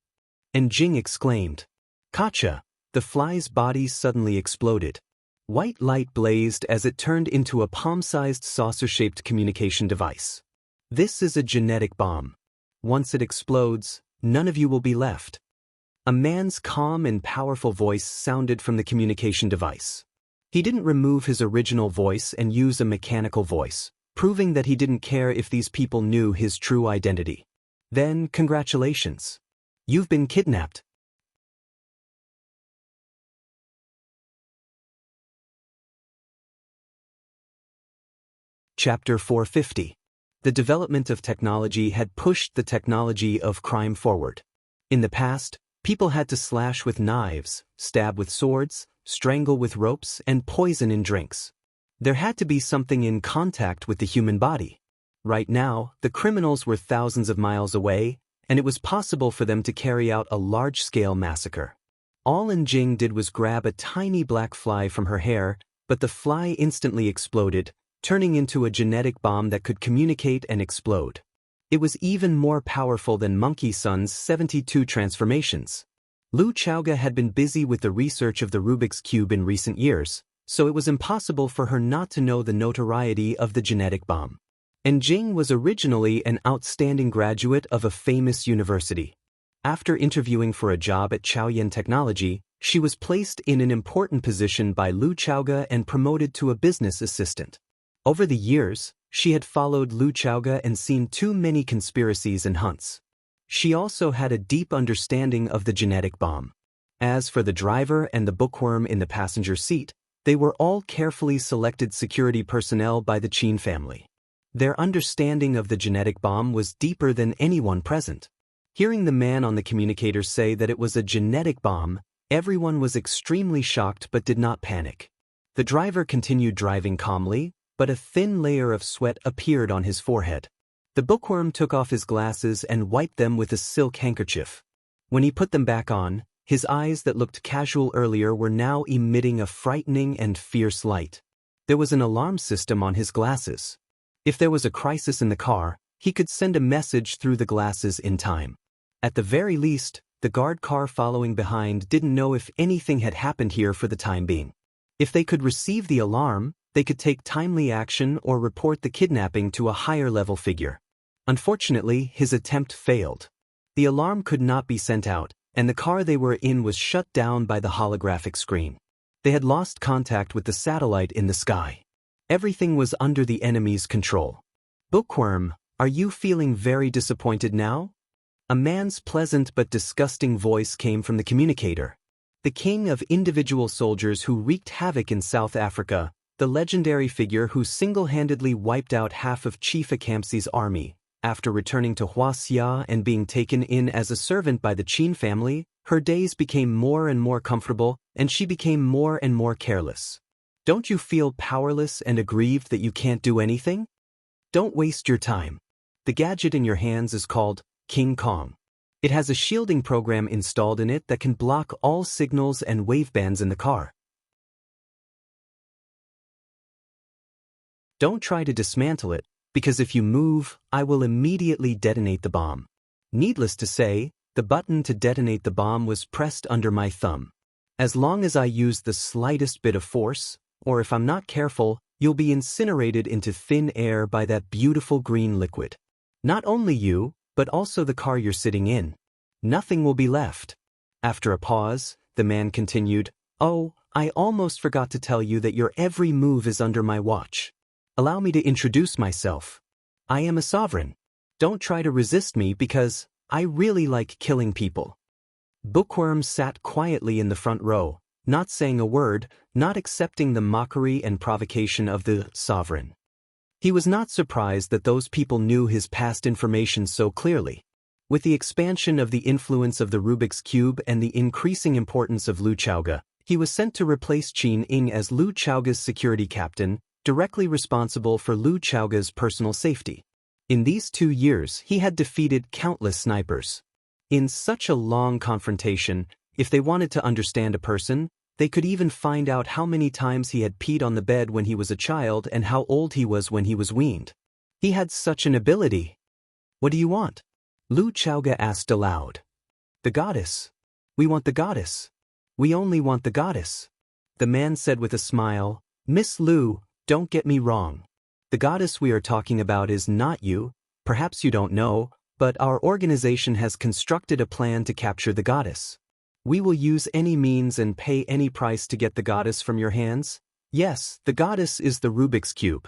And Jing exclaimed. "Gotcha!" The fly's body suddenly exploded. White light blazed as it turned into a palm-sized saucer-shaped communication device. "This is a genetic bomb. Once it explodes, none of you will be left." A man's calm and powerful voice sounded from the communication device. He didn't remove his original voice and use a mechanical voice, proving that he didn't care if these people knew his true identity. "Then, congratulations. You've been kidnapped." Chapter 450. The development of technology had pushed the technology of crime forward. In the past, people had to slash with knives, stab with swords, strangle with ropes, and poison in drinks. There had to be something in contact with the human body. Right now, the criminals were thousands of miles away, and it was possible for them to carry out a large-scale massacre. All Jing did was grab a tiny black fly from her hair, but the fly instantly exploded, turning into a genetic bomb that could communicate and explode. It was even more powerful than Monkey Sun's 72 transformations. Lu Chaoga had been busy with the research of the Rubik's Cube in recent years, so it was impossible for her not to know the notoriety of the genetic bomb. And Jing was originally an outstanding graduate of a famous university. After interviewing for a job at Chaoyan Technology, she was placed in an important position by Lu Chaoga and promoted to a business assistant. Over the years, she had followed Lu Chaoga and seen too many conspiracies and hunts. She also had a deep understanding of the genetic bomb. As for the driver and the bookworm in the passenger seat, they were all carefully selected security personnel by the Qin family. Their understanding of the genetic bomb was deeper than anyone present. Hearing the man on the communicator say that it was a genetic bomb, everyone was extremely shocked but did not panic. The driver continued driving calmly, but a thin layer of sweat appeared on his forehead. The bookworm took off his glasses and wiped them with a silk handkerchief. When he put them back on, his eyes that looked casual earlier were now emitting a frightening and fierce light. There was an alarm system on his glasses. If there was a crisis in the car, he could send a message through the glasses in time. At the very least, the guard car following behind didn't know if anything had happened here for the time being. If they could receive the alarm, they could take timely action or report the kidnapping to a higher-level figure. Unfortunately, his attempt failed. The alarm could not be sent out, and the car they were in was shut down by the holographic screen. They had lost contact with the satellite in the sky. Everything was under the enemy's control. Bookworm, are you feeling very disappointed now? A man's pleasant but disgusting voice came from the communicator. The king of individual soldiers who wreaked havoc in South Africa, the legendary figure who single-handedly wiped out half of Chief Akamsi's army. After returning to Huaxia and being taken in as a servant by the Qin family, her days became more and more comfortable, and she became more and more careless. Don't you feel powerless and aggrieved that you can't do anything? Don't waste your time. The gadget in your hands is called King Kong. It has a shielding program installed in it that can block all signals and wavebands in the car. Don't try to dismantle it, because if you move, I will immediately detonate the bomb. Needless to say, the button to detonate the bomb was pressed under my thumb. As long as I use the slightest bit of force, or if I'm not careful, you'll be incinerated into thin air by that beautiful green liquid. Not only you, but also the car you're sitting in. Nothing will be left. After a pause, the man continued, "Oh, I almost forgot to tell you that your every move is under my watch. Allow me to introduce myself. I am a sovereign. Don't try to resist me because I really like killing people." Bookworm sat quietly in the front row, not saying a word, not accepting the mockery and provocation of the sovereign. He was not surprised that those people knew his past information so clearly. With the expansion of the influence of the Rubik's Cube and the increasing importance of Lu Chaoga, he was sent to replace Qin Ying as Lu Chaoga's security captain, directly responsible for Lu Chaoga's personal safety. In these 2 years, he had defeated countless snipers. In such a long confrontation, if they wanted to understand a person, they could even find out how many times he had peed on the bed when he was a child and how old he was when he was weaned. He had such an ability. "What do you want?" Lu Chaoga asked aloud. "The goddess. We want the goddess. We only want the goddess." The man said with a smile, "Miss Lu, don't get me wrong. The goddess we are talking about is not you, perhaps you don't know, but our organization has constructed a plan to capture the goddess. We will use any means and pay any price to get the goddess from your hands. Yes, the goddess is the Rubik's Cube."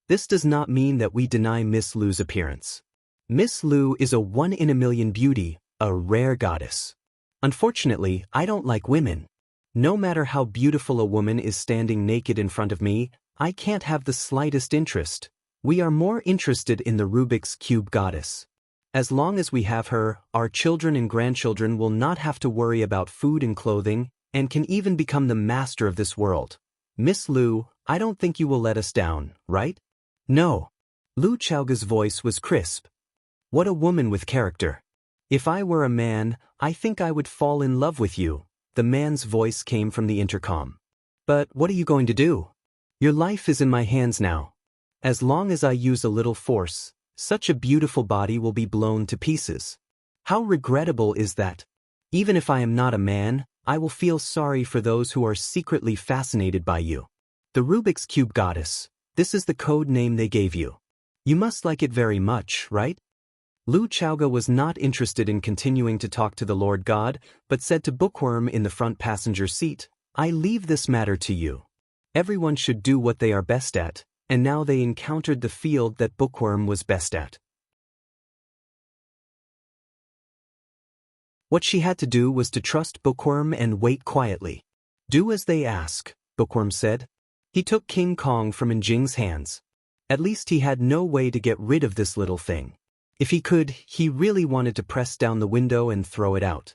This does not mean that we deny Miss Lu's appearance. Miss Lu is a 1-in-a-million beauty, a rare goddess. Unfortunately, I don't like women. No matter how beautiful a woman is standing naked in front of me, I can't have the slightest interest. We are more interested in the Rubik's Cube goddess. As long as we have her, our children and grandchildren will not have to worry about food and clothing, and can even become the master of this world. Miss Lu, I don't think you will let us down, right? No. Lu Chaoga's voice was crisp. What a woman with character. If I were a man, I think I would fall in love with you. the man's voice came from the intercom. But what are you going to do? Your life is in my hands now. As long as I use a little force, such a beautiful body will be blown to pieces. How regrettable is that? Even if I am not a man, I will feel sorry for those who are secretly fascinated by you. The Rubik's Cube Goddess, this is the code name they gave you. You must like it very much, right? Lu Chaoga was not interested in continuing to talk to the Lord God, but said to Bookworm in the front passenger seat, I leave this matter to you. Everyone should do what they are best at, and now they encountered the field that Bookworm was best at. What she had to do was to trust Bookworm and wait quietly. Do as they ask, Bookworm said. He took King Kong from Njing's hands. At least he had no way to get rid of this little thing. If he could, he really wanted to press down the window and throw it out.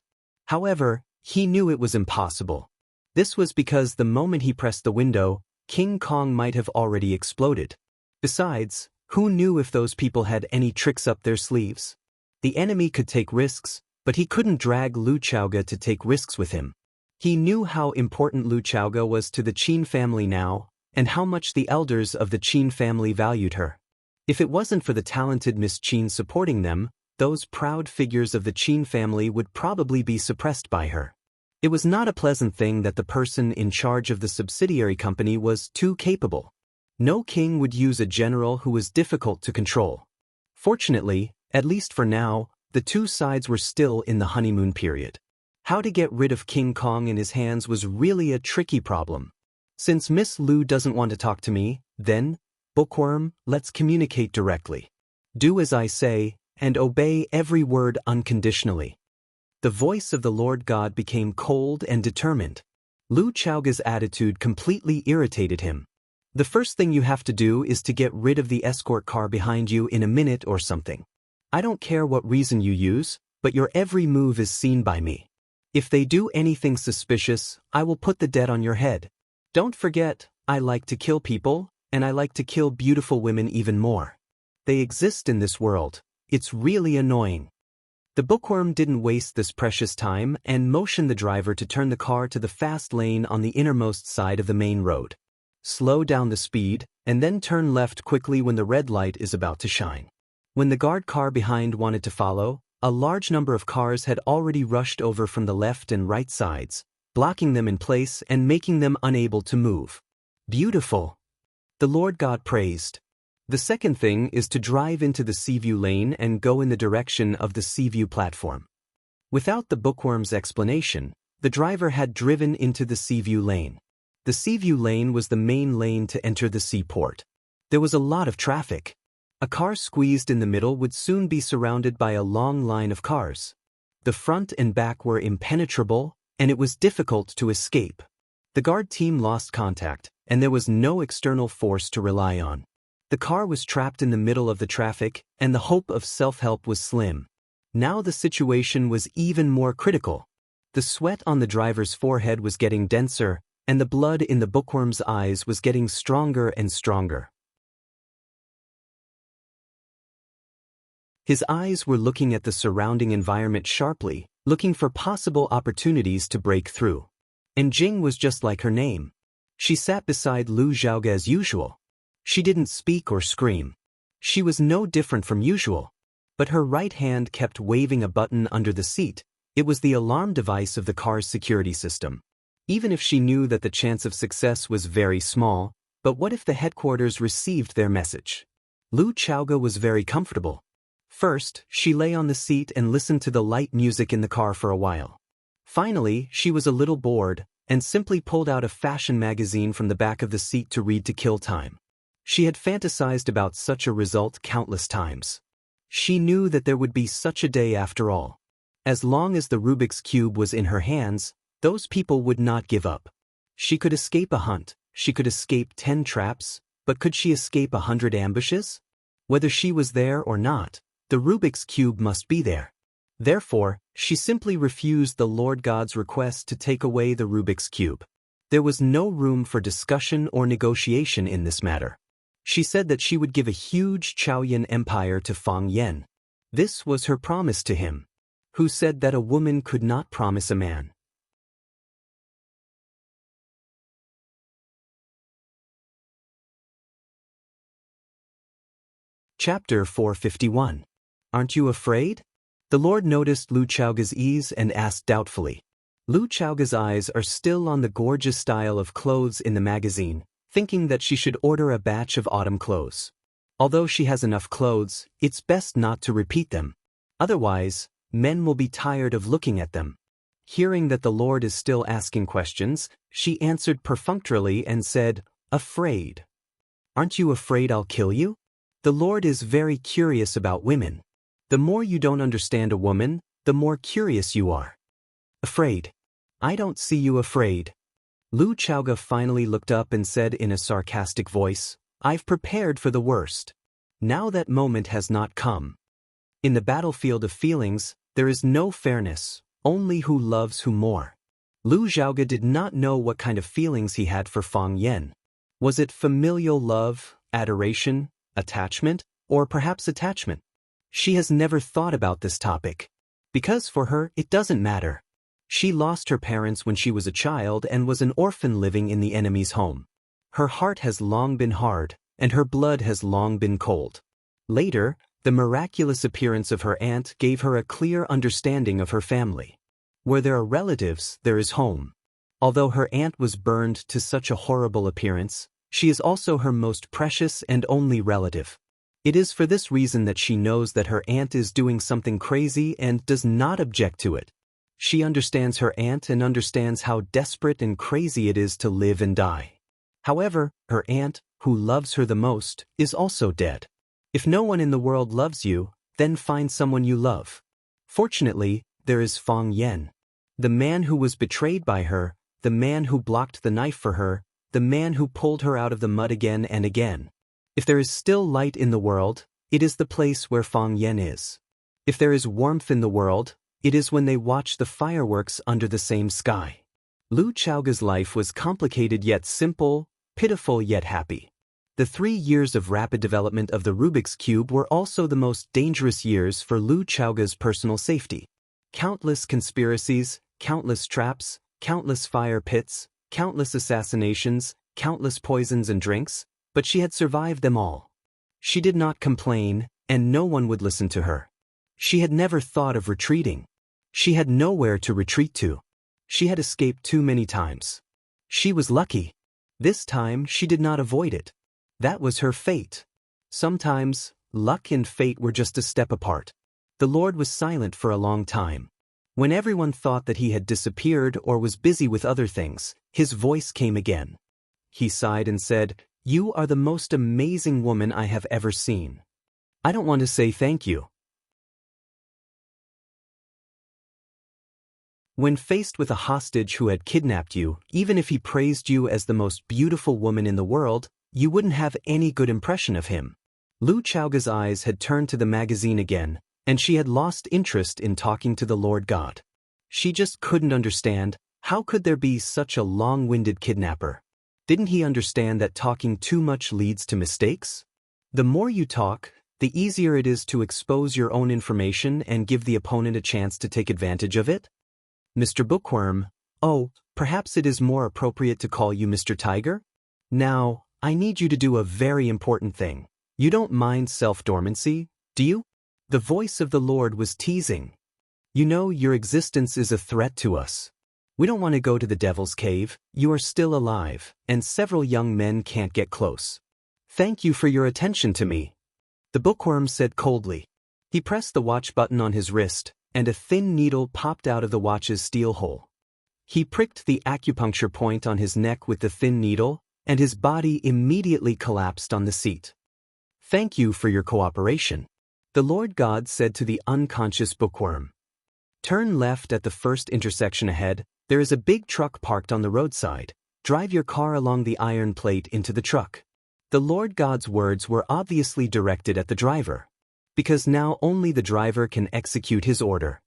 However, he knew it was impossible. This was because the moment he pressed the window, King Kong might have already exploded. Besides, who knew if those people had any tricks up their sleeves? The enemy could take risks, but he couldn't drag Lu Chaoga to take risks with him. He knew how important Lu Chaoga was to the Qin family now, and how much the elders of the Qin family valued her. If it wasn't for the talented Miss Qin supporting them, those proud figures of the Qin family would probably be suppressed by her. It was not a pleasant thing that the person in charge of the subsidiary company was too capable. No king would use a general who was difficult to control. Fortunately, at least for now, the two sides were still in the honeymoon period. How to get rid of King Kong in his hands was really a tricky problem. Since Miss Lu doesn't want to talk to me, then, Bookworm, let's communicate directly. Do as I say, and obey every word unconditionally. The voice of the Lord God became cold and determined. Lu Chaoga's attitude completely irritated him. The first thing you have to do is to get rid of the escort car behind you in a minute or something. I don't care what reason you use, but your every move is seen by me. If they do anything suspicious, I will put the debt on your head. Don't forget, I like to kill people, and I like to kill beautiful women even more. They exist in this world. It's really annoying. The Bookworm didn't waste this precious time and motioned the driver to turn the car to the fast lane on the innermost side of the main road. Slow down the speed, and then turn left quickly when the red light is about to shine. When the guard car behind wanted to follow, a large number of cars had already rushed over from the left and right sides, blocking them in place and making them unable to move. Beautiful. The Lord God praised. The second thing is to drive into the Seaview lane and go in the direction of the Seaview platform. Without the Bookworm's explanation, the driver had driven into the Seaview lane. The Seaview lane was the main lane to enter the seaport. There was a lot of traffic. A car squeezed in the middle would soon be surrounded by a long line of cars. The front and back were impenetrable, and it was difficult to escape. The guard team lost contact, and there was no external force to rely on. The car was trapped in the middle of the traffic, and the hope of self-help was slim. Now the situation was even more critical. The sweat on the driver's forehead was getting denser, and the blood in the Bookworm's eyes was getting stronger and stronger. His eyes were looking at the surrounding environment sharply, looking for possible opportunities to break through. And Jing was just like her name. She sat beside Lu Xiaoga as usual. She didn't speak or scream. She was no different from usual. But her right hand kept waving a button under the seat. It was the alarm device of the car's security system. Even if she knew that the chance of success was very small, but what if the headquarters received their message? Lu Chaoga was very comfortable. First, she lay on the seat and listened to the light music in the car for a while. Finally, she was a little bored, and simply pulled out a fashion magazine from the back of the seat to read to kill time. She had fantasized about such a result countless times. She knew that there would be such a day after all. As long as the Rubik's Cube was in her hands, those people would not give up. She could escape a hunt, she could escape 10 traps, but could she escape 100 ambushes? Whether she was there or not, the Rubik's Cube must be there. Therefore, she simply refused the Lord God's request to take away the Rubik's Cube. There was no room for discussion or negotiation in this matter. She said that she would give a huge Chaoyan empire to Fang Yen. This was her promise to him. Who said that a woman could not promise a man? Chapter 451. Aren't you afraid? The Lord noticed Lu Chaoga's ease and asked doubtfully. Lu Chaoga's eyes are still on the gorgeous style of clothes in the magazine, thinking that she should order a batch of autumn clothes. Although she has enough clothes, it's best not to repeat them. Otherwise, men will be tired of looking at them. Hearing that the Lord is still asking questions, she answered perfunctorily and said, "Afraid. Aren't you afraid I'll kill you?" The Lord is very curious about women. The more you don't understand a woman, the more curious you are. Afraid. I don't see you afraid. Lu Chaoga finally looked up and said in a sarcastic voice, "I've prepared for the worst. Now that moment has not come." In the battlefield of feelings, there is no fairness, only who loves who more. Lu Chaoga did not know what kind of feelings he had for Fang Yan. Was it familial love, adoration, attachment, or perhaps attachment? She has never thought about this topic. Because for her, it doesn't matter. She lost her parents when she was a child and was an orphan living in the enemy's home. Her heart has long been hard, and her blood has long been cold. Later, the miraculous appearance of her aunt gave her a clear understanding of her family. Where there are relatives, there is home. Although her aunt was burned to such a horrible appearance, she is also her most precious and only relative. It is for this reason that she knows that her aunt is doing something crazy and does not object to it. She understands her aunt and understands how desperate and crazy it is to live and die. However, her aunt, who loves her the most, is also dead. If no one in the world loves you, then find someone you love. Fortunately, there is Fang Yan. The man who was betrayed by her, the man who blocked the knife for her, the man who pulled her out of the mud again and again. If there is still light in the world, it is the place where Fang Yan is. If there is warmth in the world, it is when they watch the fireworks under the same sky. Lu Chaoga's life was complicated yet simple, pitiful yet happy. The 3 years of rapid development of the Rubik's Cube were also the most dangerous years for Lu Chaoga's personal safety. Countless conspiracies, countless traps, countless fire pits, countless assassinations, countless poisons and drinks, but she had survived them all. She did not complain, and no one would listen to her. She had never thought of retreating. She had nowhere to retreat to. She had escaped too many times. She was lucky. This time she did not avoid it. That was her fate. Sometimes, luck and fate were just a step apart. The Lord was silent for a long time. When everyone thought that he had disappeared or was busy with other things, his voice came again. He sighed and said, "You are the most amazing woman I have ever seen. I don't want to say thank you." When faced with a hostage who had kidnapped you, even if he praised you as the most beautiful woman in the world, you wouldn't have any good impression of him. Lu Chaoga's eyes had turned to the magazine again, and she had lost interest in talking to the Lord God. She just couldn't understand, how could there be such a long-winded kidnapper? Didn't he understand that talking too much leads to mistakes? The more you talk, the easier it is to expose your own information and give the opponent a chance to take advantage of it. Mr. Bookworm, oh, perhaps it is more appropriate to call you Mr. Tiger? Now, I need you to do a very important thing. You don't mind self-dormancy, do you? The voice of the Lord was teasing. You know your existence is a threat to us. We don't want to go to the devil's cave, you are still alive, and several young men can't get close. Thank you for your attention to me. The bookworm said coldly. He pressed the watch button on his wrist, and a thin needle popped out of the watch's steel hole. He pricked the acupuncture point on his neck with the thin needle, and his body immediately collapsed on the seat. Thank you for your cooperation. The Lord God said to the unconscious bookworm. Turn left at the first intersection ahead. There is a big truck parked on the roadside. Drive your car along the iron plate into the truck. The Lord God's words were obviously directed at the driver, because now only the driver can execute his order.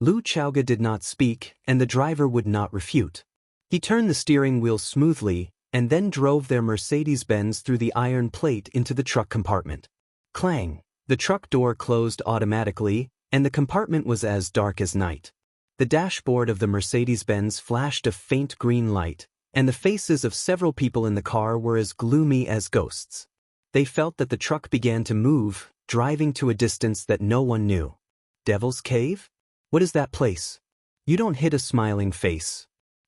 Lu Chaoga did not speak, and the driver would not refute. He turned the steering wheel smoothly, and then drove their Mercedes-Benz through the iron plate into the truck compartment. Clang! The truck door closed automatically, and the compartment was as dark as night. The dashboard of the Mercedes-Benz flashed a faint green light, and the faces of several people in the car were as gloomy as ghosts. They felt that the truck began to move, driving to a distance that no one knew. Devil's Cave? What is that place? You don't hit a smiling face.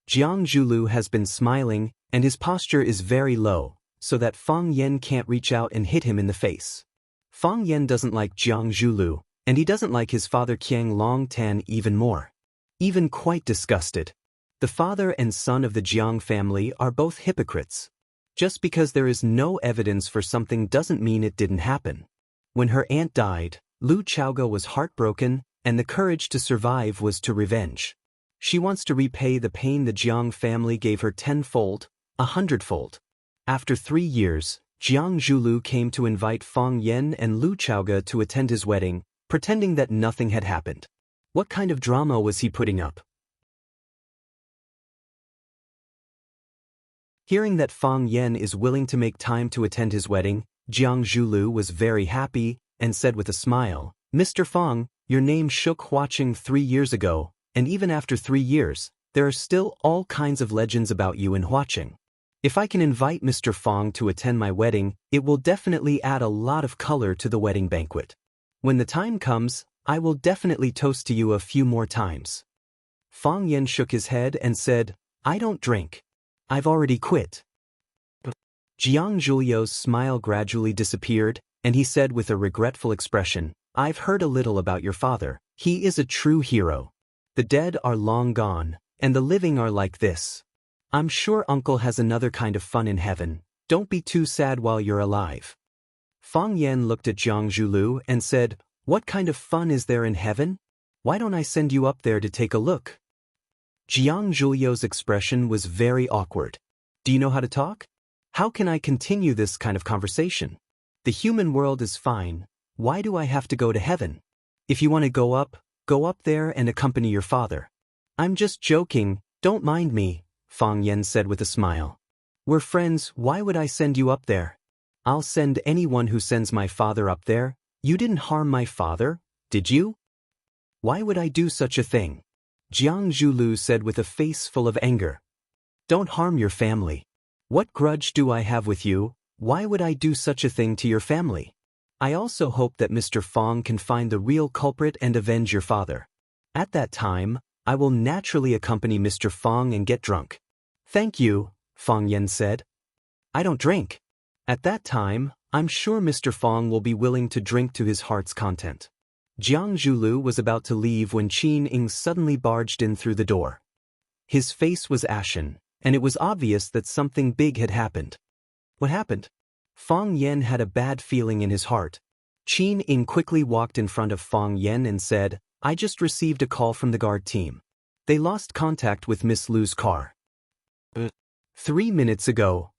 Jiang Zhulu has been smiling, and his posture is very low, so that Fang Yan can't reach out and hit him in the face. Fang Yan doesn't like Jiang Zhulu, and he doesn't like his father Qiang Longtan even more. Even quite disgusted. The father and son of the Jiang family are both hypocrites. Just because there is no evidence for something doesn't mean it didn't happen. When her aunt died, Lu Chaoge was heartbroken, and the courage to survive was to revenge. She wants to repay the pain the Jiang family gave her tenfold, 100-fold. After 3 years, Jiang Zhulu came to invite Fang Yan and Lu Chaoge to attend his wedding, pretending that nothing had happened. What kind of drama was he putting up? Hearing that Fang Yan is willing to make time to attend his wedding, Jiang Zhulu was very happy and said with a smile, "Mr. Fang, your name shook Huaqing 3 years ago, and even after 3 years, there are still all kinds of legends about you in Huaqing. If I can invite Mr. Fang to attend my wedding, it will definitely add a lot of color to the wedding banquet. When the time comes, I will definitely toast to you a few more times." Fang Yan shook his head and said, "I don't drink. I've already quit." Jiang Zhulio's smile gradually disappeared, and he said with a regretful expression, "I've heard a little about your father. He is a true hero. The dead are long gone, and the living are like this. I'm sure Uncle has another kind of fun in heaven. Don't be too sad while you're alive." Fang Yan looked at Jiang Zhulu and said, "What kind of fun is there in heaven? Why don't I send you up there to take a look?" Jiang Zhulio's expression was very awkward. "Do you know how to talk? How can I continue this kind of conversation? The human world is fine. Why do I have to go to heaven? If you want to go up there and accompany your father." "I'm just joking, don't mind me," Fang Yan said with a smile. "We're friends, why would I send you up there? I'll send anyone who sends my father up there. You didn't harm my father, did you? Why would I do such a thing?" Jiang Zhulu said with a face full of anger. "Don't harm your family. What grudge do I have with you? Why would I do such a thing to your family? I also hope that Mr. Fang can find the real culprit and avenge your father. At that time, I will naturally accompany Mr. Fang and get drunk." "Thank you," Fang Yan said. "I don't drink. At that time, I'm sure Mr. Fang will be willing to drink to his heart's content." Jiang Zhulu was about to leave when Qin Ying suddenly barged in through the door. His face was ashen, and it was obvious that something big had happened. "What happened?" Fang Yan had a bad feeling in his heart. Qin Ying quickly walked in front of Fang Yan and said, "I just received a call from the guard team. They lost contact with Miss Lu's car. 3 minutes ago."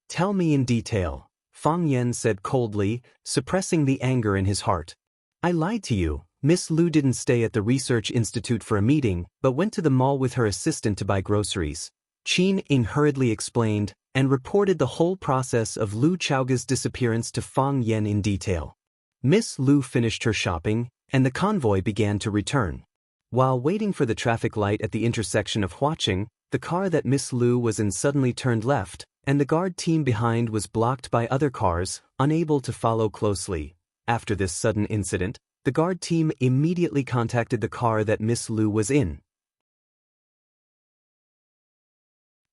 "Tell me in detail," Fang Yan said coldly, suppressing the anger in his heart. "I lied to you. Miss Lu didn't stay at the research institute for a meeting, but went to the mall with her assistant to buy groceries." Qin Ying hurriedly explained, and reported the whole process of Lu Chaoge's disappearance to Fang Yan in detail. Miss Lu finished her shopping, and the convoy began to return. While waiting for the traffic light at the intersection of Huaqing, the car that Miss Lu was in suddenly turned left, and the guard team behind was blocked by other cars, unable to follow closely. After this sudden incident, the guard team immediately contacted the car that Miss Lu was in.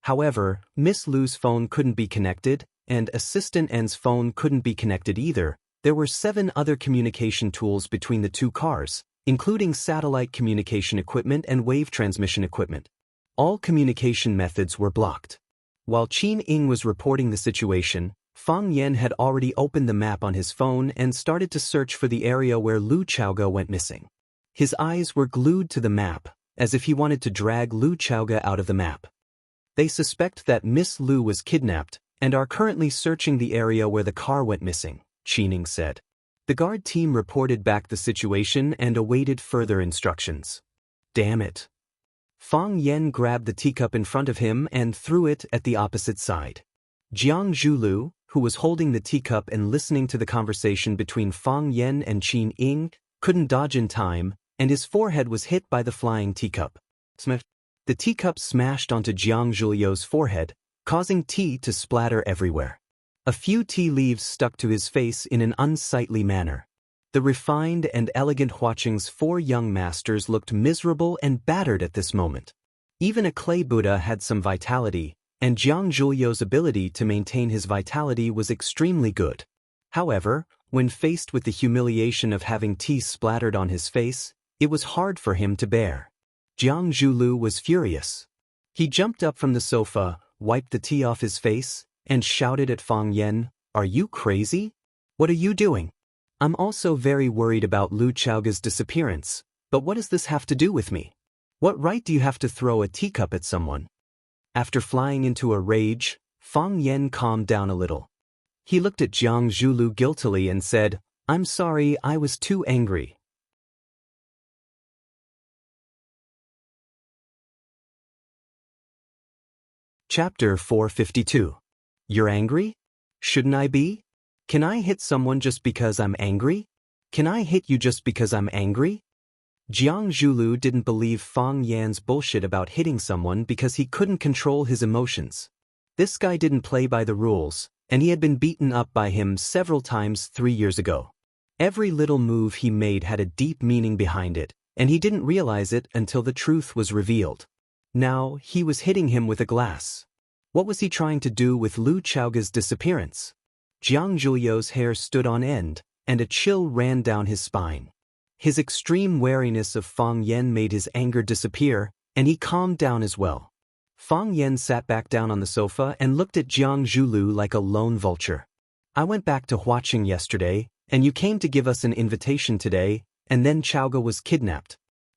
However, Miss Lu's phone couldn't be connected, and Assistant N's phone couldn't be connected either. There were 7 other communication tools between the 2 cars, including satellite communication equipment and wave transmission equipment. All communication methods were blocked. While Qin Ying was reporting the situation, Fang Yan had already opened the map on his phone and started to search for the area where Lu Chaoge went missing. His eyes were glued to the map, as if he wanted to drag Lu Chaoge out of the map. "They suspect that Miss Lu was kidnapped, and are currently searching the area where the car went missing," Qin Ying said. The guard team reported back the situation and awaited further instructions. "Damn it." Fang Yan grabbed the teacup in front of him and threw it at the opposite side. Jiang Zhulu, who was holding the teacup and listening to the conversation between Fang Yan and Qin Ying, couldn't dodge in time, and his forehead was hit by the flying teacup. The teacup smashed onto Jiang Zhulio's forehead, causing tea to splatter everywhere. A few tea leaves stuck to his face in an unsightly manner. The refined and elegant Huaqing's 4 young masters looked miserable and battered at this moment. Even a clay Buddha had some vitality, and Jiang Zhuliu's ability to maintain his vitality was extremely good. However, when faced with the humiliation of having tea splattered on his face, it was hard for him to bear. Jiang Zhuliu was furious. He jumped up from the sofa, wiped the tea off his face, and shouted at Fang Yan, "Are you crazy? What are you doing? I'm also very worried about Lu Chaoga's disappearance, but what does this have to do with me? What right do you have to throw a teacup at someone?" After flying into a rage, Fang Yan calmed down a little. He looked at Jiang Zhuliu guiltily and said, "I'm sorry, I was too angry." Chapter 452. You're angry? Shouldn't I be? Can I hit someone just because I'm angry? Can I hit you just because I'm angry? Jiang Zhuliu didn't believe Fang Yan's bullshit about hitting someone because he couldn't control his emotions. This guy didn't play by the rules, and he had been beaten up by him several times 3 years ago. Every little move he made had a deep meaning behind it, and he didn't realize it until the truth was revealed. Now, he was hitting him with a glass. What was he trying to do with Lu Chaoga's disappearance? Jiang Zhuliu's hair stood on end, and a chill ran down his spine. His extreme wariness of Fang Yan made his anger disappear, and he calmed down as well. Fang Yan sat back down on the sofa and looked at Jiang Zhuliu like a lone vulture. "I went back to Huaqing yesterday, and you came to give us an invitation today, and then Chaoga was kidnapped.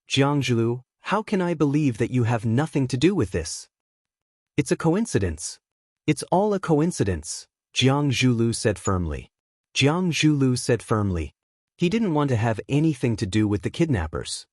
Jiang Zhuliu, how can I believe that you have nothing to do with this?" "It's a coincidence. It's all a coincidence," Jiang Zhuliu said firmly. Jiang Zhuliu said firmly. He didn't want to have anything to do with the kidnappers.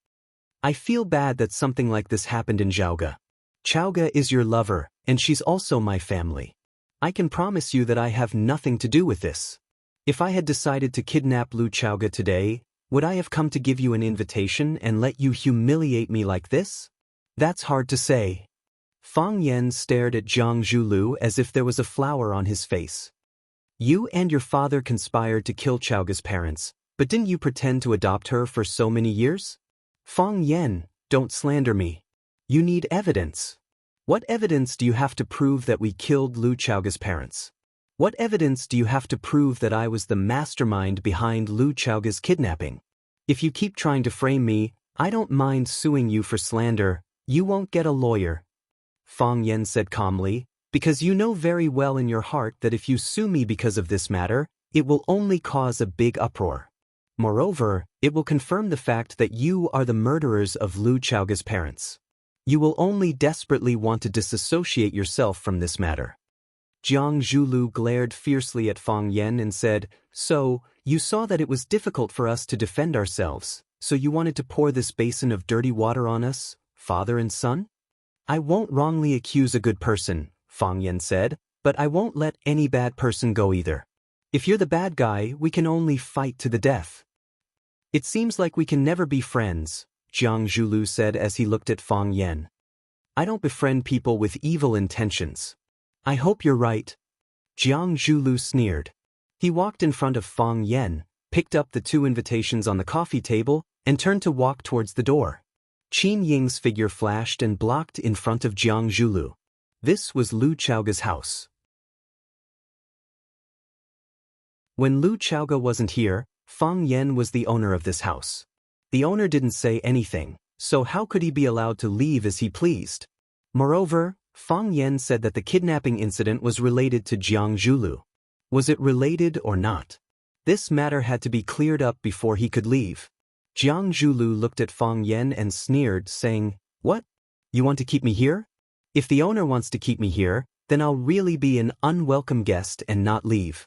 "I feel bad that something like this happened in Chaoga. Chaoga is your lover, and she's also my family. I can promise you that I have nothing to do with this. If I had decided to kidnap Lu Chaoga today, would I have come to give you an invitation and let you humiliate me like this? That's hard to say." Fang Yan stared at Jiang Zhuliu as if there was a flower on his face. "You and your father conspired to kill Chaoga's parents, but didn't you pretend to adopt her for so many years? Fang Yan, don't slander me. You need evidence. What evidence do you have to prove that we killed Lu Chaoga's parents? What evidence do you have to prove that I was the mastermind behind Lu Chaoga's kidnapping? If you keep trying to frame me, I don't mind suing you for slander. You won't get a lawyer," Fang Yan said calmly, "because you know very well in your heart that if you sue me because of this matter, it will only cause a big uproar. Moreover, it will confirm the fact that you are the murderers of Lu Chaoga's parents. You will only desperately want to disassociate yourself from this matter." Jiang Zhuliu glared fiercely at Fang Yan and said, "So, you saw that it was difficult for us to defend ourselves, so you wanted to pour this basin of dirty water on us, father and son? I won't wrongly accuse a good person," Fang Yan said, "but I won't let any bad person go either. If you're the bad guy, we can only fight to the death." "It seems like we can never be friends," Jiang Zhuliu said as he looked at Fang Yan. "I don't befriend people with evil intentions." "I hope you're right," Jiang Zhuliu sneered. He walked in front of Fang Yan, picked up the 2 invitations on the coffee table, and turned to walk towards the door. Qin Ying's figure flashed and blocked in front of Jiang Zhuliu. This was Lu Chaoga's house. When Lu Chaoga wasn't here, Fang Yan was the owner of this house. The owner didn't say anything, so how could he be allowed to leave as he pleased? Moreover, Fang Yan said that the kidnapping incident was related to Jiang Zhuliu. Was it related or not? This matter had to be cleared up before he could leave. Jiang Zhuliu looked at Fang Yan and sneered, saying, "What? You want to keep me here? If the owner wants to keep me here, then I'll really be an unwelcome guest and not leave."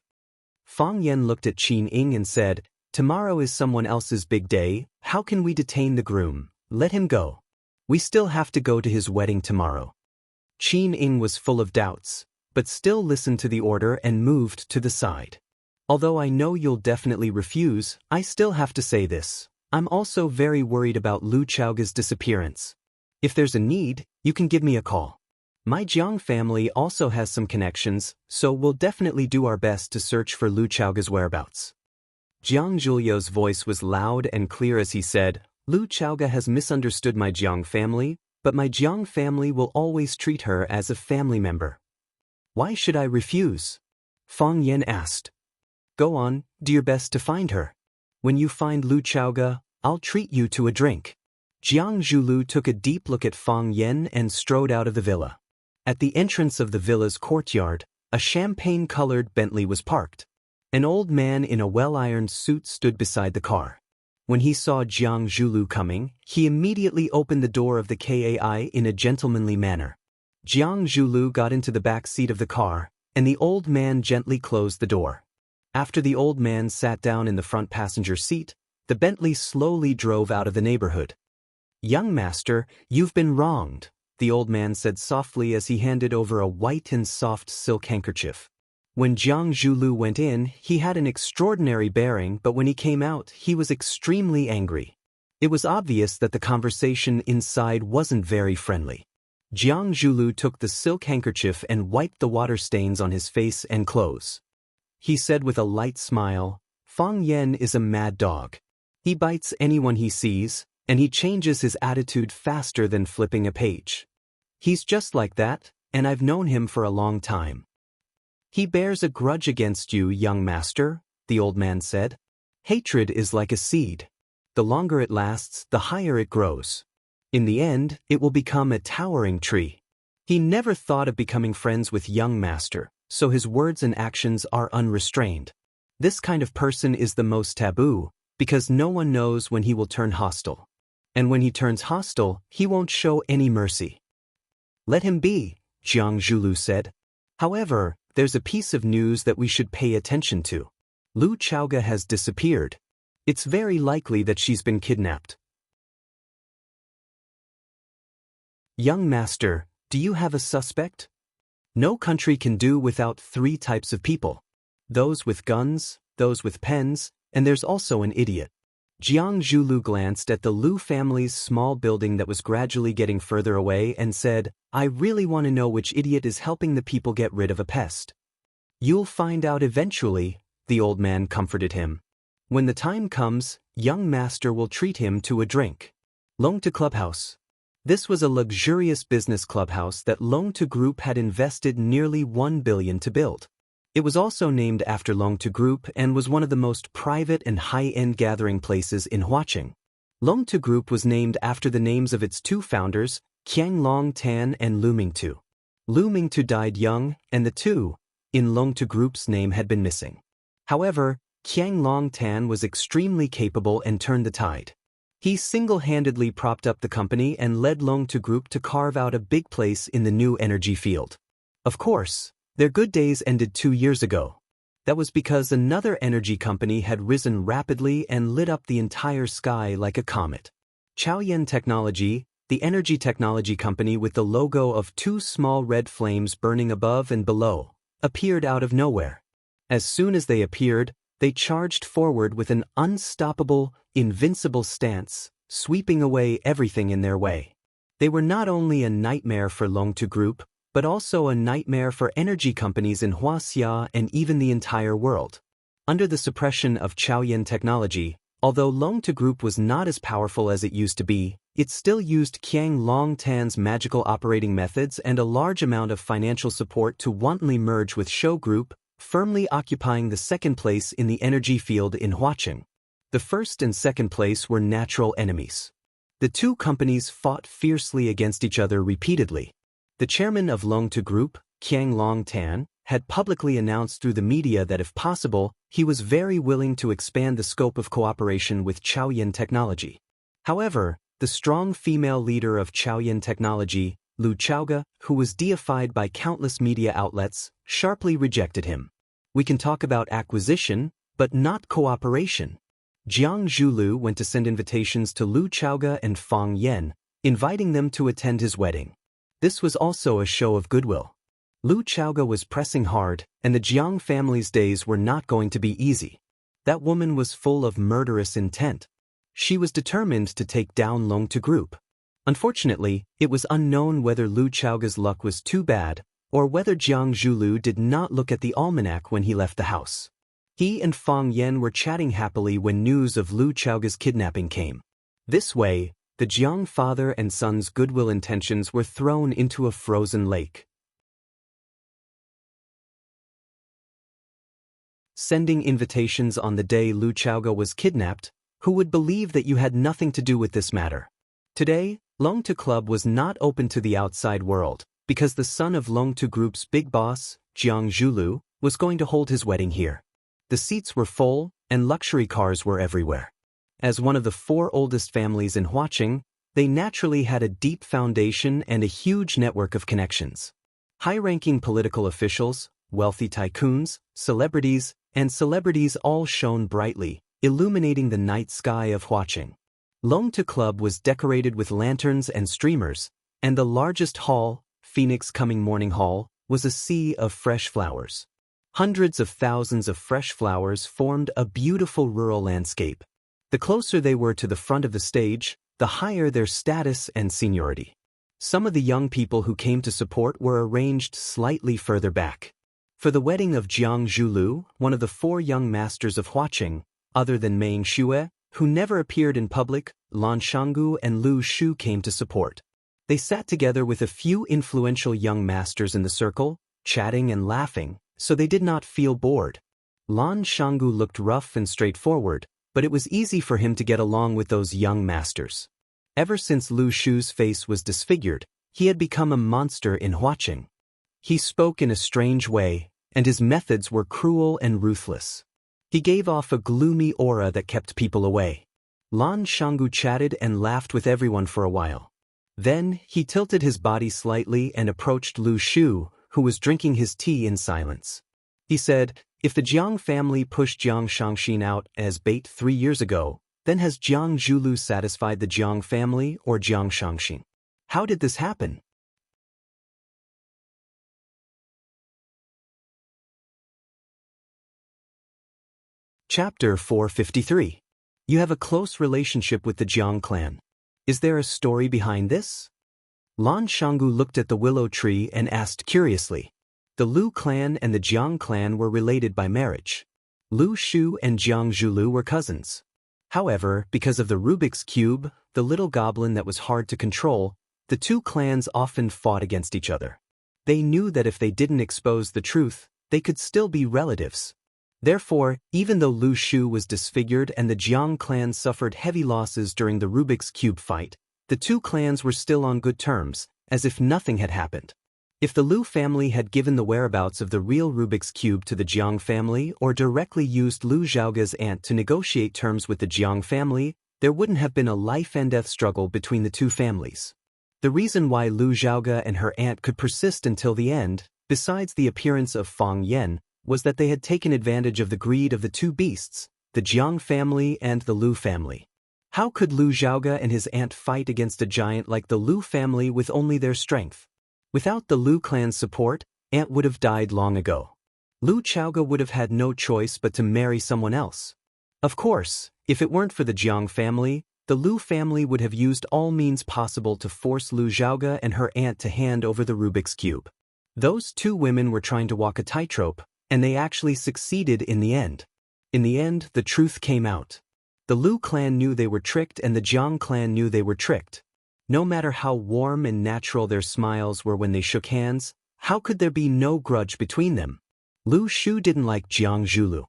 Fang Yan looked at Qin Ying and said, "Tomorrow is someone else's big day. How can we detain the groom? Let him go. We still have to go to his wedding tomorrow." Qin Ying was full of doubts, but still listened to the order and moved to the side. "Although I know you'll definitely refuse, I still have to say this. I'm also very worried about Lu Chaoga's disappearance. If there's a need, you can give me a call. My Jiang family also has some connections, so we'll definitely do our best to search for Lu Chaoga's whereabouts." Jiang Zhuliu's voice was loud and clear as he said, Lu Chaoga has misunderstood my Jiang family, but my Jiang family will always treat her as a family member. Why should I refuse? Fang Yan asked. Go on, do your best to find her. When you find Lu Chaoga, I'll treat you to a drink. Jiang Zhulu took a deep look at Fang Yan and strode out of the villa. At the entrance of the villa's courtyard, a champagne-colored Bentley was parked. An old man in a well-ironed suit stood beside the car. When he saw Jiang Zhulu coming, he immediately opened the door of the KAI in a gentlemanly manner. Jiang Zhulu got into the back seat of the car, and the old man gently closed the door. After the old man sat down in the front passenger seat, the Bentley slowly drove out of the neighborhood. Young master, you've been wronged, the old man said softly as he handed over a white and soft silk handkerchief. When Jiang Zhulu went in, he had an extraordinary bearing, but when he came out, he was extremely angry. It was obvious that the conversation inside wasn't very friendly. Jiang Zhulu took the silk handkerchief and wiped the water stains on his face and clothes. He said with a light smile, Fang Yan is a mad dog. He bites anyone he sees, and he changes his attitude faster than flipping a page. He's just like that, and I've known him for a long time. He bears a grudge against you, young master, the old man said. Hatred is like a seed. The longer it lasts, the higher it grows. In the end, it will become a towering tree. He never thought of becoming friends with young master, so his words and actions are unrestrained. This kind of person is the most taboo, because no one knows when he will turn hostile. And when he turns hostile, he won't show any mercy. Let him be, Jiang Zhulu said. However, there's a piece of news that we should pay attention to. Lu Chaoga has disappeared. It's very likely that she's been kidnapped. Young master, do you have a suspect? No country can do without 3 types of people. Those with guns, those with pens, and there's also an idiot. Jiang Zhulu glanced at the Lu family's small building that was gradually getting further away and said, I really want to know which idiot is helping the people get rid of a pest. You'll find out eventually, the old man comforted him. When the time comes, young master will treat him to a drink. Longtu Clubhouse. This was a luxurious business clubhouse that Longtu Group had invested nearly 1 billion to build. It was also named after Longtu Group and was one of the most private and high-end gathering places in Huaqing. Longtu Group was named after the names of its 2 founders, Qiang Long Tan and Lu Mingtu. Lu Mingtu died young, and the 2 in Longtu Group's name had been missing. However, Qiang Long Tan was extremely capable and turned the tide. He single-handedly propped up the company and led Longtu Group to carve out a big place in the new energy field. Of course, their good days ended 2 years ago. That was because another energy company had risen rapidly and lit up the entire sky like a comet. Chaoyan Technology, the energy technology company with the logo of 2 small red flames burning above and below, appeared out of nowhere. As soon as they appeared, they charged forward with an unstoppable, invincible stance, sweeping away everything in their way. They were not only a nightmare for Longtu Group, but also a nightmare for energy companies in Huaxia and even the entire world. Under the suppression of Chaoyan Technology, although Longtu Group was not as powerful as it used to be, it still used Qiang Long Tan's magical operating methods and a large amount of financial support to wantonly merge with Shou Group, firmly occupying the 2nd place in the energy field in Huaqing. The 1st and 2nd place were natural enemies. The 2 companies fought fiercely against each other repeatedly. The chairman of Longtu Group, Qiang Long Tan, had publicly announced through the media that if possible, he was very willing to expand the scope of cooperation with Chaoyan Technology. However, the strong female leader of Chaoyan Technology, Lu Chaoga, who was deified by countless media outlets, sharply rejected him. We can talk about acquisition, but not cooperation. Jiang Zhulu went to send invitations to Lu Chaoga and Fang Yan, inviting them to attend his wedding. This was also a show of goodwill. Lu Chaoga was pressing hard, and the Jiang family's days were not going to be easy. That woman was full of murderous intent. She was determined to take down Longtu Group. Unfortunately, it was unknown whether Lu Chaoga's luck was too bad, or whether Jiang Zhulu did not look at the almanac when he left the house. He and Fang Yan were chatting happily when news of Lu Chaoga's kidnapping came. This way, the Jiang father and son's goodwill intentions were thrown into a frozen lake. Sending invitations on the day Lu Chaoga was kidnapped, who would believe that you had nothing to do with this matter? Today, Longtu Club was not open to the outside world, because the son of Longtu Group's big boss, Jiang Zhulu, was going to hold his wedding here. The seats were full, and luxury cars were everywhere. As one of the 4 oldest families in Huaqing, they naturally had a deep foundation and a huge network of connections. High-ranking political officials, wealthy tycoons, celebrities, and celebrities all shone brightly, illuminating the night sky of Huaqing. Longtu Club was decorated with lanterns and streamers, and the largest hall, Phoenix Coming Morning Hall, was a sea of fresh flowers. Hundreds of thousands of fresh flowers formed a beautiful rural landscape. The closer they were to the front of the stage, the higher their status and seniority. Some of the young people who came to support were arranged slightly further back. For the wedding of Jiang Zhulu, one of the 4 young masters of Huaqing, other than Meng Xue, who never appeared in public, Lan Shanggu and Lu Shu came to support. They sat together with a few influential young masters in the circle, chatting and laughing, so they did not feel bored. Lan Shanggu looked rough and straightforward, but it was easy for him to get along with those young masters. Ever since Lu Shu's face was disfigured, he had become a monster in Huaqing. He spoke in a strange way, and his methods were cruel and ruthless. He gave off a gloomy aura that kept people away. Lan Shanggu chatted and laughed with everyone for a while. Then, he tilted his body slightly and approached Lu Shu, who was drinking his tea in silence. He said, "If the Jiang family pushed Jiang Shangxin out as bait 3 years ago, then has Jiang Zhulu satisfied the Jiang family or Jiang Shangxin? How did this happen?" Chapter 453. You have a close relationship with the Jiang clan. Is there a story behind this? Lan Shanggu looked at the willow tree and asked curiously. The Lu clan and the Jiang clan were related by marriage. Lu Shu and Jiang Zhulu were cousins. However, because of the Rubik's Cube, the little goblin that was hard to control, the 2 clans often fought against each other. They knew that if they didn't expose the truth, they could still be relatives. Therefore, even though Lu Shu was disfigured and the Jiang clan suffered heavy losses during the Rubik's Cube fight, the 2 clans were still on good terms, as if nothing had happened. If the Lu family had given the whereabouts of the real Rubik's Cube to the Jiang family or directly used Lu Zhaoga's aunt to negotiate terms with the Jiang family, there wouldn't have been a life-and-death struggle between the 2 families. The reason why Lu Zhaoga and her aunt could persist until the end, besides the appearance of Fang Yan, was that they had taken advantage of the greed of the 2 beasts, the Jiang family and the Lu family. How could Lu Zhaoga and his aunt fight against a giant like the Lu family with only their strength? Without the Lu clan's support, aunt would have died long ago. Lu Chaoga would have had no choice but to marry someone else. Of course, if it weren't for the Jiang family, the Lu family would have used all means possible to force Lu Zhaoga and her aunt to hand over the Rubik's Cube. Those 2 women were trying to walk a tightrope, and they actually succeeded in the end. In the end, the truth came out. The Lu clan knew they were tricked and the Jiang clan knew they were tricked. No matter how warm and natural their smiles were when they shook hands, how could there be no grudge between them? Lu Shu didn't like Jiang Zhulu.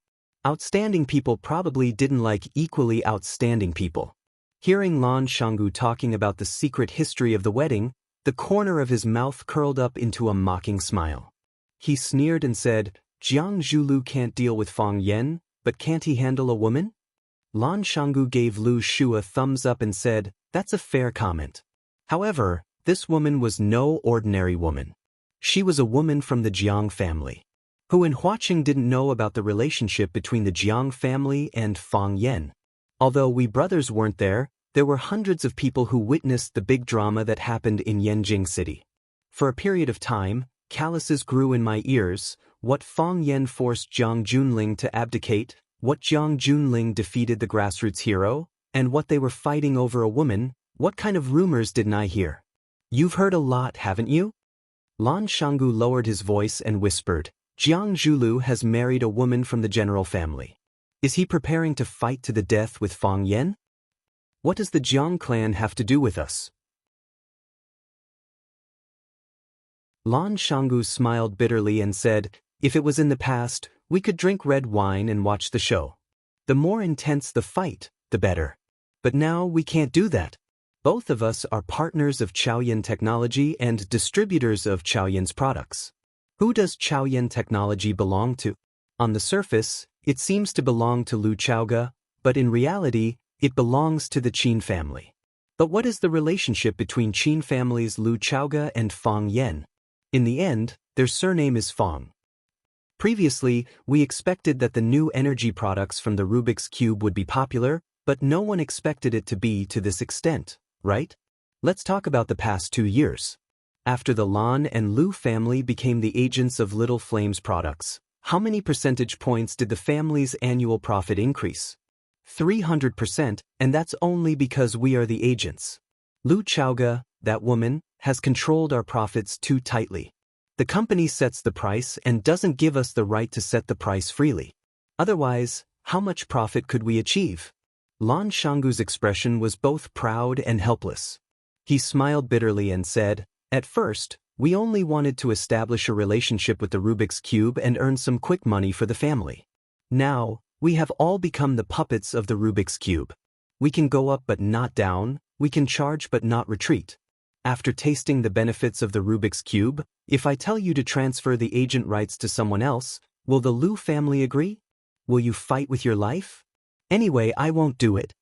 Outstanding people probably didn't like equally outstanding people. Hearing Lan Shanggu talking about the secret history of the wedding, the corner of his mouth curled up into a mocking smile. He sneered and said, "Jiang Zhulu can't deal with Fang Yan, but can't he handle a woman?" Lan Shanggu gave Lu Shu a thumbs up and said, "That's a fair comment." However, this woman was no ordinary woman. She was a woman from the Jiang family, who in Huaqing didn't know about the relationship between the Jiang family and Fang Yan. Although we brothers weren't there were hundreds of people who witnessed the big drama that happened in Yanjing City. For a period of time, calluses grew in my ears. What Fang Yan forced Jiang Junling to abdicate, what Jiang Junling defeated the grassroots hero, and what they were fighting over a woman. What kind of rumors didn't I hear? You've heard a lot, haven't you? Lan Shanggu lowered his voice and whispered, Jiang Zhulu has married a woman from the general family. Is he preparing to fight to the death with Fang Yan? What does the Jiang clan have to do with us? Lan Shanggu smiled bitterly and said, if it was in the past, we could drink red wine and watch the show. The more intense the fight, the better. But now we can't do that. Both of us are partners of Chaoyan Technology and distributors of Chaoyan's products. Who does Chaoyan Technology belong to? On the surface, it seems to belong to Lu Chaoga, but in reality, it belongs to the Qin family. But what is the relationship between Qin family's Lu Chaoga and Fang Yan? In the end, their surname is Fang. Previously, we expected that the new energy products from the Rubik's Cube would be popular, but no one expected it to be to this extent, right? Let's talk about the past 2 years. After the Lan and Lu family became the agents of Little Flame's products, how many percentage points did the family's annual profit increase? 300%, and that's only because we are the agents. Lu Chaoga, that woman, has controlled our profits too tightly. The company sets the price and doesn't give us the right to set the price freely. Otherwise, how much profit could we achieve? Lan Shanggu's expression was both proud and helpless. He smiled bitterly and said, at first, we only wanted to establish a relationship with the Rubik's Cube and earn some quick money for the family. Now, we have all become the puppets of the Rubik's Cube. We can go up but not down, we can charge but not retreat. After tasting the benefits of the Rubik's Cube, if I tell you to transfer the agent rights to someone else, will the Lu family agree? Will you fight with your life? Anyway, I won't do it.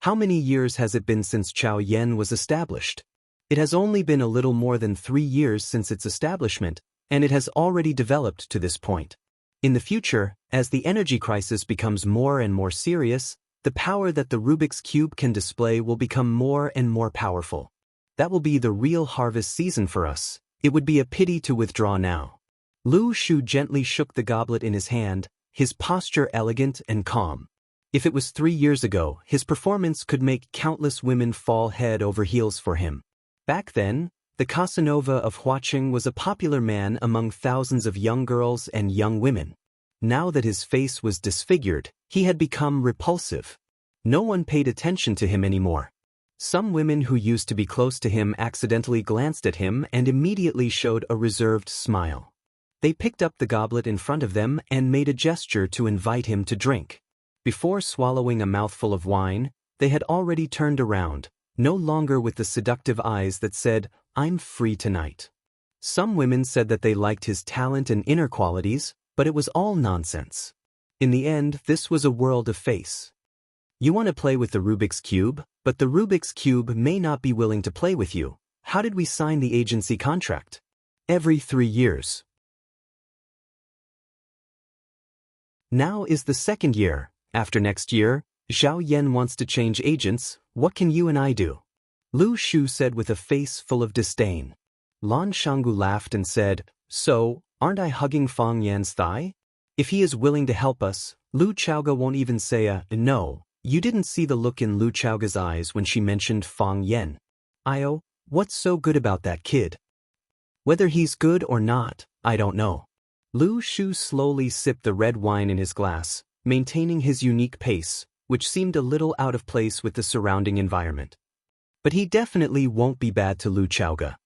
How many years has it been since Chaoyan was established? It has only been a little more than 3 years since its establishment, and it has already developed to this point. In the future, as the energy crisis becomes more and more serious, the power that the Rubik's Cube can display will become more and more powerful. That will be the real harvest season for us. It would be a pity to withdraw now. Lu Shu gently shook the goblet in his hand, his posture elegant and calm. If it was 3 years ago, his performance could make countless women fall head over heels for him. Back then, the Casanova of Huaqing was a popular man among thousands of young girls and young women. Now that his face was disfigured, he had become repulsive. No one paid attention to him anymore. Some women who used to be close to him accidentally glanced at him and immediately showed a reserved smile. They picked up the goblet in front of them and made a gesture to invite him to drink. Before swallowing a mouthful of wine, they had already turned around, no longer with the seductive eyes that said, I'm free tonight. Some women said that they liked his talent and inner qualities, but it was all nonsense. In the end, this was a world of face. You want to play with the Rubik's Cube, but the Rubik's Cube may not be willing to play with you. How did we sign the agency contract? Every 3 years. Now is the 2nd year. After next year, Zhao Yan wants to change agents. What can you and I do? Lu Shu said with a face full of disdain. Lan Shanggu laughed and said, so, aren't I hugging Fang Yan's thigh? If he is willing to help us, Lu Chaoga won't even say a no. You didn't see the look in Lu Chaoga's eyes when she mentioned Fang Yan. Io, what's so good about that kid? Whether he's good or not, I don't know. Lu Shu slowly sipped the red wine in his glass, maintaining his unique pace, which seemed a little out of place with the surrounding environment. But he definitely won't be bad to Lu Chaoga.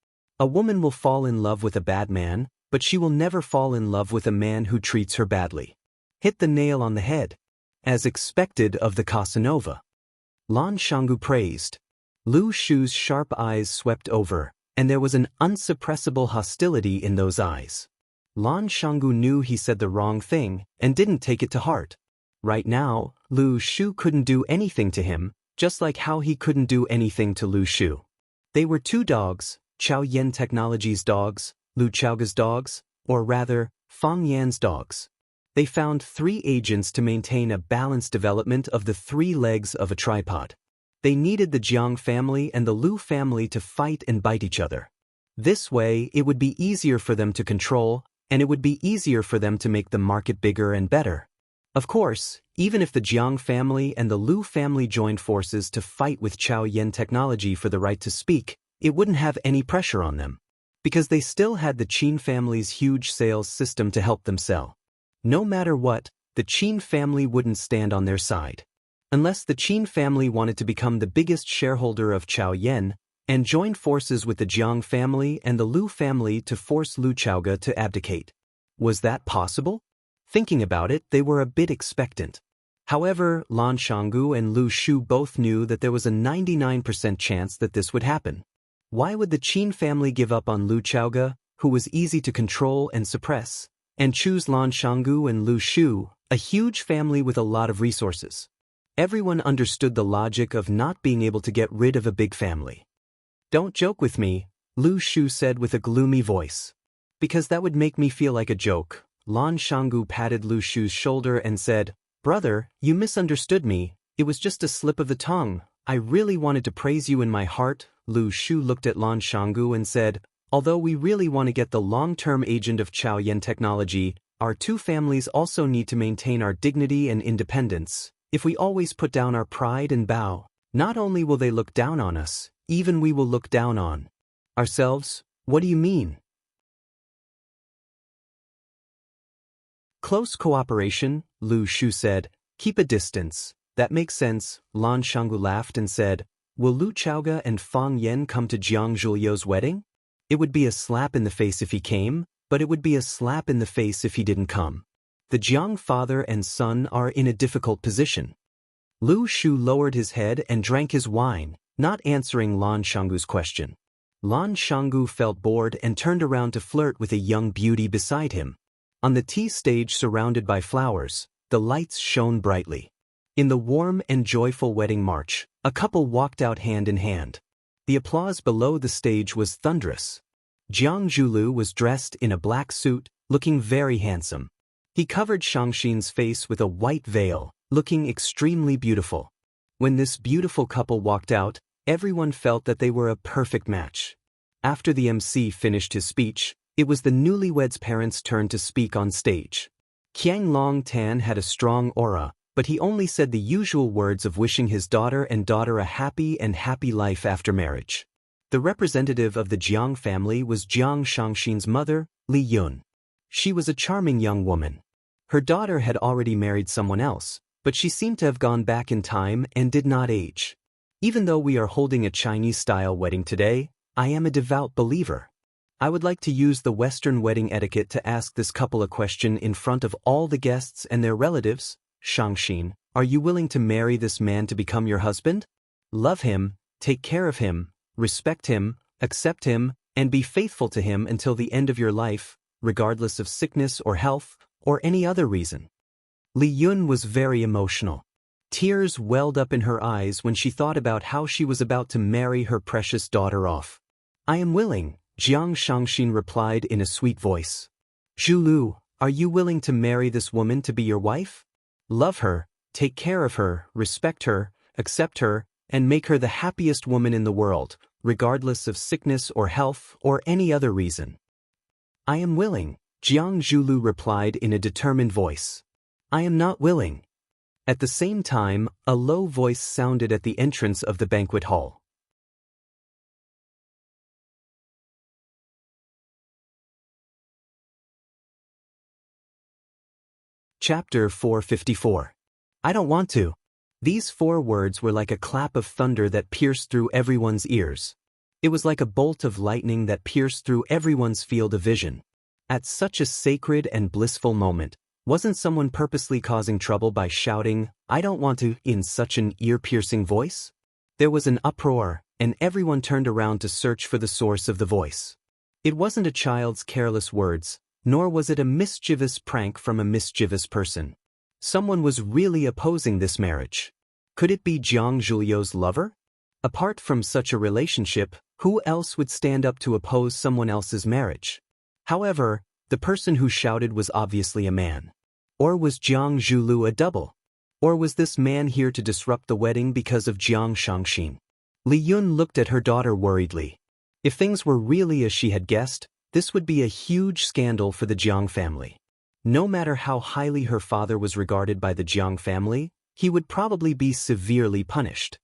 A woman will fall in love with a bad man, but she will never fall in love with a man who treats her badly. Hit the nail on the head. As expected of the Casanova. Lan Shanggu praised. Lu Shu's sharp eyes swept over, and there was an unsuppressible hostility in those eyes. Lan Shanggu knew he said the wrong thing, and didn't take it to heart. Right now, Lu Shu couldn't do anything to him, just like how he couldn't do anything to Lu Shu. They were 2 dogs, Chaoyan Technology's dogs, Lu Chaoga's dogs, or rather, Fang Yan's dogs. They found 3 agents to maintain a balanced development of the 3 legs of a tripod. They needed the Jiang family and the Lu family to fight and bite each other. This way, it would be easier for them to control, and it would be easier for them to make the market bigger and better. Of course, even if the Jiang family and the Lu family joined forces to fight with Chaoyan Technology for the right to speak, it wouldn't have any pressure on them. Because they still had the Qin family's huge sales system to help them sell. No matter what, the Qin family wouldn't stand on their side. Unless the Qin family wanted to become the biggest shareholder of Chao Yan and joined forces with the Jiang family and the Lu family to force Lu Chaoge to abdicate. Was that possible? Thinking about it, they were a bit expectant. However, Lan Shanggu and Lu Shu both knew that there was a 99% chance that this would happen. Why would the Qin family give up on Lu Chaoge, who was easy to control and suppress, and choose Lan Shanggu and Lu Shu, a huge family with a lot of resources? Everyone understood the logic of not being able to get rid of a big family. "Don't joke with me," Lu Shu said with a gloomy voice. "Because that would make me feel like a joke." Lan Shanggu patted Lu Shu's shoulder and said, "Brother, you misunderstood me. It was just a slip of the tongue. I really wanted to praise you in my heart." Lu Shu looked at Lan Shanggu and said, "Although we really want to get the long-term agent of Chao Yan technology, our two families also need to maintain our dignity and independence. If we always put down our pride and bow, not only will they look down on us, even we will look down on ourselves." "What do you mean?" "Close cooperation," Lu Shu said. "Keep a distance." "That makes sense," Lan Shanggu laughed and said. "Will Lu Chaoge and Fang Yan come to Jiang Zhuliu's wedding?" "It would be a slap in the face if he came, but it would be a slap in the face if he didn't come. The Jiang father and son are in a difficult position." Lu Shu lowered his head and drank his wine, not answering Lan Shanggu's question. Lan Shanggu felt bored and turned around to flirt with a young beauty beside him. On the tea stage surrounded by flowers, the lights shone brightly. In the warm and joyful wedding march, a couple walked out hand in hand. The applause below the stage was thunderous. Jiang Zhulu was dressed in a black suit, looking very handsome. He covered Shangxin's face with a white veil, looking extremely beautiful. When this beautiful couple walked out, everyone felt that they were a perfect match. After the MC finished his speech, it was the newlyweds' parents' turn to speak on stage. Qiang Long Tan had a strong aura, but he only said the usual words of wishing his daughter a happy life after marriage. The representative of the Jiang family was Jiang Shangxin's mother, Li Yun. She was a charming young woman. Her daughter had already married someone else, but she seemed to have gone back in time and did not age. "Even though we are holding a Chinese-style wedding today, I am a devout believer. I would like to use the Western wedding etiquette to ask this couple a question in front of all the guests and their relatives. Shangxin, are you willing to marry this man to become your husband? Love him, take care of him, respect him, accept him, and be faithful to him until the end of your life, regardless of sickness or health, or any other reason." Li Yun was very emotional. Tears welled up in her eyes when she thought about how she was about to marry her precious daughter off. "I am willing," Jiang Shangxin replied in a sweet voice. "Zhulu, are you willing to marry this woman to be your wife? Love her, take care of her, respect her, accept her, and make her the happiest woman in the world, regardless of sickness or health or any other reason." "I am willing," Jiang Zhulu replied in a determined voice. "I am not willing." At the same time, a low voice sounded at the entrance of the banquet hall. Chapter 454. I don't want to. These 4 words were like a clap of thunder that pierced through everyone's ears. It was like a bolt of lightning that pierced through everyone's field of vision. At such a sacred and blissful moment, wasn't someone purposely causing trouble by shouting, "I don't want to," in such an ear-piercing voice? There was an uproar, and everyone turned around to search for the source of the voice. It wasn't a child's careless words, nor was it a mischievous prank from a mischievous person. Someone was really opposing this marriage. Could it be Jiang Zhuliu's lover? Apart from such a relationship, who else would stand up to oppose someone else's marriage? However, the person who shouted was obviously a man. Or was Jiang Zhulu a double? Or was this man here to disrupt the wedding because of Jiang Shangxin? Li Yun looked at her daughter worriedly. If things were really as she had guessed, this would be a huge scandal for the Jiang family. No matter how highly her father was regarded by the Jiang family, he would probably be severely punished.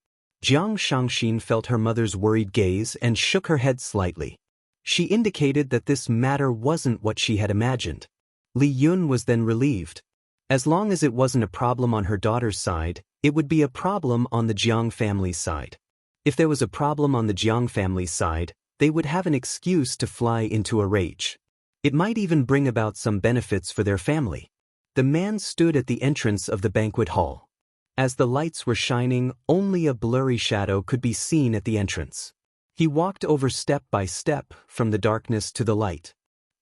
Jiang Shangxin felt her mother's worried gaze and shook her head slightly. She indicated that this matter wasn't what she had imagined. Li Yun was then relieved. As long as it wasn't a problem on her daughter's side, it would be a problem on the Jiang family's side. If there was a problem on the Jiang family's side, they would have an excuse to fly into a rage. It might even bring about some benefits for their family. The man stood at the entrance of the banquet hall. As the lights were shining, only a blurry shadow could be seen at the entrance. He walked over step by step from the darkness to the light.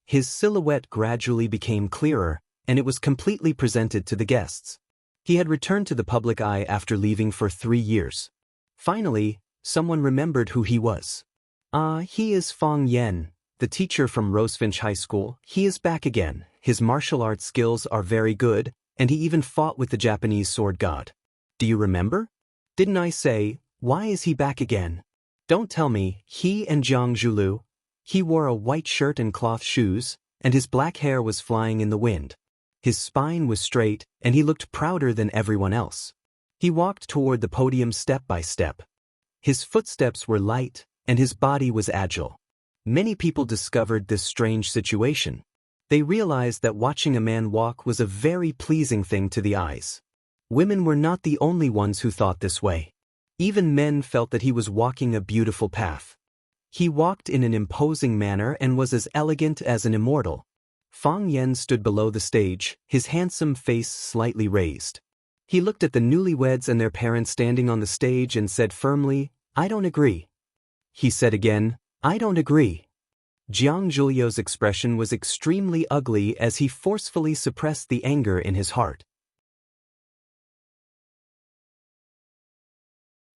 His silhouette gradually became clearer, and it was completely presented to the guests. He had returned to the public eye after leaving for 3 years. Finally, someone remembered who he was. He is Fang Yan, the teacher from Rosefinch High School. He is back again. His martial arts skills are very good, and he even fought with the Japanese sword god. Do you remember? Didn't I say, why is he back again? Don't tell me, he and Jiang Zhulu. He wore a white shirt and cloth shoes, and his black hair was flying in the wind. His spine was straight, and he looked prouder than everyone else. He walked toward the podium step by step. His footsteps were light, and his body was agile. Many people discovered this strange situation. They realized that watching a man walk was a very pleasing thing to the eyes. Women were not the only ones who thought this way. Even men felt that he was walking a beautiful path. He walked in an imposing manner and was as elegant as an immortal. Fang Yan stood below the stage, his handsome face slightly raised. He looked at the newlyweds and their parents standing on the stage and said firmly, "I don't agree." He said again, "I don't agree." Jiang Zhulio's expression was extremely ugly as he forcefully suppressed the anger in his heart.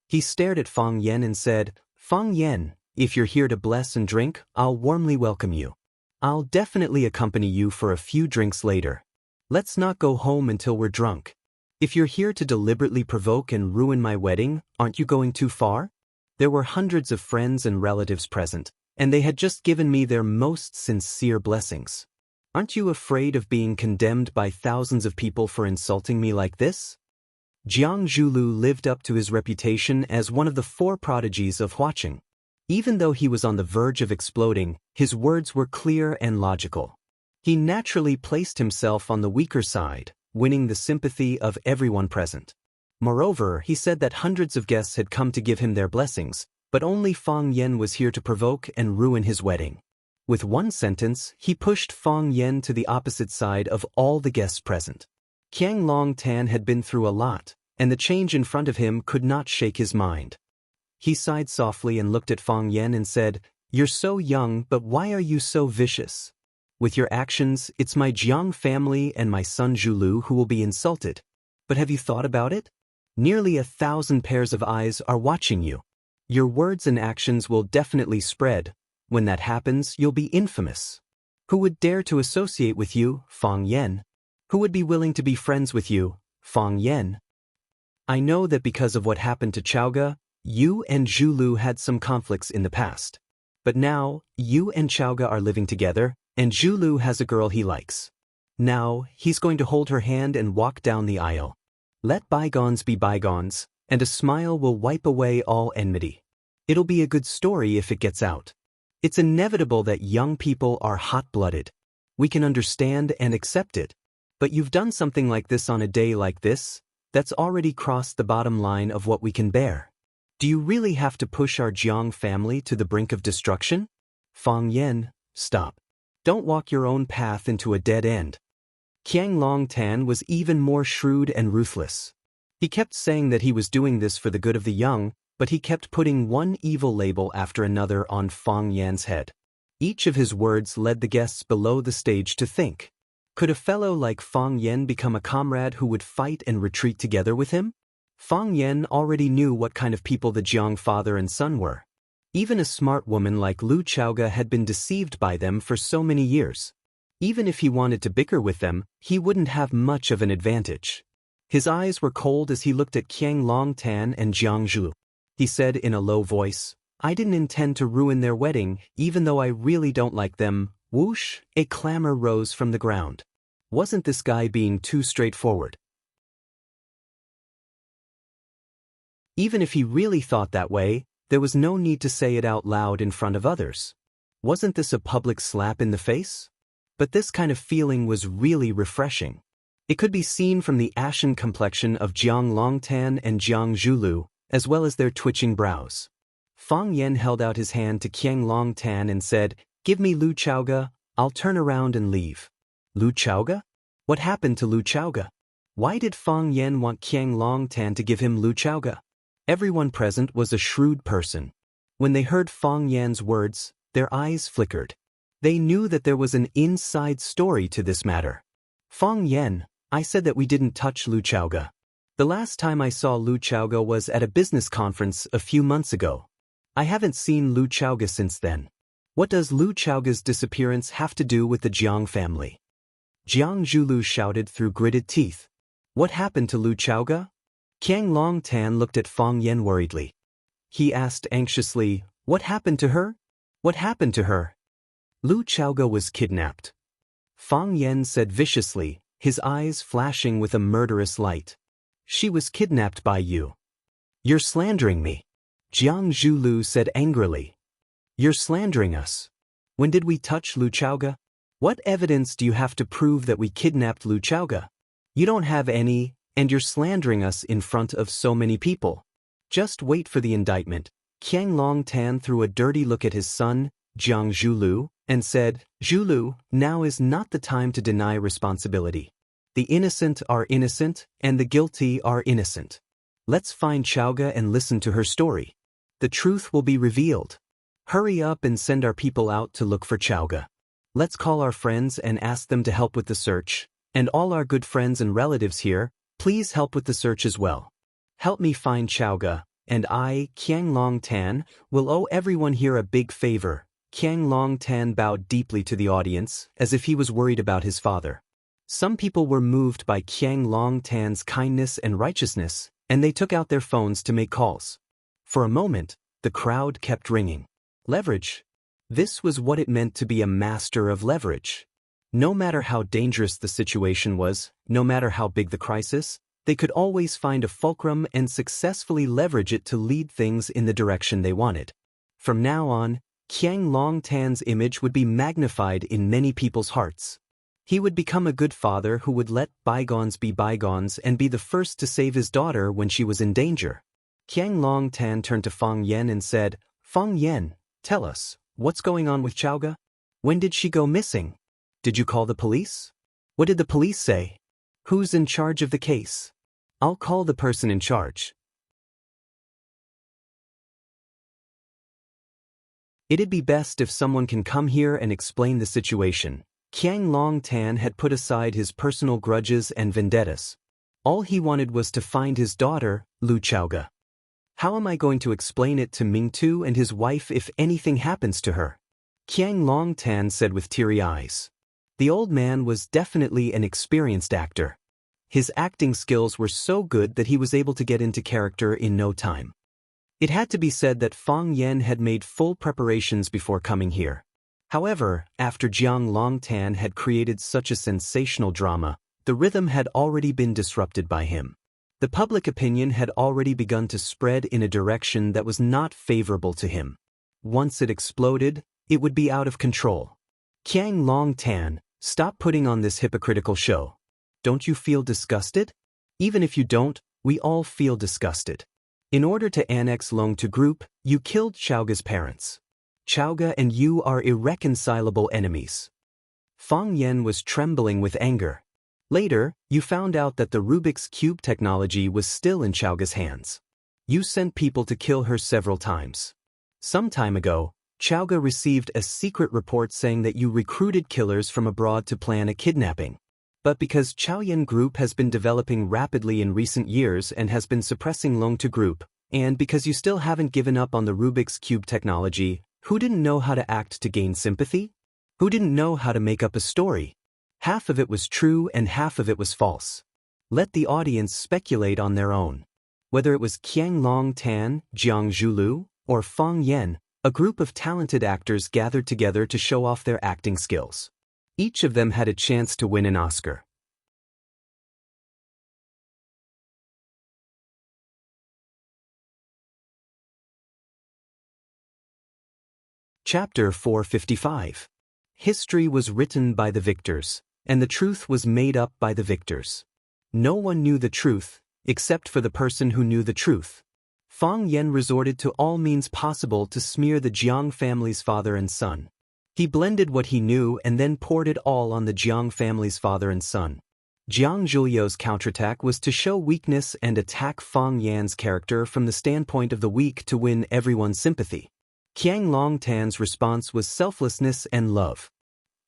He stared at Fang Yan and said, "Fang Yan, if you're here to bless and drink, I'll warmly welcome you. I'll definitely accompany you for a few drinks later. Let's not go home until we're drunk. If you're here to deliberately provoke and ruin my wedding, aren't you going too far?" There were hundreds of friends and relatives present, and they had just given me their most sincere blessings. Aren't you afraid of being condemned by thousands of people for insulting me like this? Jiang Zhulu lived up to his reputation as one of the 4 prodigies of Huaqing. Even though he was on the verge of exploding, his words were clear and logical. He naturally placed himself on the weaker side, winning the sympathy of everyone present. Moreover, he said that hundreds of guests had come to give him their blessings, but only Fang Yan was here to provoke and ruin his wedding. With one sentence, he pushed Fang Yan to the opposite side of all the guests present. Qiang Long Tan had been through a lot, and the change in front of him could not shake his mind. He sighed softly and looked at Fang Yan and said, "You're so young, but why are you so vicious? With your actions, it's my Jiang family and my son Zhulu who will be insulted. But have you thought about it? Nearly 1,000 pairs of eyes are watching you. Your words and actions will definitely spread. When that happens, you'll be infamous. Who would dare to associate with you, Fang Yan? Who would be willing to be friends with you, Fang Yan? I know that because of what happened to Chaoga, you and Zhulu had some conflicts in the past. But now, you and Chaoga are living together, and Zhulu has a girl he likes. Now, he's going to hold her hand and walk down the aisle. Let bygones be bygones, and a smile will wipe away all enmity. It'll be a good story if it gets out. It's inevitable that young people are hot-blooded. We can understand and accept it. But you've done something like this on a day like this, that's already crossed the bottom line of what we can bear. Do you really have to push our Jiang family to the brink of destruction? Fang Yan, stop. Don't walk your own path into a dead end. Qiang Long Tan was even more shrewd and ruthless. He kept saying that he was doing this for the good of the young, but he kept putting one evil label after another on Fang Yan's head. Each of his words led the guests below the stage to think. Could a fellow like Fang Yan become a comrade who would fight and retreat together with him? Fang Yan already knew what kind of people the Jiang father and son were. Even a smart woman like Lu Chaoga had been deceived by them for so many years. Even if he wanted to bicker with them, he wouldn't have much of an advantage. His eyes were cold as he looked at Qiang Long Tan and Jiang Zhu. He said in a low voice, "I didn't intend to ruin their wedding, even though I really don't like them." Whoosh, a clamor rose from the ground. Wasn't this guy being too straightforward? Even if he really thought that way, there was no need to say it out loud in front of others. Wasn't this a public slap in the face? But this kind of feeling was really refreshing. It could be seen from the ashen complexion of Jiang Longtan and Jiang Zhulu, as well as their twitching brows. Fang Yen held out his hand to Qiang Longtan and said, "Give me Lu Chaoga, I'll turn around and leave." Lu Chaoga? What happened to Lu Chaoga? Why did Fang Yen want Qiang Longtan to give him Lu Chaoga? Everyone present was a shrewd person. When they heard Fang Yan's words, their eyes flickered. They knew that there was an inside story to this matter. "Fang Yen, I said that we didn't touch Lu Chaoga. The last time I saw Lu Chaoga was at a business conference a few months ago. I haven't seen Lu Chaoga since then. What does Lu Chaoga's disappearance have to do with the Jiang family?" Jiang Zhulu shouted through gritted teeth. "What happened to Lu Chaoga?" Qiang Longtan looked at Fang Yen worriedly. He asked anxiously, "What happened to her? What happened to her?" "Lu Chaoga was kidnapped," Fang Yen said viciously, his eyes flashing with a murderous light. "She was kidnapped by you." "You're slandering me," Jiang Zhulu said angrily. "You're slandering us. When did we touch Lu Chaoga? What evidence do you have to prove that we kidnapped Lu Chaoga? You don't have any, and you're slandering us in front of so many people. Just wait for the indictment." Qiang Longtan threw a dirty look at his son, Jiang Zhulu, and said, "Zhulu, now is not the time to deny responsibility. The innocent are innocent, and the guilty are innocent. Let's find Chaoga and listen to her story. The truth will be revealed. Hurry up and send our people out to look for Chaoga. Let's call our friends and ask them to help with the search, and all our good friends and relatives here, please help with the search as well. Help me find Chaoga, and I, Qiang Longtan, will owe everyone here a big favor." Qiang Longtan bowed deeply to the audience, as if he was worried about his father. Some people were moved by Qiang Longtan's kindness and righteousness, and they took out their phones to make calls. For a moment, the crowd kept ringing. Leverage. This was what it meant to be a master of leverage. No matter how dangerous the situation was, no matter how big the crisis, they could always find a fulcrum and successfully leverage it to lead things in the direction they wanted. From now on, Qiang Longtan's image would be magnified in many people's hearts. He would become a good father who would let bygones be bygones and be the first to save his daughter when she was in danger. Qiang Longtan turned to Fang Yen and said, "Fang Yen, tell us, what's going on with Chaoga? When did she go missing? Did you call the police? What did the police say? Who's in charge of the case? I'll call the person in charge." "It'd be best if someone can come here and explain the situation." Qiang Longtan had put aside his personal grudges and vendettas. All he wanted was to find his daughter, Lu Chaoga. "How am I going to explain it to Mingtu and his wife if anything happens to her?" Qiang Longtan said with teary eyes. The old man was definitely an experienced actor. His acting skills were so good that he was able to get into character in no time. It had to be said that Fang Yen had made full preparations before coming here. However, after Jiang Longtan had created such a sensational drama, the rhythm had already been disrupted by him. The public opinion had already begun to spread in a direction that was not favorable to him. Once it exploded, it would be out of control. "Qiang Longtan, stop putting on this hypocritical show. Don't you feel disgusted? Even if you don't, we all feel disgusted. In order to annex Long to group, you killed Chaoga's parents. Chaoga and you are irreconcilable enemies." Fang Yen was trembling with anger. Later, you found out that the Rubik's Cube technology was still in Chaoga's hands. You sent people to kill her several times. Some time ago, Chaoga received a secret report saying that you recruited killers from abroad to plan a kidnapping. But because Chaoyan Group has been developing rapidly in recent years and has been suppressing Long to Group, and because you still haven't given up on the Rubik's Cube technology, who didn't know how to act to gain sympathy? Who didn't know how to make up a story? Half of it was true and half of it was false. Let the audience speculate on their own. Whether it was Qiang Longtan, Jiang Zhulu, or Fang Yen, a group of talented actors gathered together to show off their acting skills. Each of them had a chance to win an Oscar. Chapter 455. History was written by the victors, and the truth was made up by the victors. No one knew the truth, except for the person who knew the truth. Fang Yan resorted to all means possible to smear the Jiang family's father and son. He blended what he knew and then poured it all on the Jiang family's father and son. Jiang Zhuliu's counterattack was to show weakness and attack Fang Yan's character from the standpoint of the weak to win everyone's sympathy. Qiang Longtan's response was selflessness and love.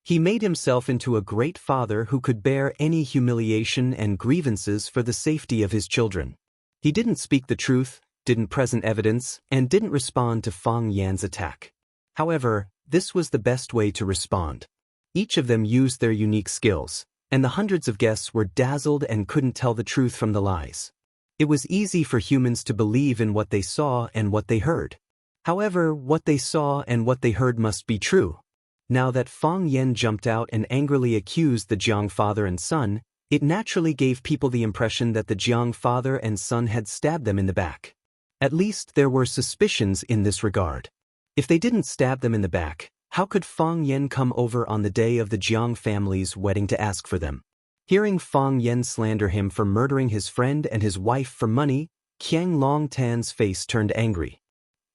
He made himself into a great father who could bear any humiliation and grievances for the safety of his children. He didn't speak the truth, didn't present evidence, and didn't respond to Fang Yan's attack. However, this was the best way to respond. Each of them used their unique skills, and the hundreds of guests were dazzled and couldn't tell the truth from the lies. It was easy for humans to believe in what they saw and what they heard. However, what they saw and what they heard must be true. Now that Fang Yan jumped out and angrily accused the Jiang father and son, it naturally gave people the impression that the Jiang father and son had stabbed them in the back. At least there were suspicions in this regard. If they didn't stab them in the back, how could Fang Yan come over on the day of the Jiang family's wedding to ask for them? Hearing Fang Yan slander him for murdering his friend and his wife for money, Qiang Longtan's face turned angry.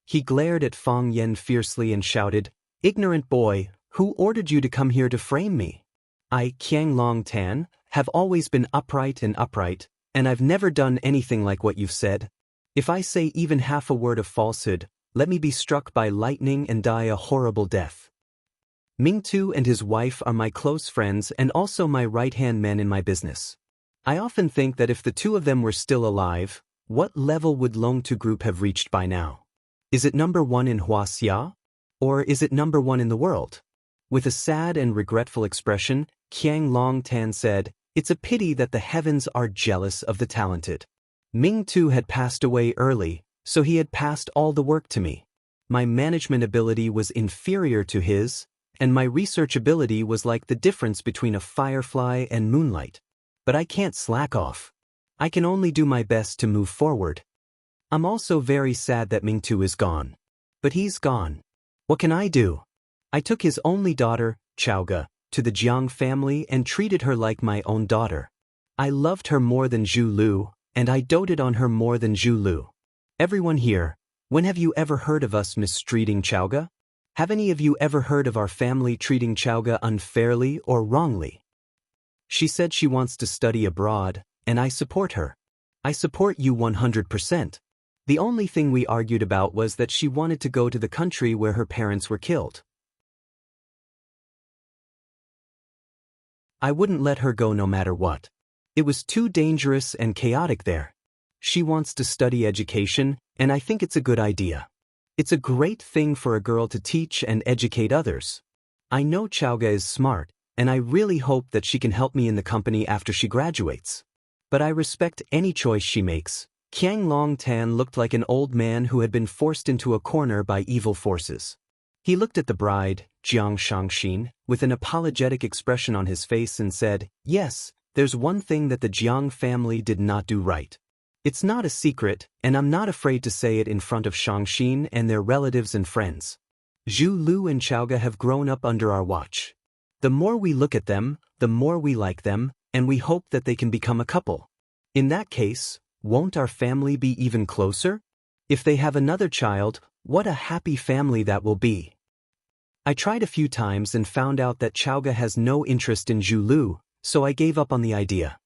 He glared at Fang Yan fiercely and shouted, "Ignorant boy, who ordered you to come here to frame me? I, Qiang Longtan, have always been upright, and I've never done anything like what you've said. If I say even half a word of falsehood, let me be struck by lightning and die a horrible death. Mingtu and his wife are my close friends and also my right-hand men in my business. I often think that if the two of them were still alive, what level would Longtu Group have reached by now? Is it number 1 in Huaxia? Or is it number 1 in the world?" With a sad and regretful expression, Qiang Longtan said, "It's a pity that the heavens are jealous of the talented. Mingtu had passed away early, so he had passed all the work to me. My management ability was inferior to his, and my research ability was like the difference between a firefly and moonlight. But I can't slack off. I can only do my best to move forward. I'm also very sad that Mingtu is gone. But he's gone. What can I do? I took his only daughter, Chaoga, to the Jiang family and treated her like my own daughter. I loved her more than Zhu Lu, and I doted on her more than Zhu Lu. Everyone here, when have you ever heard of us mistreating Chaoga? Have any of you ever heard of our family treating Chaoga unfairly or wrongly? She said she wants to study abroad, and I support her. I support you 100%. The only thing we argued about was that she wanted to go to the country where her parents were killed. I wouldn't let her go no matter what. It was too dangerous and chaotic there. She wants to study education, and I think it's a good idea. It's a great thing for a girl to teach and educate others. I know Chaoga is smart, and I really hope that she can help me in the company after she graduates. But I respect any choice she makes." Qiang Longtan looked like an old man who had been forced into a corner by evil forces. He looked at the bride, Jiang Shangxin, with an apologetic expression on his face and said, "Yes, there's one thing that the Jiang family did not do right. It's not a secret, and I'm not afraid to say it in front of Shangxin and their relatives and friends. Zhu Lu and Chaoga have grown up under our watch. The more we look at them, the more we like them, and we hope that they can become a couple. In that case, won't our family be even closer? If they have another child, what a happy family that will be." I tried a few times and found out that Chaoga has no interest in Zhu Lu, so I gave up on the idea.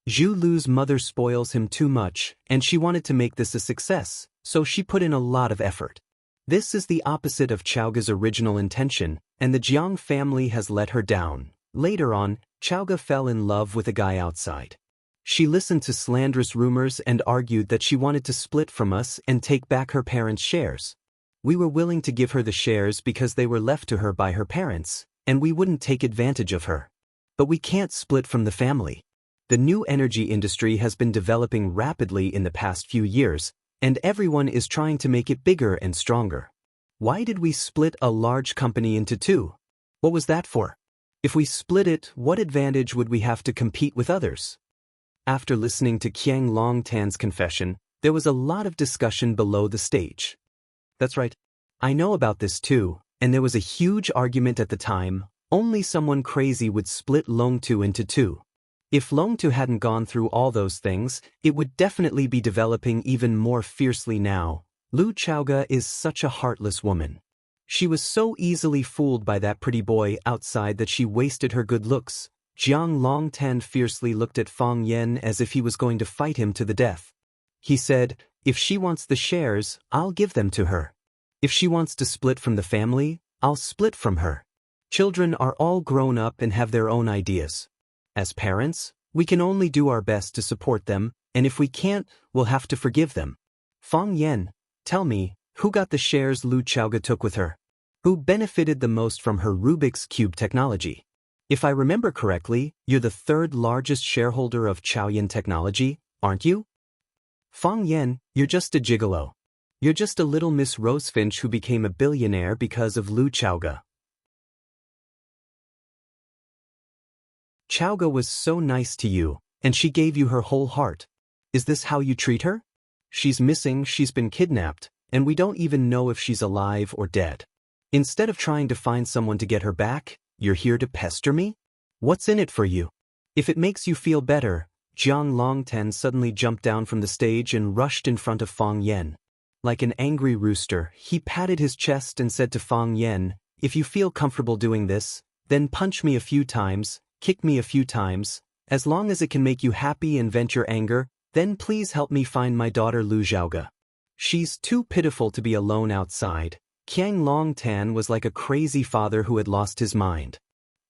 Zhu Lu's mother spoils him too much, and she wanted to make this a success, so she put in a lot of effort. This is the opposite of Chaoga's original intention, and the Jiang family has let her down. Later on, Chaoga fell in love with a guy outside. She listened to slanderous rumors and argued that she wanted to split from us and take back her parents' shares. We were willing to give her the shares because they were left to her by her parents, and we wouldn't take advantage of her. But we can't split from the family. The new energy industry has been developing rapidly in the past few years, and everyone is trying to make it bigger and stronger. Why did we split a large company into two? What was that for? If we split it, what advantage would we have to compete with others? After listening to Qiang Longtan's confession, there was a lot of discussion below the stage. That's right. I know about this too, and there was a huge argument at the time. Only someone crazy would split Longtu into two. If Longtu hadn't gone through all those things, it would definitely be developing even more fiercely now. Lu Chaoga is such a heartless woman. She was so easily fooled by that pretty boy outside that she wasted her good looks. Jiang Longtan fiercely looked at Fang Yen as if he was going to fight him to the death. He said, "If she wants the shares, I'll give them to her. If she wants to split from the family, I'll split from her. Children are all grown up and have their own ideas. As parents, we can only do our best to support them, and if we can't, we'll have to forgive them." Fang Yen, tell me, who got the shares Lu Chaoga took with her? Who benefited the most from her Rubik's Cube technology? If I remember correctly, you're the third largest shareholder of Chaoyan Technology, aren't you? Fang Yen, you're just a gigolo. You're just a little Miss Rosefinch who became a billionaire because of Lu Chaoga. Chaoga was so nice to you, and she gave you her whole heart. Is this how you treat her? She's missing, she's been kidnapped, and we don't even know if she's alive or dead. Instead of trying to find someone to get her back, you're here to pester me? What's in it for you? If it makes you feel better. Jiang Longtan suddenly jumped down from the stage and rushed in front of Fang Yen. Like an angry rooster, he patted his chest and said to Fang Yen, "If you feel comfortable doing this, then punch me a few times, kick me a few times. As long as it can make you happy and vent your anger, then please help me find my daughter Lu Xiaoga. She's too pitiful to be alone outside." Qiang Longtan was like a crazy father who had lost his mind.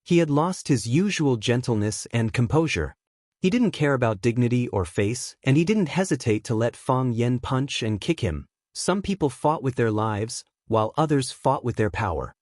He had lost his usual gentleness and composure. He didn't care about dignity or face, and he didn't hesitate to let Fang Yen punch and kick him. Some people fought with their lives, while others fought with their power.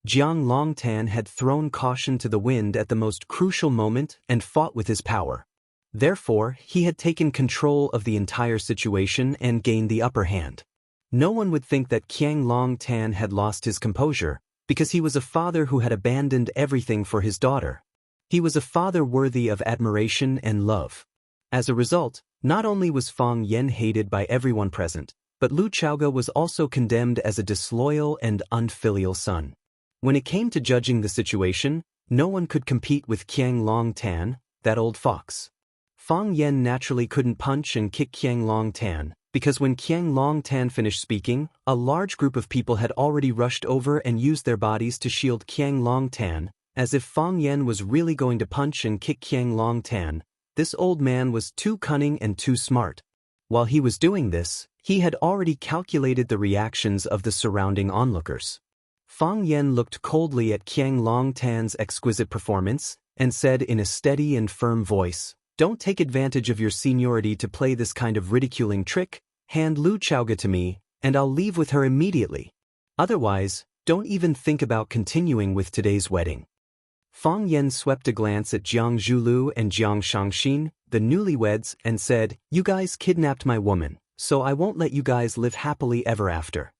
Jiang Longtan had thrown caution to the wind at the most crucial moment and fought with his power. Therefore, he had taken control of the entire situation and gained the upper hand. No one would think that Qiang Longtan had lost his composure, because he was a father who had abandoned everything for his daughter. He was a father worthy of admiration and love. As a result, not only was Fang Yen hated by everyone present, but Lu Chaoga was also condemned as a disloyal and unfilial son. When it came to judging the situation, no one could compete with Qiang Longtan, that old fox. Fang Yen naturally couldn't punch and kick Qiang Longtan, because when Qiang Longtan finished speaking, a large group of people had already rushed over and used their bodies to shield Qiang Longtan, as if Fang Yen was really going to punch and kick Qiang Longtan. This old man was too cunning and too smart. While he was doing this, he had already calculated the reactions of the surrounding onlookers. Fang Yen looked coldly at Qiang Longtan's exquisite performance, and said in a steady and firm voice, "Don't take advantage of your seniority to play this kind of ridiculing trick. Hand Lu Chaoga to me, and I'll leave with her immediately. Otherwise, don't even think about continuing with today's wedding." Fang Yen swept a glance at Jiang Zhulu and Jiang Shangxin, the newlyweds, and said, "You guys kidnapped my woman, so I won't let you guys live happily ever after."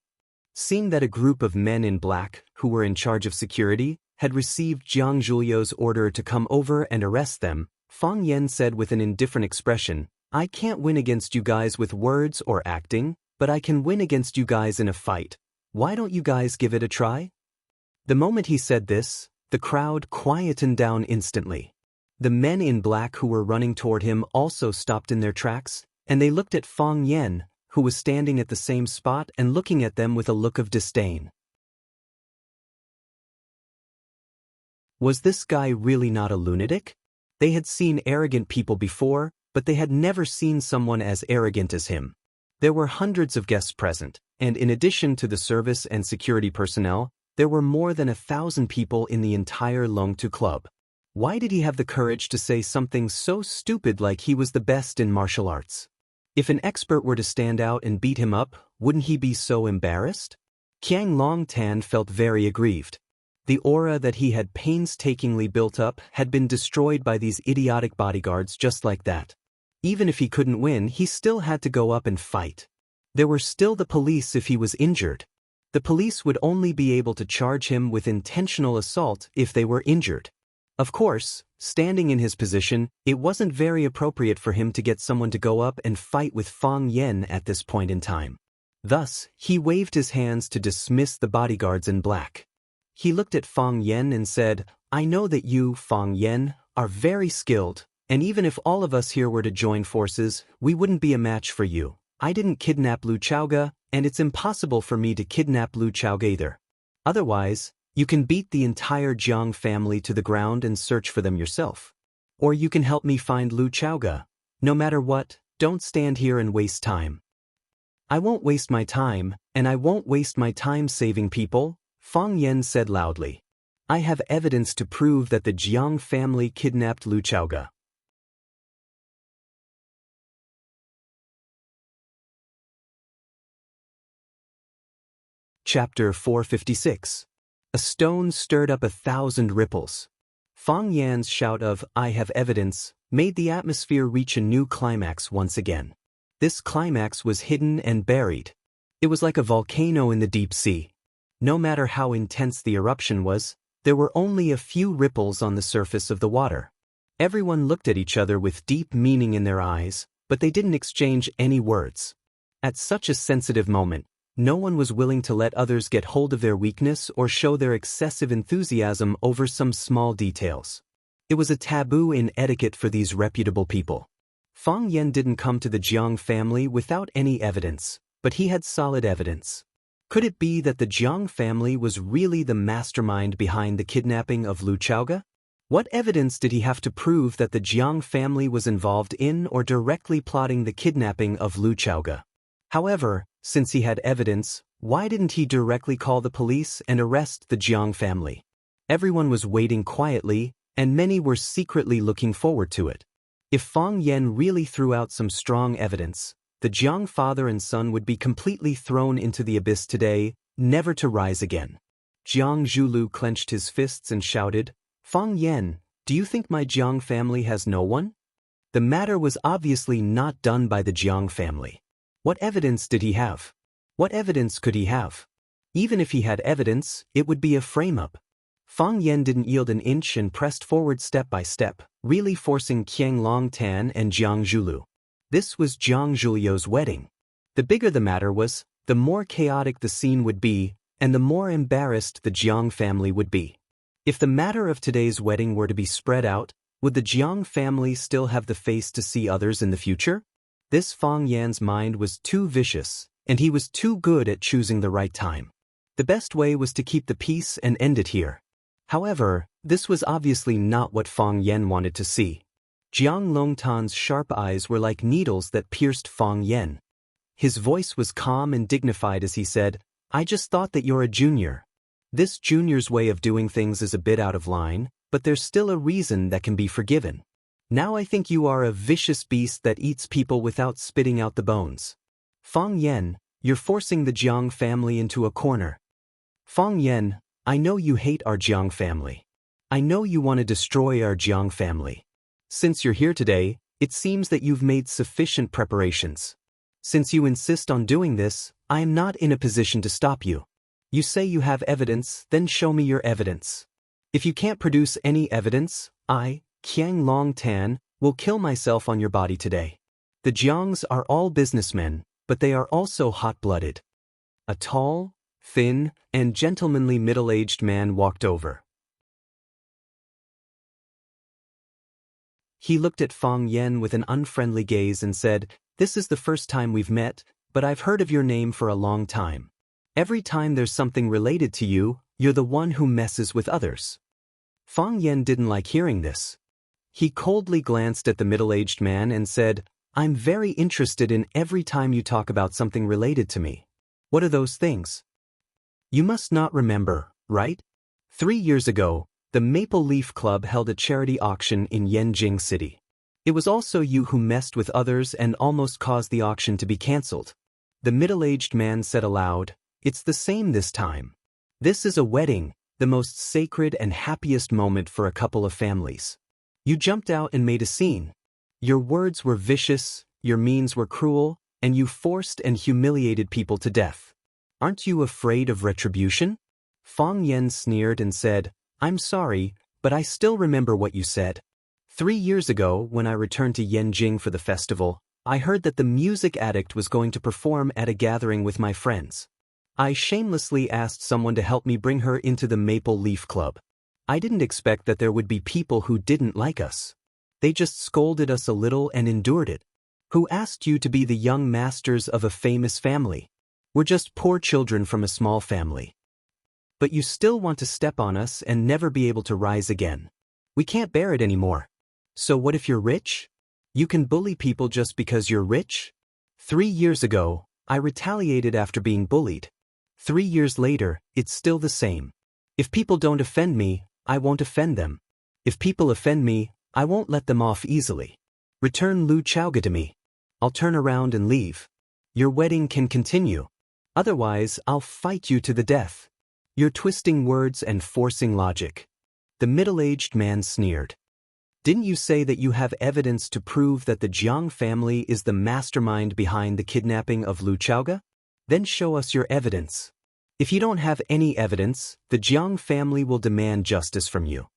Seeing that a group of men in black, who were in charge of security, had received Jiang Zhulio's order to come over and arrest them, Fang Yen said with an indifferent expression, "I can't win against you guys with words or acting, but I can win against you guys in a fight. Why don't you guys give it a try?" The moment he said this, the crowd quietened down instantly. The men in black who were running toward him also stopped in their tracks, and they looked at Fang Yen, who was standing at the same spot and looking at them with a look of disdain. Was this guy really not a lunatic? They had seen arrogant people before, but they had never seen someone as arrogant as him. There were hundreds of guests present, and in addition to the service and security personnel, there were more than 1,000 people in the entire Longtu Club. Why did he have the courage to say something so stupid like he was the best in martial arts? If an expert were to stand out and beat him up, wouldn't he be so embarrassed? Qiang Longtan felt very aggrieved. The aura that he had painstakingly built up had been destroyed by these idiotic bodyguards just like that. Even if he couldn't win, he still had to go up and fight. There were still the police if he was injured. The police would only be able to charge him with intentional assault if they were injured. Of course, standing in his position, it wasn't very appropriate for him to get someone to go up and fight with Fang Yen at this point in time. Thus, he waved his hands to dismiss the bodyguards in black. He looked at Fang Yen and said, I know that you, Fang Yen, are very skilled, and even if all of us here were to join forces, we wouldn't be a match for you. I didn't kidnap Lu Chaoga, and it's impossible for me to kidnap Lu Chaoga either. Otherwise, you can beat the entire Jiang family to the ground and search for them yourself. Or you can help me find Lu Chaoga. No matter what, don't stand here and waste time. I won't waste my time, and I won't waste my time saving people, Fang Yen said loudly. I have evidence to prove that the Jiang family kidnapped Lu Chaoga. Chapter 456. A stone stirred up 1,000 ripples. Fang Yan's shout of, I have evidence, made the atmosphere reach a new climax once again. This climax was hidden and buried. It was like a volcano in the deep sea. No matter how intense the eruption was, there were only a few ripples on the surface of the water. Everyone looked at each other with deep meaning in their eyes, but they didn't exchange any words. At such a sensitive moment, no one was willing to let others get hold of their weakness or show their excessive enthusiasm over some small details. It was a taboo in etiquette for these reputable people. Fang Yen didn't come to the Jiang family without any evidence, but he had solid evidence. Could it be that the Jiang family was really the mastermind behind the kidnapping of Lu Chaoga? What evidence did he have to prove that the Jiang family was involved in or directly plotting the kidnapping of Lu Chaoga? However, since he had evidence, why didn't he directly call the police and arrest the Jiang family? Everyone was waiting quietly, and many were secretly looking forward to it. If Fang Yen really threw out some strong evidence, the Jiang father and son would be completely thrown into the abyss today, never to rise again. Jiang Zhulu clenched his fists and shouted, Fang Yen, do you think my Jiang family has no one? The matter was obviously not done by the Jiang family. What evidence did he have? What evidence could he have? Even if he had evidence, it would be a frame-up. Fang Yen didn't yield an inch and pressed forward step by step, really forcing Qiang Longtan and Jiang Zhulu. This was Jiang Zhulio's wedding. The bigger the matter was, the more chaotic the scene would be, and the more embarrassed the Jiang family would be. If the matter of today's wedding were to be spread out, would the Jiang family still have the face to see others in the future? This Fang Yan's mind was too vicious, and he was too good at choosing the right time. The best way was to keep the peace and end it here. However, this was obviously not what Fang Yen wanted to see. Jiang Longtan's sharp eyes were like needles that pierced Fang Yen. His voice was calm and dignified as he said, I just thought that you're a junior. This junior's way of doing things is a bit out of line, but there's still a reason that can be forgiven. Now I think you are a vicious beast that eats people without spitting out the bones. Fang Yen, you're forcing the Jiang family into a corner. Fang Yen, I know you hate our Jiang family. I know you want to destroy our Jiang family. Since you're here today, it seems that you've made sufficient preparations. Since you insist on doing this, I am not in a position to stop you. You say you have evidence, then show me your evidence. If you can't produce any evidence, I, Qiang Longtan, will kill myself on your body today. The Jiangs are all businessmen, but they are also hot-blooded. A tall, thin, and gentlemanly middle-aged man walked over. He looked at Fang Yen with an unfriendly gaze and said, This is the first time we've met, but I've heard of your name for a long time. Every time there's something related to you, you're the one who messes with others. Fang Yen didn't like hearing this. He coldly glanced at the middle-aged man and said, I'm very interested in every time you talk about something related to me. What are those things? You must not remember, right? 3 years ago, the Maple Leaf Club held a charity auction in Yanjing City. It was also you who messed with others and almost caused the auction to be cancelled. The middle-aged man said aloud, It's the same this time. This is a wedding, the most sacred and happiest moment for a couple of families. You jumped out and made a scene. Your words were vicious, your means were cruel, and you forced and humiliated people to death. Aren't you afraid of retribution? Fang Yen sneered and said, I'm sorry, but I still remember what you said. 3 years ago, when I returned to Yanjing for the festival, I heard that the music addict was going to perform at a gathering with my friends. I shamelessly asked someone to help me bring her into the Maple Leaf Club. I didn't expect that there would be people who didn't like us. They just scolded us a little and endured it. Who asked you to be the young masters of a famous family? We're just poor children from a small family. But you still want to step on us and never be able to rise again. We can't bear it anymore. So what if you're rich? You can bully people just because you're rich? 3 years ago, I retaliated after being bullied. 3 years later, it's still the same. If people don't offend me, I won't offend them. If people offend me, I won't let them off easily. Return Lu Chaoga to me. I'll turn around and leave. Your wedding can continue. Otherwise, I'll fight you to the death. You're twisting words and forcing logic. The middle-aged man sneered. Didn't you say that you have evidence to prove that the Jiang family is the mastermind behind the kidnapping of Lu Chaoga? Then show us your evidence. If you don't have any evidence, the Jiang family will demand justice from you.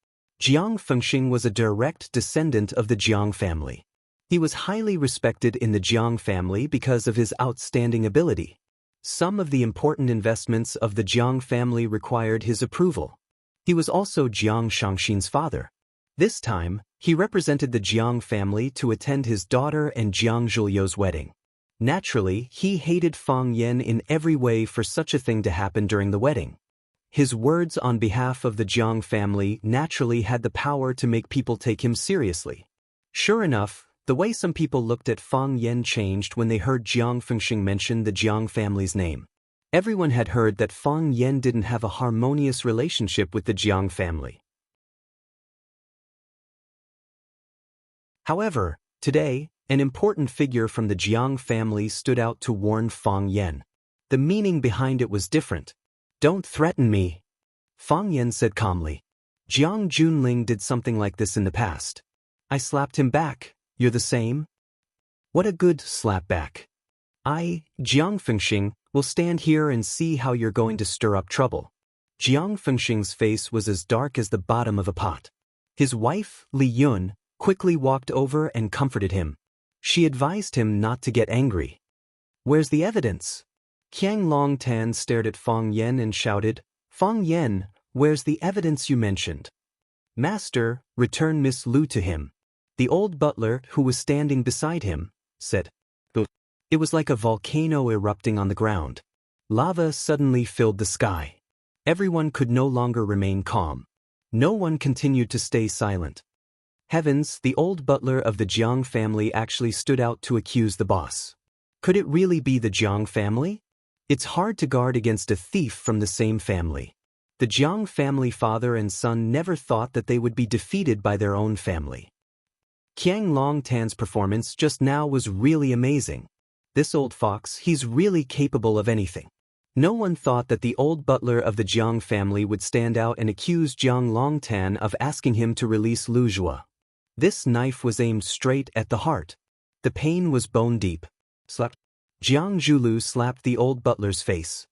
Jiang Fengxing was a direct descendant of the Jiang family. He was highly respected in the Jiang family because of his outstanding ability. Some of the important investments of the Jiang family required his approval. He was also Jiang Shangxin's father. This time, he represented the Jiang family to attend his daughter and Jiang Zhuliu's wedding. Naturally, he hated Fang Yan in every way for such a thing to happen during the wedding. His words on behalf of the Jiang family naturally had the power to make people take him seriously. Sure enough, the way some people looked at Fang Yan changed when they heard Jiang Fengxing mention the Jiang family's name. Everyone had heard that Fang Yan didn't have a harmonious relationship with the Jiang family. However, today, an important figure from the Jiang family stood out to warn Fang Yan. The meaning behind it was different. Don't threaten me, Fang Yan said calmly. Jiang Junling did something like this in the past. I slapped him back. You're the same? What a good slap back. I, Jiang Fengxing, will stand here and see how you're going to stir up trouble. Jiang Fengxing's face was as dark as the bottom of a pot. His wife, Li Yun, quickly walked over and comforted him. She advised him not to get angry. Where's the evidence? Qiang Longtan stared at Fang Yan and shouted, Fang Yan, where's the evidence you mentioned? Master, return Miss Lu to him. The old butler, who was standing beside him, said. It was like a volcano erupting on the ground. Lava suddenly filled the sky. Everyone could no longer remain calm. No one continued to stay silent. Heavens, the old butler of the Jiang family actually stood out to accuse the boss. Could it really be the Jiang family? It's hard to guard against a thief from the same family. The Jiang family father and son never thought that they would be defeated by their own family. Qiang Longtan's performance just now was really amazing. This old fox, he's really capable of anything. No one thought that the old butler of the Jiang family would stand out and accuse Jiang Longtan of asking him to release Lu Zhua. This knife was aimed straight at the heart. The pain was bone deep. Slap. Jiang Zhulu slapped the old butler's face.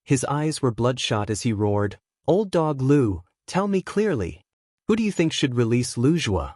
His eyes were bloodshot as he roared, Old dog Lu, tell me clearly. Who do you think should release Lu Zhua?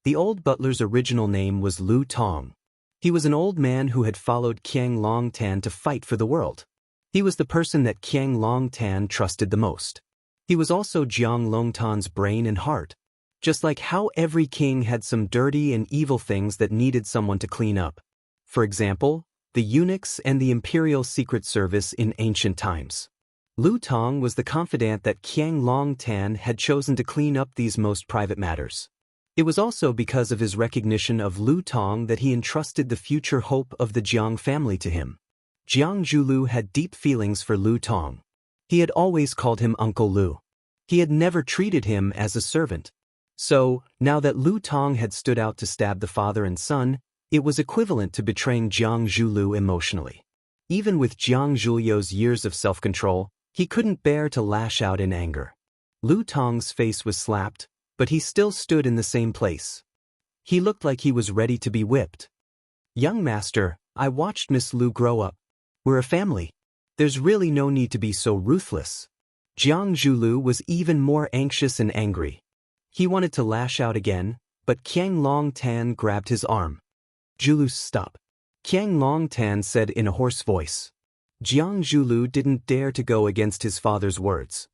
The old butler's original name was Lu Tong. He was an old man who had followed Qiang Longtan to fight for the world. He was the person that Qiang Longtan trusted the most. He was also Jiang Longtan's brain and heart. Just like how every king had some dirty and evil things that needed someone to clean up. For example, the eunuchs and the imperial secret service in ancient times. Lu Tong was the confidant that Qiang Longtan had chosen to clean up these most private matters. It was also because of his recognition of Lu Tong that he entrusted the future hope of the Jiang family to him. Jiang Zhulu had deep feelings for Lu Tong. He had always called him Uncle Lu. He had never treated him as a servant. So, now that Lu Tong had stood out to stab the father and son, it was equivalent to betraying Jiang Zhulu emotionally. Even with Jiang Zhuliu's years of self-control, he couldn't bear to lash out in anger. Lu Tong's face was slapped, but he still stood in the same place. He looked like he was ready to be whipped. Young master, I watched Miss Lu grow up. We're a family. There's really no need to be so ruthless. Jiang Zhulu was even more anxious and angry. He wanted to lash out again, but Qiang Longtan grabbed his arm. Zhulu, stop. Qiang Longtan said in a hoarse voice. Jiang Zhulu didn't dare to go against his father's words.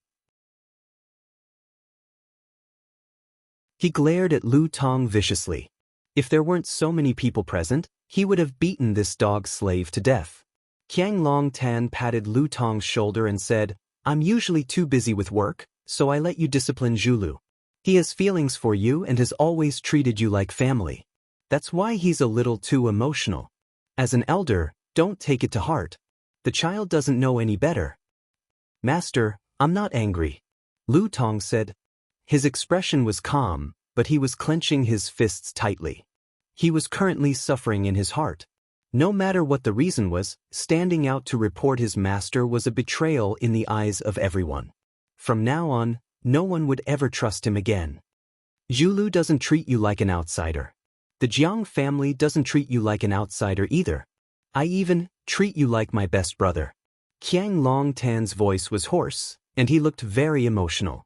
He glared at Lu Tong viciously. If there weren't so many people present, he would have beaten this dog slave to death. Qiang Long Tan patted Lu Tong's shoulder and said, "I'm usually too busy with work, so I let you discipline Zhulu. He has feelings for you and has always treated you like family. That's why he's a little too emotional. As an elder, don't take it to heart. The child doesn't know any better." "Master, I'm not angry," Lu Tong said. His expression was calm, but he was clenching his fists tightly. He was currently suffering in his heart. No matter what the reason was, standing out to report his master was a betrayal in the eyes of everyone. From now on, no one would ever trust him again. Zhulu doesn't treat you like an outsider. The Jiang family doesn't treat you like an outsider either. I even treat you like my best brother. Qiang Long Tan's voice was hoarse, and he looked very emotional.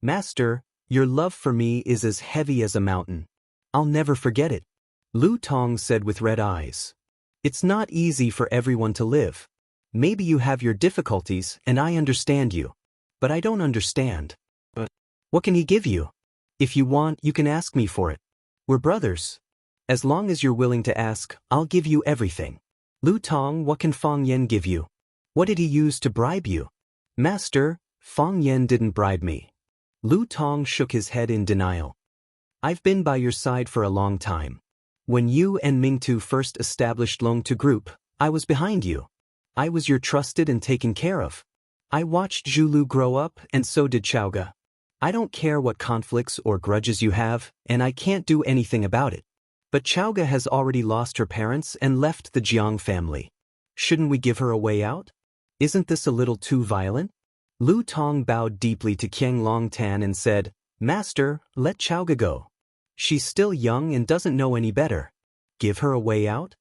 "Master, your love for me is as heavy as a mountain. I'll never forget it," Lu Tong said with red eyes. "It's not easy for everyone to live. Maybe you have your difficulties and I understand you. But I don't understand. But what can he give you? If you want, you can ask me for it. We're brothers. As long as you're willing to ask, I'll give you everything." "Lu Tong, what can Fang Yen give you? What did he use to bribe you?" "Master, Fang Yen didn't bribe me." Lu Tong shook his head in denial. "I've been by your side for a long time. When you and Mingtu first established Longtu Group, I was behind you. I was your trusted and taken care of. I watched Zhulu grow up, and so did Chaoga. I don't care what conflicts or grudges you have, and I can't do anything about it. But Chaoga has already lost her parents and left the Jiang family. Shouldn't we give her a way out? Isn't this a little too violent?" Lu Tong bowed deeply to Qiang Long Tan and said, "Master, let Chaoga go. She's still young and doesn't know any better. Give her a way out?"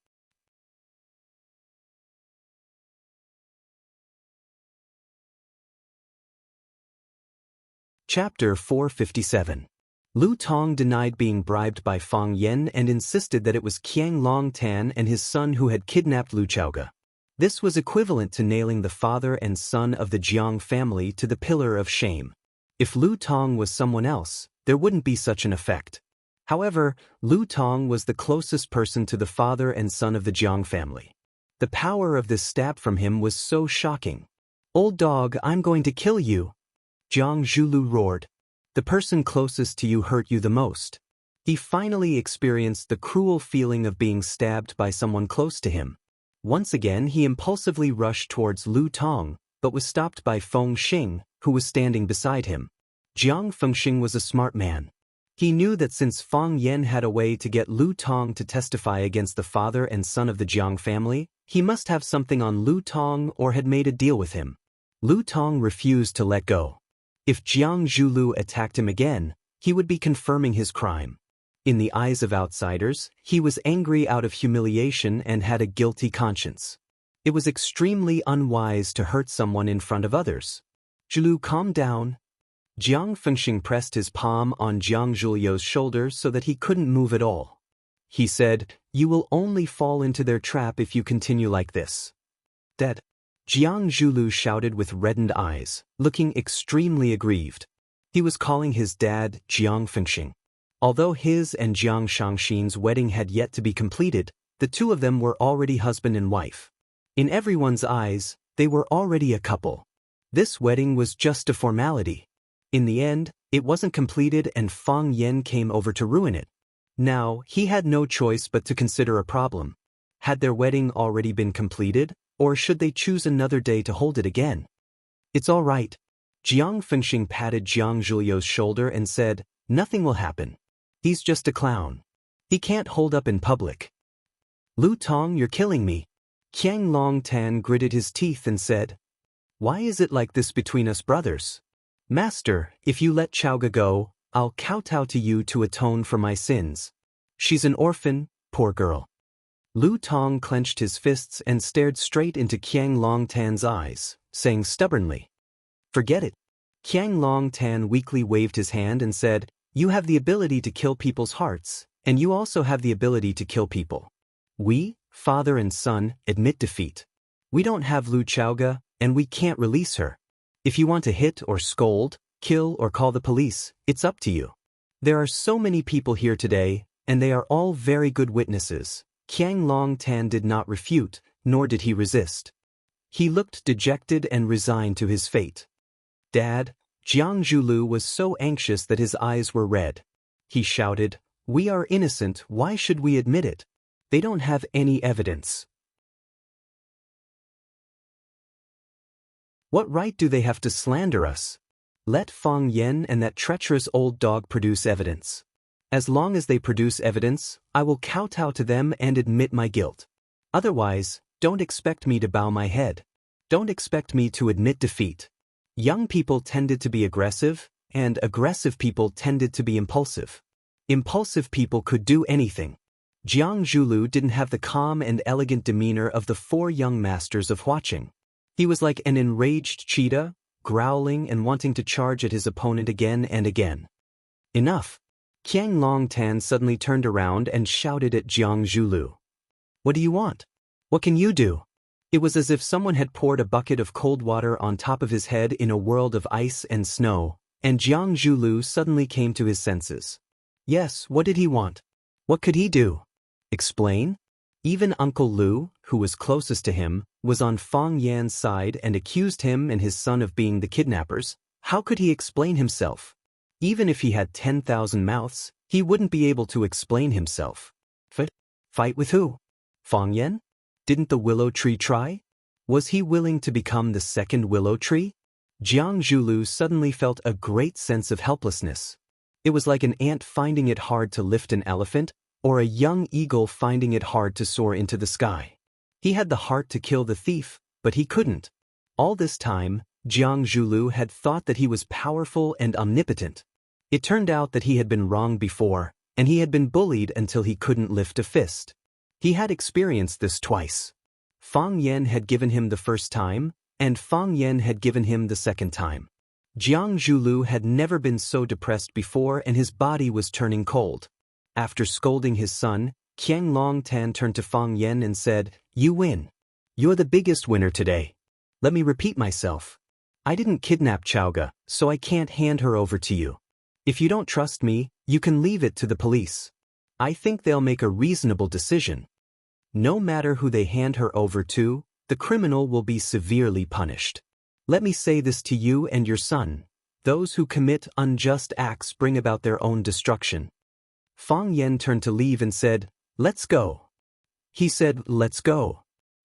Chapter 457. Lu Tong denied being bribed by Fang Yen and insisted that it was Qiang Long Tan and his son who had kidnapped Lu Chaoga. This was equivalent to nailing the father and son of the Jiang family to the pillar of shame. If Lu Tong was someone else, there wouldn't be such an effect. However, Lu Tong was the closest person to the father and son of the Jiang family. The power of this stab from him was so shocking. "Old dog, I'm going to kill you!" Jiang Zhulu roared. The person closest to you hurt you the most. He finally experienced the cruel feeling of being stabbed by someone close to him. Once again, he impulsively rushed towards Lu Tong, but was stopped by Feng Xing, who was standing beside him. Jiang Fengxing was a smart man. He knew that since Fang Yen had a way to get Lu Tong to testify against the father and son of the Jiang family, he must have something on Lu Tong or had made a deal with him. Lu Tong refused to let go. If Jiang Zhulu attacked him again, he would be confirming his crime. In the eyes of outsiders, he was angry out of humiliation and had a guilty conscience. It was extremely unwise to hurt someone in front of others. "Zhulu, calm down." Jiang Fengxing pressed his palm on Jiang Zhulio's shoulder so that he couldn't move at all. He said, "You will only fall into their trap if you continue like this." "Dad!" Jiang Zhulu shouted with reddened eyes, looking extremely aggrieved. He was calling his dad Jiang Fengxing. Although his and Jiang Shangxin's wedding had yet to be completed, the two of them were already husband and wife. In everyone's eyes, they were already a couple. This wedding was just a formality. In the end, it wasn't completed and Fang Yen came over to ruin it. Now, he had no choice but to consider a problem. Had their wedding already been completed, or should they choose another day to hold it again? "It's all right." Jiang Fengxing patted Jiang Zhulio's shoulder and said, "Nothing will happen. He's just a clown. He can't hold up in public." "Lu Tong, you're killing me." Qiang Long Tan gritted his teeth and said, "Why is it like this between us brothers? Master, if you let Chaoga go, I'll kowtow to you to atone for my sins. She's an orphan, poor girl." Lu Tong clenched his fists and stared straight into Qiang Long Tan's eyes, saying stubbornly, "Forget it." Qiang Long Tan weakly waved his hand and said, "You have the ability to kill people's hearts, and you also have the ability to kill people. We, father and son, admit defeat. We don't have Lu Chaoga, and we can't release her. If you want to hit or scold, kill or call the police, it's up to you. There are so many people here today, and they are all very good witnesses. Qiang Long Tan did not refute, nor did he resist. He looked dejected and resigned to his fate. Dad, Jiang Zhulu was so anxious that his eyes were red. He shouted, "We are innocent, why should we admit it? They don't have any evidence. What right do they have to slander us? Let Fang Yen and that treacherous old dog produce evidence. As long as they produce evidence, I will kowtow to them and admit my guilt. Otherwise, don't expect me to bow my head. Don't expect me to admit defeat." Young people tended to be aggressive, and aggressive people tended to be impulsive. Impulsive people could do anything. Jiang Zhulu didn't have the calm and elegant demeanor of the four young masters of Huaqing. He was like an enraged cheetah, growling and wanting to charge at his opponent again and again. Enough! Qiang Long Tan suddenly turned around and shouted at Jiang Zhulu. "What do you want? What can you do?" It was as if someone had poured a bucket of cold water on top of his head in a world of ice and snow, and Jiang Zhulu suddenly came to his senses. Yes, what did he want? What could he do? Explain? Even Uncle Lu, who was closest to him, was on Fang Yan's side and accused him and his son of being the kidnappers. How could he explain himself? Even if he had 10,000 mouths, he wouldn't be able to explain himself. Fight with who? Fang Yan? Didn't the willow tree try? Was he willing to become the second willow tree? Jiang Zhulu suddenly felt a great sense of helplessness. It was like an ant finding it hard to lift an elephant, or a young eagle finding it hard to soar into the sky. He had the heart to kill the thief, but he couldn't. All this time, Jiang Zhulu had thought that he was powerful and omnipotent. It turned out that he had been wrong before, and he had been bullied until he couldn't lift a fist. He had experienced this twice. Fang Yan had given him the first time, and Fang Yan had given him the second time. Jiang Zhulu had never been so depressed before, and his body was turning cold. After scolding his son, Qiang Long Tan turned to Fang Yan and said, "You win. You're the biggest winner today. Let me repeat myself. I didn't kidnap Chaoga, so I can't hand her over to you. If you don't trust me, you can leave it to the police. I think they'll make a reasonable decision. No matter who they hand her over to, the criminal will be severely punished. Let me say this to you and your son. Those who commit unjust acts bring about their own destruction." Fang Yan turned to leave and said, "Let's go." He said, "Let's go."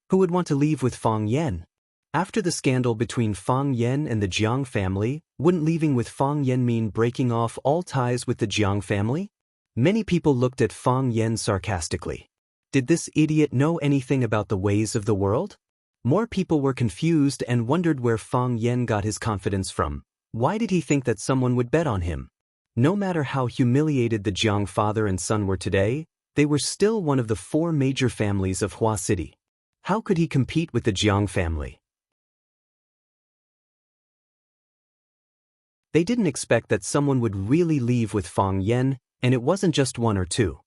Who would want to leave with Fang Yan? After the scandal between Fang Yan and the Jiang family, wouldn't leaving with Fang Yan mean breaking off all ties with the Jiang family? Many people looked at Fang Yan sarcastically. Did this idiot know anything about the ways of the world? More people were confused and wondered where Fang Yan got his confidence from. Why did he think that someone would bet on him? No matter how humiliated the Jiang father and son were today, they were still one of the four major families of Hua City. How could he compete with the Jiang family? They didn't expect that someone would really leave with Fang Yan, and it wasn't just one or two.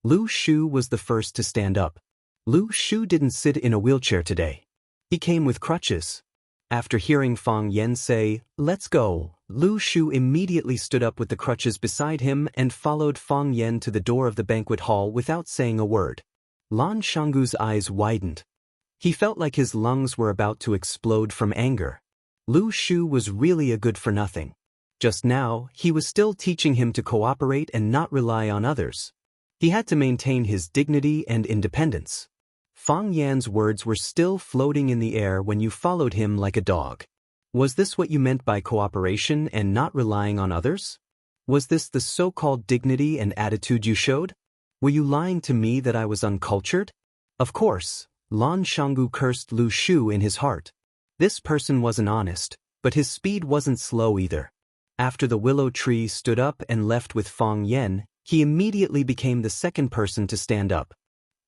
Lu Shu was the first to stand up. Lu Shu didn't sit in a wheelchair today. He came with crutches. After hearing Fang Yan say, "Let's go," Lu Shu immediately stood up with the crutches beside him and followed Fang Yan to the door of the banquet hall without saying a word. Lan Shanggu's eyes widened. He felt like his lungs were about to explode from anger. Lu Shu was really a good-for-nothing. Just now, he was still teaching him to cooperate and not rely on others. He had to maintain his dignity and independence. Fang Yan's words were still floating in the air when you followed him like a dog. Was this what you meant by cooperation and not relying on others? Was this the so-called dignity and attitude you showed? Were you lying to me that I was uncultured? Of course, Lan Shanggu cursed Lu Shu in his heart. This person wasn't honest, but his speed wasn't slow either. After the willow tree stood up and left with Fang Yan, he immediately became the second person to stand up.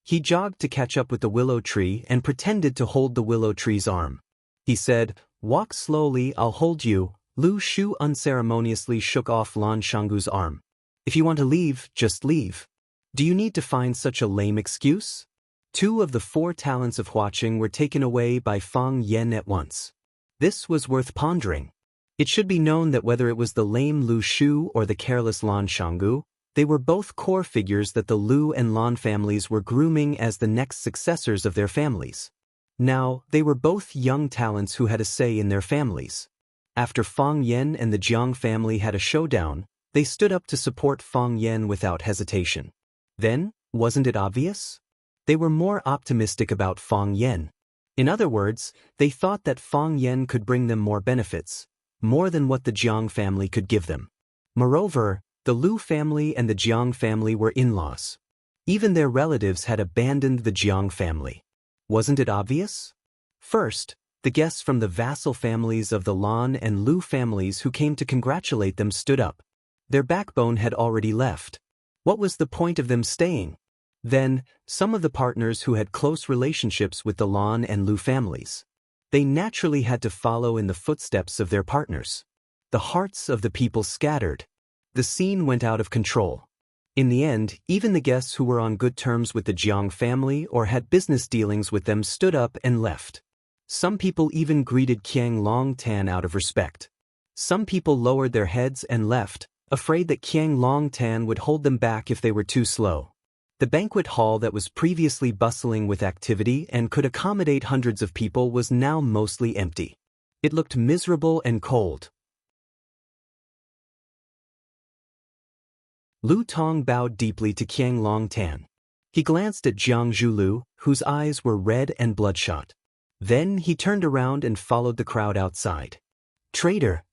He jogged to catch up with the willow tree and pretended to hold the willow tree's arm. He said, "Walk slowly, I'll hold you." Lu Shu unceremoniously shook off Lan Shanggu's arm. "If you want to leave, just leave. Do you need to find such a lame excuse?" 2 of the 4 talents of Huaqing were taken away by Fang Yan at once. This was worth pondering. It should be known that whether it was the lame Lu Shu or the careless Lan Shanggu, they were both core figures that the Lu and Lan families were grooming as the next successors of their families. Now, they were both young talents who had a say in their families. After Fang Yan and the Jiang family had a showdown, they stood up to support Fang Yan without hesitation. Then, wasn't it obvious? They were more optimistic about Fang Yan. In other words, they thought that Fang Yan could bring them more benefits, more than what the Jiang family could give them. Moreover, the Lu family and the Jiang family were in-laws. Even their relatives had abandoned the Jiang family. Wasn't it obvious? First, the guests from the vassal families of the Lan and Lu families who came to congratulate them stood up. Their backbone had already left. What was the point of them staying? Then, some of the partners who had close relationships with the Lan and Lu families. They naturally had to follow in the footsteps of their partners. The hearts of the people scattered. The scene went out of control. In the end, even the guests who were on good terms with the Jiang family or had business dealings with them stood up and left. Some people even greeted Qiang Longtan out of respect. Some people lowered their heads and left, afraid that Qiang Longtan would hold them back if they were too slow. The banquet hall that was previously bustling with activity and could accommodate hundreds of people was now mostly empty. It looked miserable and cold. Lu Tong bowed deeply to Qiang Longtan. He glanced at Jiang Zhulu, whose eyes were red and bloodshot. Then he turned around and followed the crowd outside. Traitor!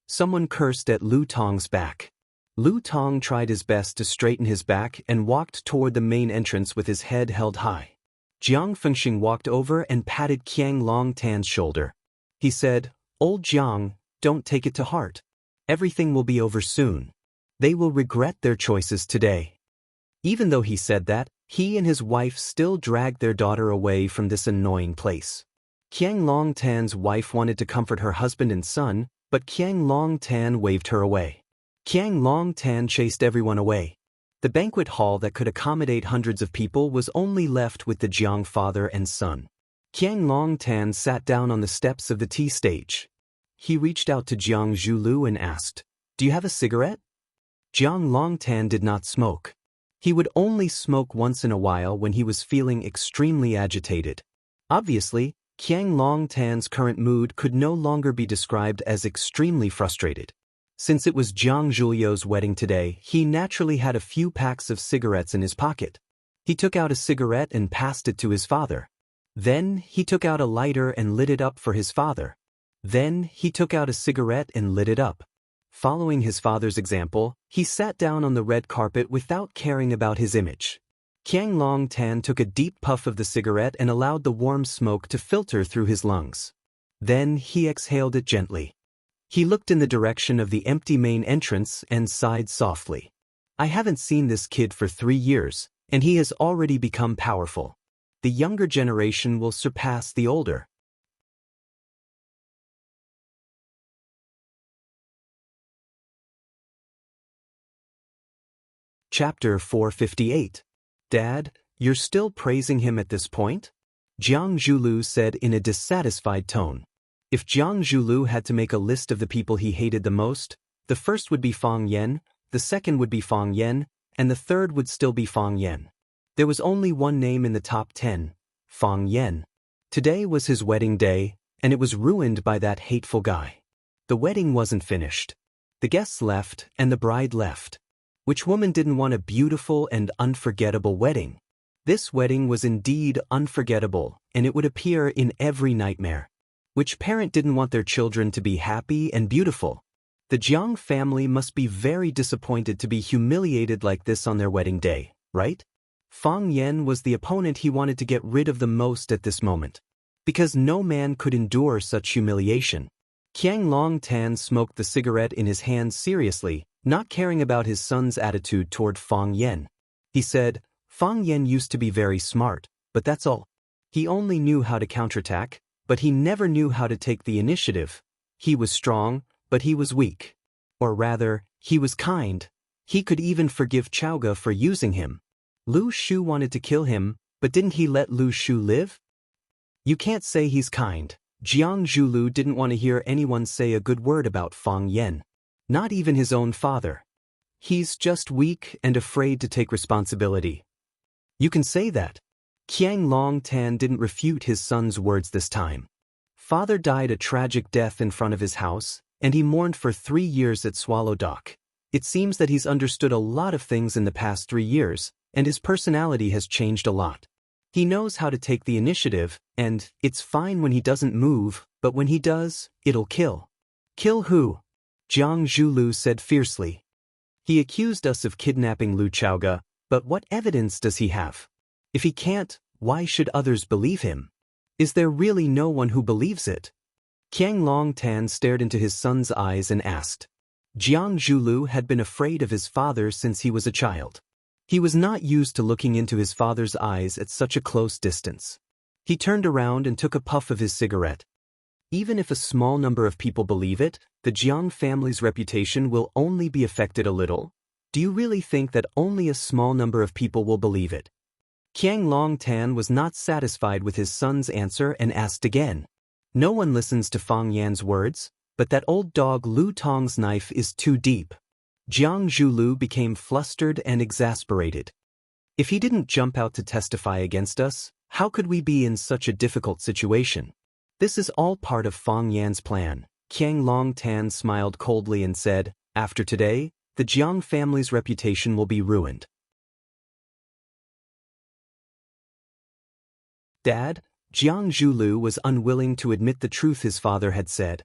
Someone cursed at Lu Tong's back. Lu Tong tried his best to straighten his back and walked toward the main entrance with his head held high. Jiang Fengxing walked over and patted Qiang Longtan's shoulder. He said, "Old Jiang, don't take it to heart. Everything will be over soon. They will regret their choices today." Even though he said that, he and his wife still dragged their daughter away from this annoying place. Qiang Longtan's wife wanted to comfort her husband and son, but Qiang Longtan waved her away. Qiang Longtan chased everyone away. The banquet hall that could accommodate hundreds of people was only left with the Jiang father and son. Qiang Longtan sat down on the steps of the tea stage. He reached out to Jiang Zhulu and asked, "Do you have a cigarette?" Jiang Longtan did not smoke. He would only smoke once in a while when he was feeling extremely agitated. Obviously, Qiang Longtan's current mood could no longer be described as extremely frustrated. Since it was Jiang Zhulio's wedding today, he naturally had a few packs of cigarettes in his pocket. He took out a cigarette and passed it to his father. Then he took out a lighter and lit it up for his father. Then he took out a cigarette and lit it up. Following his father's example, he sat down on the red carpet without caring about his image. Qiang Longtan took a deep puff of the cigarette and allowed the warm smoke to filter through his lungs. Then he exhaled it gently. He looked in the direction of the empty main entrance and sighed softly. "I haven't seen this kid for 3 years, and he has already become powerful. The younger generation will surpass the older." Chapter 458. Dad, you're still praising him at this point? Jiang Zhulu said in a dissatisfied tone. If Jiang Zhulu had to make a list of the people he hated the most, the first would be Fang Yan, the second would be Fang Yan, and the third would still be Fang Yan. There was only one name in the top 10, Fang Yan. Today was his wedding day, and it was ruined by that hateful guy. The wedding wasn't finished. The guests left, and the bride left. Which woman didn't want a beautiful and unforgettable wedding? This wedding was indeed unforgettable, and it would appear in every nightmare. Which parent didn't want their children to be happy and beautiful? The Jiang family must be very disappointed to be humiliated like this on their wedding day, right? Fang Yan was the opponent he wanted to get rid of the most at this moment. Because no man could endure such humiliation. Qiang Longtan smoked the cigarette in his hand seriously, not caring about his son's attitude toward Fang Yan. He said, "Fang Yan used to be very smart, but that's all. He only knew how to counterattack, but he never knew how to take the initiative. He was strong, but he was weak. Or rather, he was kind. He could even forgive Chaoga for using him. Lu Shu wanted to kill him, But didn't he let Lu Shu live? You can't say he's kind. Jiang Zhulu didn't want to hear anyone say a good word about Fang Yan. Not even his own father. He's just weak and afraid to take responsibility. You can say that. Qiang Long Tan didn't refute his son's words this time. Father died a tragic death in front of his house, and he mourned for 3 years at Swallow Dock. It seems that he's understood a lot of things in the past 3 years, and his personality has changed a lot. He knows how to take the initiative, and it's fine when he doesn't move, but when he does, it'll kill. Kill who? Jiang Zhulu said fiercely. He accused us of kidnapping Lu Chaoga, but what evidence does he have? If he can't, why should others believe him? Is there really no one who believes it? Qiang Long Tan stared into his son's eyes and asked. Jiang Zhulu had been afraid of his father since he was a child. He was not used to looking into his father's eyes at such a close distance. He turned around and took a puff of his cigarette. Even if a small number of people believe it, the Jiang family's reputation will only be affected a little. Do you really think that only a small number of people will believe it? Qiang Long Tan was not satisfied with his son's answer and asked again. No one listens to Fang Yan's words, but that old dog Lu Tong's knife is too deep. Jiang Zhulu became flustered and exasperated. If he didn't jump out to testify against us, how could we be in such a difficult situation? This is all part of Fang Yan's plan. Qiang Long Tan smiled coldly and said, after today, the Jiang family's reputation will be ruined. Dad, Jiang Zhulu was unwilling to admit the truth his father had said.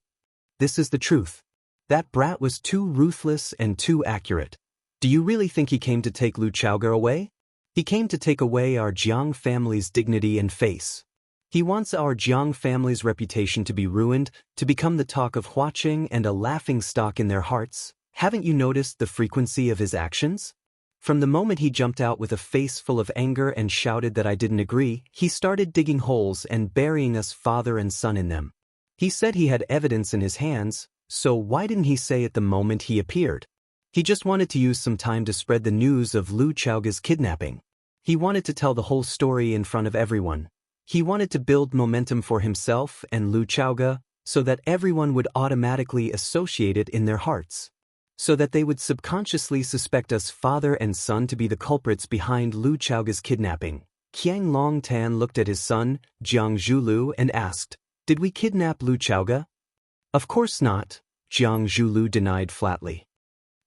This is the truth. That brat was too ruthless and too accurate. Do you really think he came to take Lu Chaoga away? He came to take away our Jiang family's dignity and face. He wants our Jiang family's reputation to be ruined, to become the talk of Huaqing and a laughingstock in their hearts. Haven't you noticed the frequency of his actions? From the moment he jumped out with a face full of anger and shouted that I didn't agree, he started digging holes and burying us father and son in them. He said he had evidence in his hands, so why didn't he say it the moment he appeared? He just wanted to use some time to spread the news of Lu Chaoga's kidnapping. He wanted to tell the whole story in front of everyone. He wanted to build momentum for himself and Lu Chaoga, so that everyone would automatically associate it in their hearts. So that they would subconsciously suspect us father and son to be the culprits behind Lu Chaoga's kidnapping. Qiang Long Tan looked at his son, Jiang Zhulu, and asked, did we kidnap Lu Chaoga? Of course not, Jiang Zhulu denied flatly.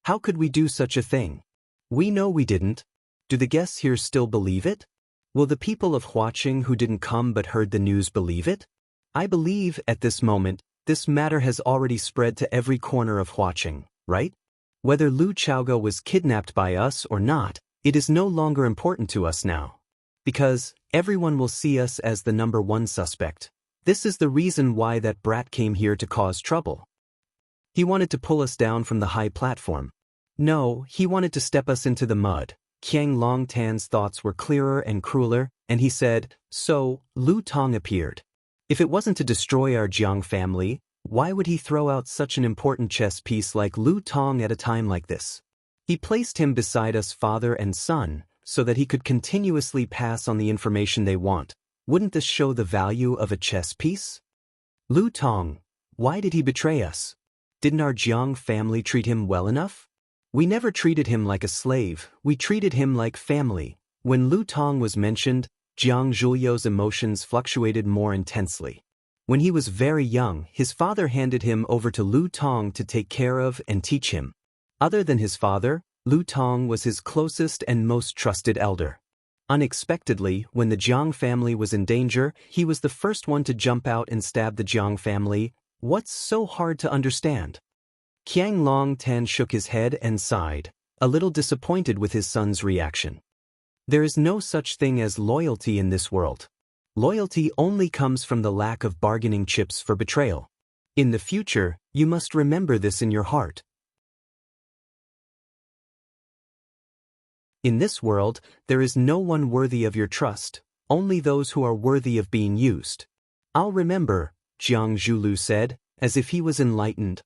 How could we do such a thing? We know we didn't. Do the guests here still believe it? Will the people of Huaqing who didn't come but heard the news believe it? I believe, at this moment, this matter has already spread to every corner of Huaqing, right? Whether Lu Chaoga was kidnapped by us or not, it is no longer important to us now. Because everyone will see us as the number one suspect. This is the reason why that brat came here to cause trouble. He wanted to pull us down from the high platform. No, he wanted to step us into the mud. Qiang Long Tan's thoughts were clearer and crueler, and he said, so, Lu Tong appeared. If it wasn't to destroy our Jiang family, why would he throw out such an important chess piece like Lu Tong at a time like this? He placed him beside us father and son, so that he could continuously pass on the information they want. Wouldn't this show the value of a chess piece? Lu Tong, why did he betray us? Didn't our Jiang family treat him well enough? We never treated him like a slave, we treated him like family. When Lu Tong was mentioned, Jiang Zhulyo's emotions fluctuated more intensely. When he was very young, his father handed him over to Lu Tong to take care of and teach him. Other than his father, Lu Tong was his closest and most trusted elder. Unexpectedly, when the Jiang family was in danger, he was the first one to jump out and stab the Jiang family. What's so hard to understand? Qiang Long Tan shook his head and sighed, a little disappointed with his son's reaction. There is no such thing as loyalty in this world. Loyalty only comes from the lack of bargaining chips for betrayal. In the future, you must remember this in your heart. In this world, there is no one worthy of your trust, only those who are worthy of being used. I'll remember, Jiang Zhulu said, as if he was enlightened.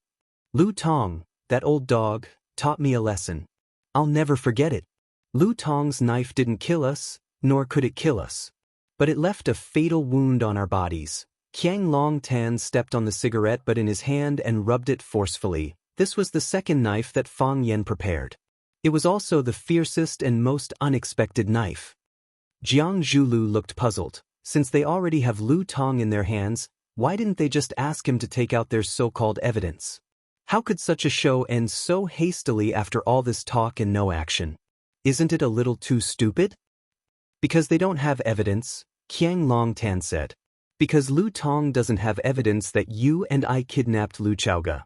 Lu Tong, that old dog, taught me a lesson. I'll never forget it. Lu Tong's knife didn't kill us, nor could it kill us. But it left a fatal wound on our bodies. Qiang Long Tan stepped on the cigarette but in his hand and rubbed it forcefully. This was the second knife that Fang Yan prepared. It was also the fiercest and most unexpected knife. Jiang Zhulu looked puzzled. Since they already have Lu Tong in their hands, why didn't they just ask him to take out their so-called evidence? How could such a show end so hastily after all this talk and no action? Isn't it a little too stupid? Because they don't have evidence, Qiang Long Tan said. Because Lu Tong doesn't have evidence that you and I kidnapped Lu Chaoga.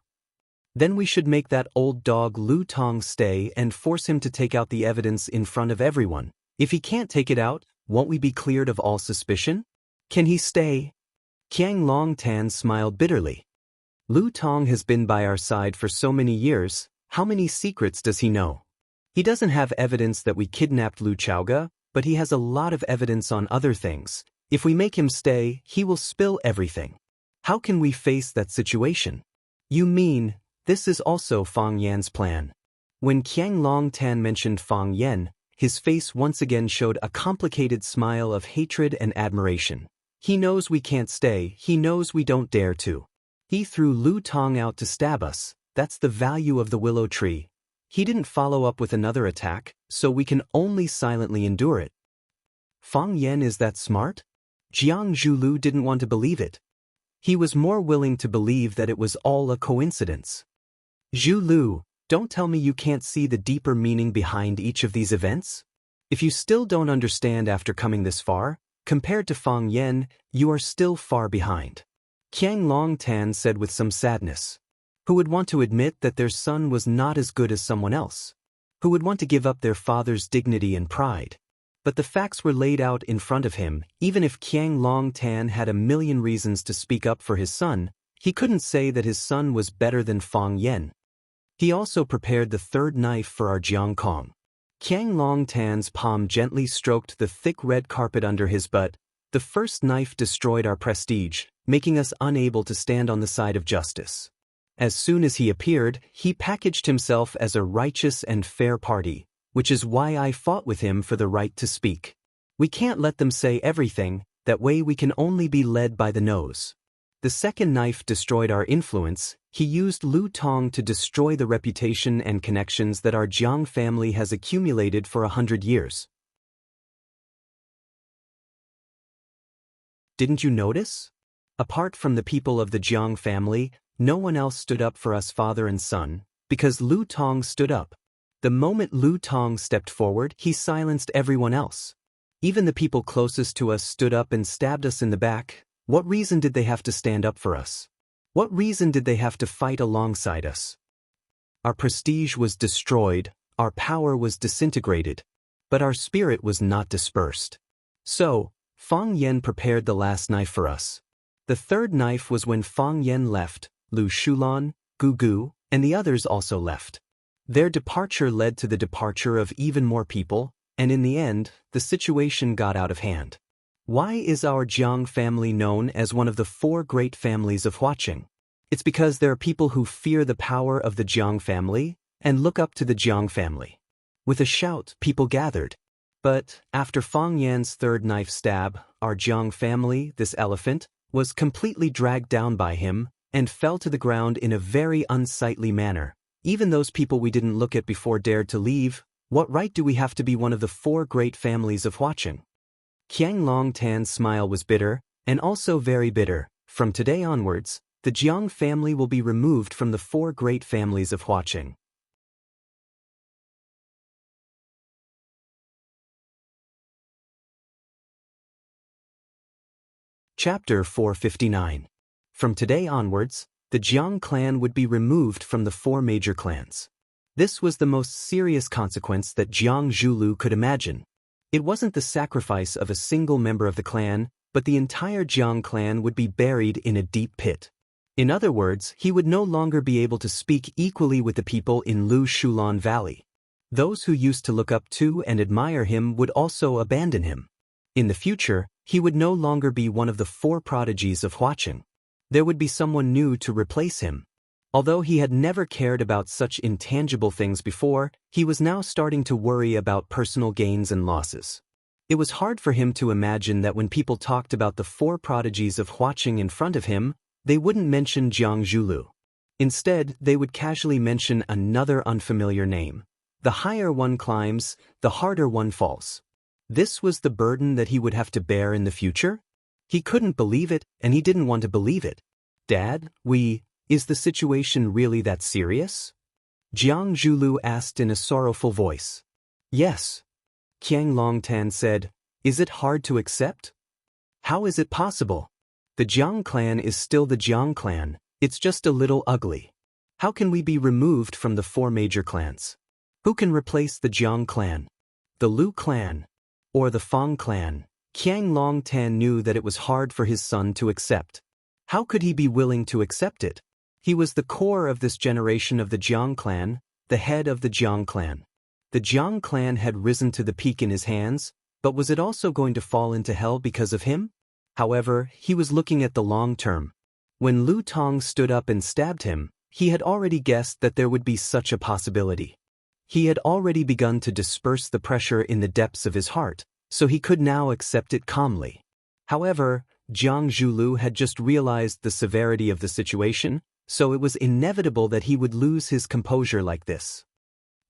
Then we should make that old dog Lu Tong stay and force him to take out the evidence in front of everyone. If he can't take it out, won't we be cleared of all suspicion? Can he stay? Qiang Long Tan smiled bitterly. Lu Tong has been by our side for so many years, how many secrets does he know? He doesn't have evidence that we kidnapped Lu Chaoga, but he has a lot of evidence on other things. If we make him stay, he will spill everything. How can we face that situation? You mean, this is also Fang Yan's plan? When Qiang Long Tan mentioned Fang Yan, his face once again showed a complicated smile of hatred and admiration. He knows we can't stay, he knows we don't dare to. He threw Lu Tong out to stab us, that's the value of the willow tree. He didn't follow up with another attack, so we can only silently endure it. Fang Yan is that smart? Jiang Zhulu didn't want to believe it. He was more willing to believe that it was all a coincidence. Zhulu, don't tell me you can't see the deeper meaning behind each of these events? If you still don't understand after coming this far, compared to Fang Yan, you are still far behind. Qiang Long Tan said with some sadness. Who would want to admit that their son was not as good as someone else? Who would want to give up their father's dignity and pride? But the facts were laid out in front of him. Even if Qiang Long Tan had a million reasons to speak up for his son, he couldn't say that his son was better than Fang Yan. He also prepared the third knife for our Jiang Kong. Qiang Long Tan's palm gently stroked the thick red carpet under his butt. The first knife destroyed our prestige, making us unable to stand on the side of justice. As soon as he appeared, he packaged himself as a righteous and fair party, which is why I fought with him for the right to speak. We can't let them say everything, that way we can only be led by the nose. The second knife destroyed our influence. He used Lu Tong to destroy the reputation and connections that our Jiang family has accumulated for 100 years. Didn't you notice? Apart from the people of the Jiang family, no one else stood up for us father and son, because Lu Tong stood up. The moment Lu Tong stepped forward, he silenced everyone else. Even the people closest to us stood up and stabbed us in the back. What reason did they have to stand up for us? What reason did they have to fight alongside us? Our prestige was destroyed, our power was disintegrated, but our spirit was not dispersed. So, Fang Yan prepared the last knife for us. The third knife was when Fang Yan left. Lu Shulan, Gu Gu, and the others also left. Their departure led to the departure of even more people, and in the end, the situation got out of hand. Why is our Jiang family known as one of the 4 great families of Huaqing? It's because there are people who fear the power of the Jiang family and look up to the Jiang family. With a shout, people gathered. But after Fang Yan's third knife stab, our Jiang family, this elephant, was completely dragged down by him and fell to the ground in a very unsightly manner. Even those people we didn't look at before dared to leave. What right do we have to be one of the 4 great families of Huaqing? Qiang Long Tan's smile was bitter, and also very bitter. From today onwards, the Jiang family will be removed from the 4 great families of Huaqing. Chapter 459. From today onwards, the Jiang clan would be removed from the 4 major clans. This was the most serious consequence that Jiang Zhulu could imagine. It wasn't the sacrifice of a single member of the clan, but the entire Jiang clan would be buried in a deep pit. In other words, he would no longer be able to speak equally with the people in Lu Shulan Valley. Those who used to look up to and admire him would also abandon him. In the future, he would no longer be one of the 4 prodigies of Huaqing. There would be someone new to replace him. Although he had never cared about such intangible things before, he was now starting to worry about personal gains and losses. It was hard for him to imagine that when people talked about the four prodigies of Huaqing in front of him, they wouldn't mention Jiang Zhulu. Instead, they would casually mention another unfamiliar name. The higher one climbs, the harder one falls. This was the burden that he would have to bear in the future? He couldn't believe it, and he didn't want to believe it. Dad, is the situation really that serious? Jiang Zhulu asked in a sorrowful voice. Yes. Qiang Longtan said, Is it hard to accept? How is it possible? The Jiang clan is still the Jiang clan, it's just a little ugly. How can we be removed from the four major clans? Who can replace the Jiang clan? The Lu clan? Or the Fang clan? Qiang Longtan knew that it was hard for his son to accept. How could he be willing to accept it? He was the core of this generation of the Jiang clan, the head of the Jiang clan. The Jiang clan had risen to the peak in his hands, but was it also going to fall into hell because of him? However, he was looking at the long term. When Lu Tong stood up and stabbed him, he had already guessed that there would be such a possibility. He had already begun to disperse the pressure in the depths of his heart, so he could now accept it calmly. However, Jiang Zhulu had just realized the severity of the situation, so it was inevitable that he would lose his composure like this.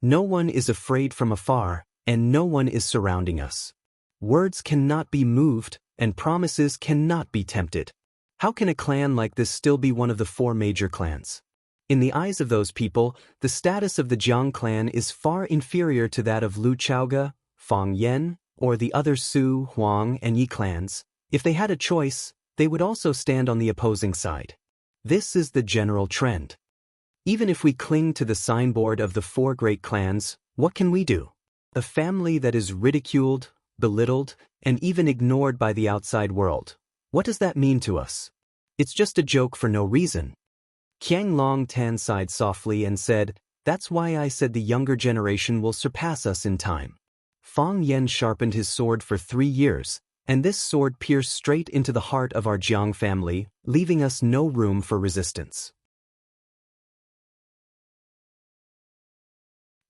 No one is afraid from afar, and no one is surrounding us. Words cannot be moved, and promises cannot be tempted. How can a clan like this still be one of the four major clans? In the eyes of those people, the status of the Jiang clan is far inferior to that of Lu Chaoga, Fang Yan, or the other Su, Huang, and Yi clans. If they had a choice, they would also stand on the opposing side. This is the general trend. Even if we cling to the signboard of the four great clans, what can we do? A family that is ridiculed, belittled, and even ignored by the outside world. What does that mean to us? It's just a joke for no reason. Qiang Longtan sighed softly and said, That's why I said the younger generation will surpass us in time. Fang Yan sharpened his sword for 3 years, and this sword pierced straight into the heart of our Jiang family, leaving us no room for resistance.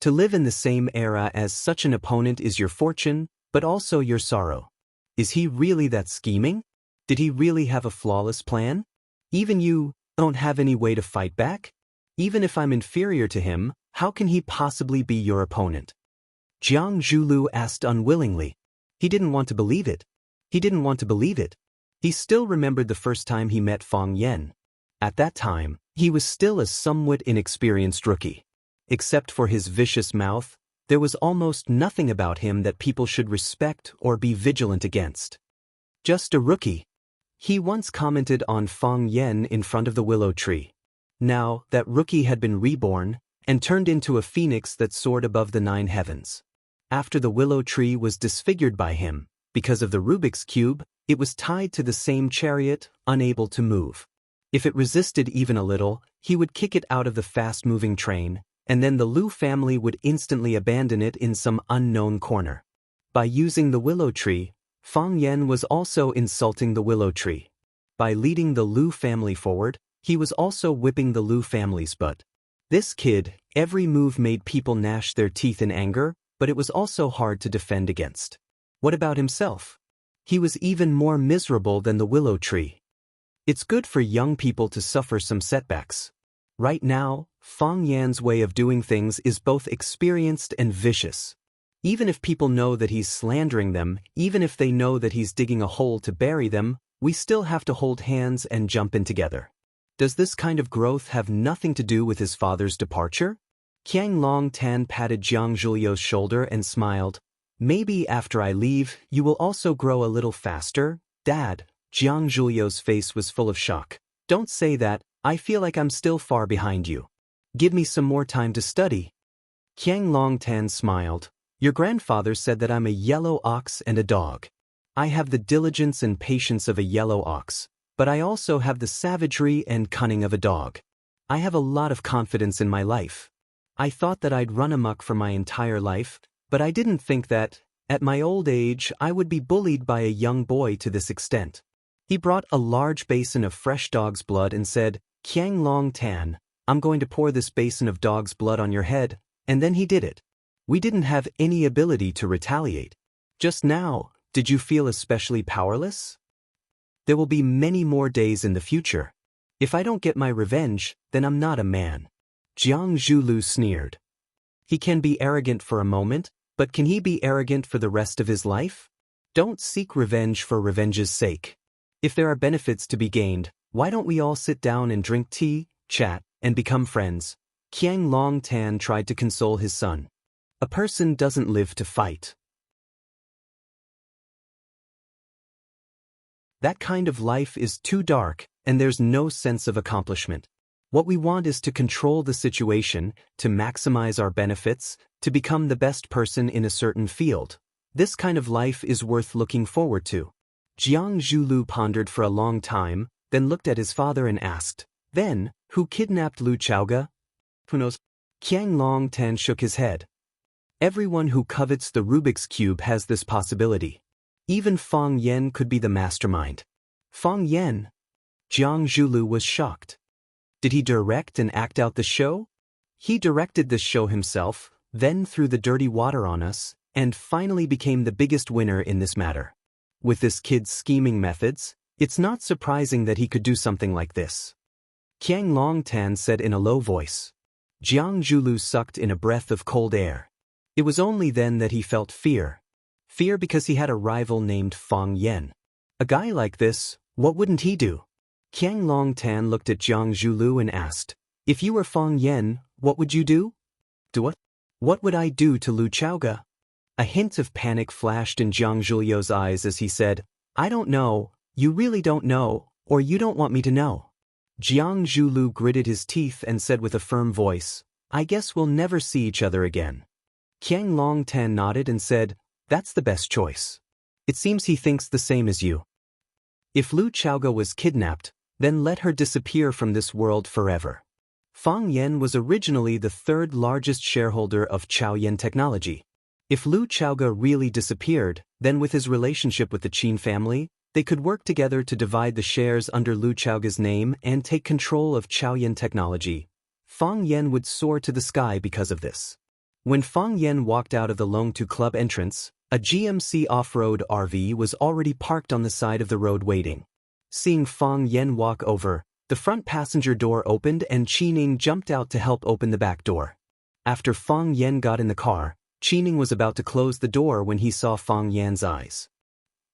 To live in the same era as such an opponent is your fortune, but also your sorrow. Is he really that scheming? Did he really have a flawless plan? Even you don't have any way to fight back? Even if I'm inferior to him, how can he possibly be your opponent? Jiang Zhulu asked unwillingly. He didn't want to believe it. He didn't want to believe it. He still remembered the first time he met Fang Yan. At that time, he was still a somewhat inexperienced rookie. Except for his vicious mouth, there was almost nothing about him that people should respect or be vigilant against. Just a rookie. He once commented on Fang Yan in front of the willow tree. Now, that rookie had been reborn and turned into a phoenix that soared above the 9 heavens. After the willow tree was disfigured by him, because of the Rubik's Cube, it was tied to the same chariot, unable to move. If it resisted even a little, he would kick it out of the fast-moving train, and then the Lu family would instantly abandon it in some unknown corner. By using the willow tree, Fang Yan was also insulting the willow tree. By leading the Lu family forward, he was also whipping the Lu family's butt. This kid, every move made people gnash their teeth in anger, but it was also hard to defend against. What about himself? He was even more miserable than the willow tree. It's good for young people to suffer some setbacks. Right now, Fang Yan's way of doing things is both experienced and vicious. Even if people know that he's slandering them, even if they know that he's digging a hole to bury them, we still have to hold hands and jump in together. Does this kind of growth have nothing to do with his father's departure? Qiang Longtan patted Jiang Zhulio's shoulder and smiled. Maybe after I leave, you will also grow a little faster, Dad. Jiang Zhulio's face was full of shock. Don't say that, I feel like I'm still far behind you. Give me some more time to study. Qiang Longtan smiled. Your grandfather said that I'm a yellow ox and a dog. I have the diligence and patience of a yellow ox, but I also have the savagery and cunning of a dog. I have a lot of confidence in my life. I thought that I'd run amok for my entire life, but I didn't think that, at my old age, I would be bullied by a young boy to this extent. He brought a large basin of fresh dog's blood and said, Qiang Longtan, I'm going to pour this basin of dog's blood on your head, and then he did it. We didn't have any ability to retaliate. Just now, Did you feel especially powerless? There will be many more days in the future. If I don't get my revenge, then I'm not a man. Jiang Zhulu sneered. He can be arrogant for a moment, but can he be arrogant for the rest of his life? Don't seek revenge for revenge's sake. If there are benefits to be gained, why don't we all sit down and drink tea, chat, and become friends? Qiang Long Tan tried to console his son. A person doesn't live to fight. That kind of life is too dark, and there's no sense of accomplishment. What we want is to control the situation, to maximize our benefits, to become the best person in a certain field. This kind of life is worth looking forward to. Jiang Zhulu pondered for a long time, then looked at his father and asked, "Then, who kidnapped Lu Chaoga?" "Who knows?" Qiang Long Tan shook his head. "Everyone who covets the Rubik's Cube has this possibility. Even Fang Yan could be the mastermind." Fang Yan? Jiang Zhulu was shocked. Did he direct and act out the show? He directed the show himself, then threw the dirty water on us, and finally became the biggest winner in this matter. With this kid's scheming methods, it's not surprising that he could do something like this. Qiang Long Tan said in a low voice. Jiang Zhulu sucked in a breath of cold air. It was only then that he felt fear. Fear because he had a rival named Fang Yan. A guy like this, what wouldn't he do? Qiang Long Tan looked at Jiang Zhulu and asked, "If you were Fang Yan, what would you do?" "Do what?" "What would I do to Lu Chaoga?" A hint of panic flashed in Jiang Zhulio's eyes as he said, "I don't know, you really don't know, or you don't want me to know." Jiang Zhulu gritted his teeth and said with a firm voice, "I guess we'll never see each other again." Qiang Long Tan nodded and said, "That's the best choice. It seems he thinks the same as you. If Lu Chaoga was kidnapped, then let her disappear from this world forever." Fang Yan was originally the third largest shareholder of Chaoyan Technology. If Lu Chaoga really disappeared, then with his relationship with the Qin family, they could work together to divide the shares under Lu Chaoga's name and take control of Chaoyan Technology. Fang Yan would soar to the sky because of this. When Fang Yan walked out of the Longtu Club entrance, a GMC off-road RV was already parked on the side of the road waiting. Seeing Fang Yan walk over, the front passenger door opened and Qining jumped out to help open the back door. After Fang Yan got in the car, Qining was about to close the door when he saw Fang Yan's eyes.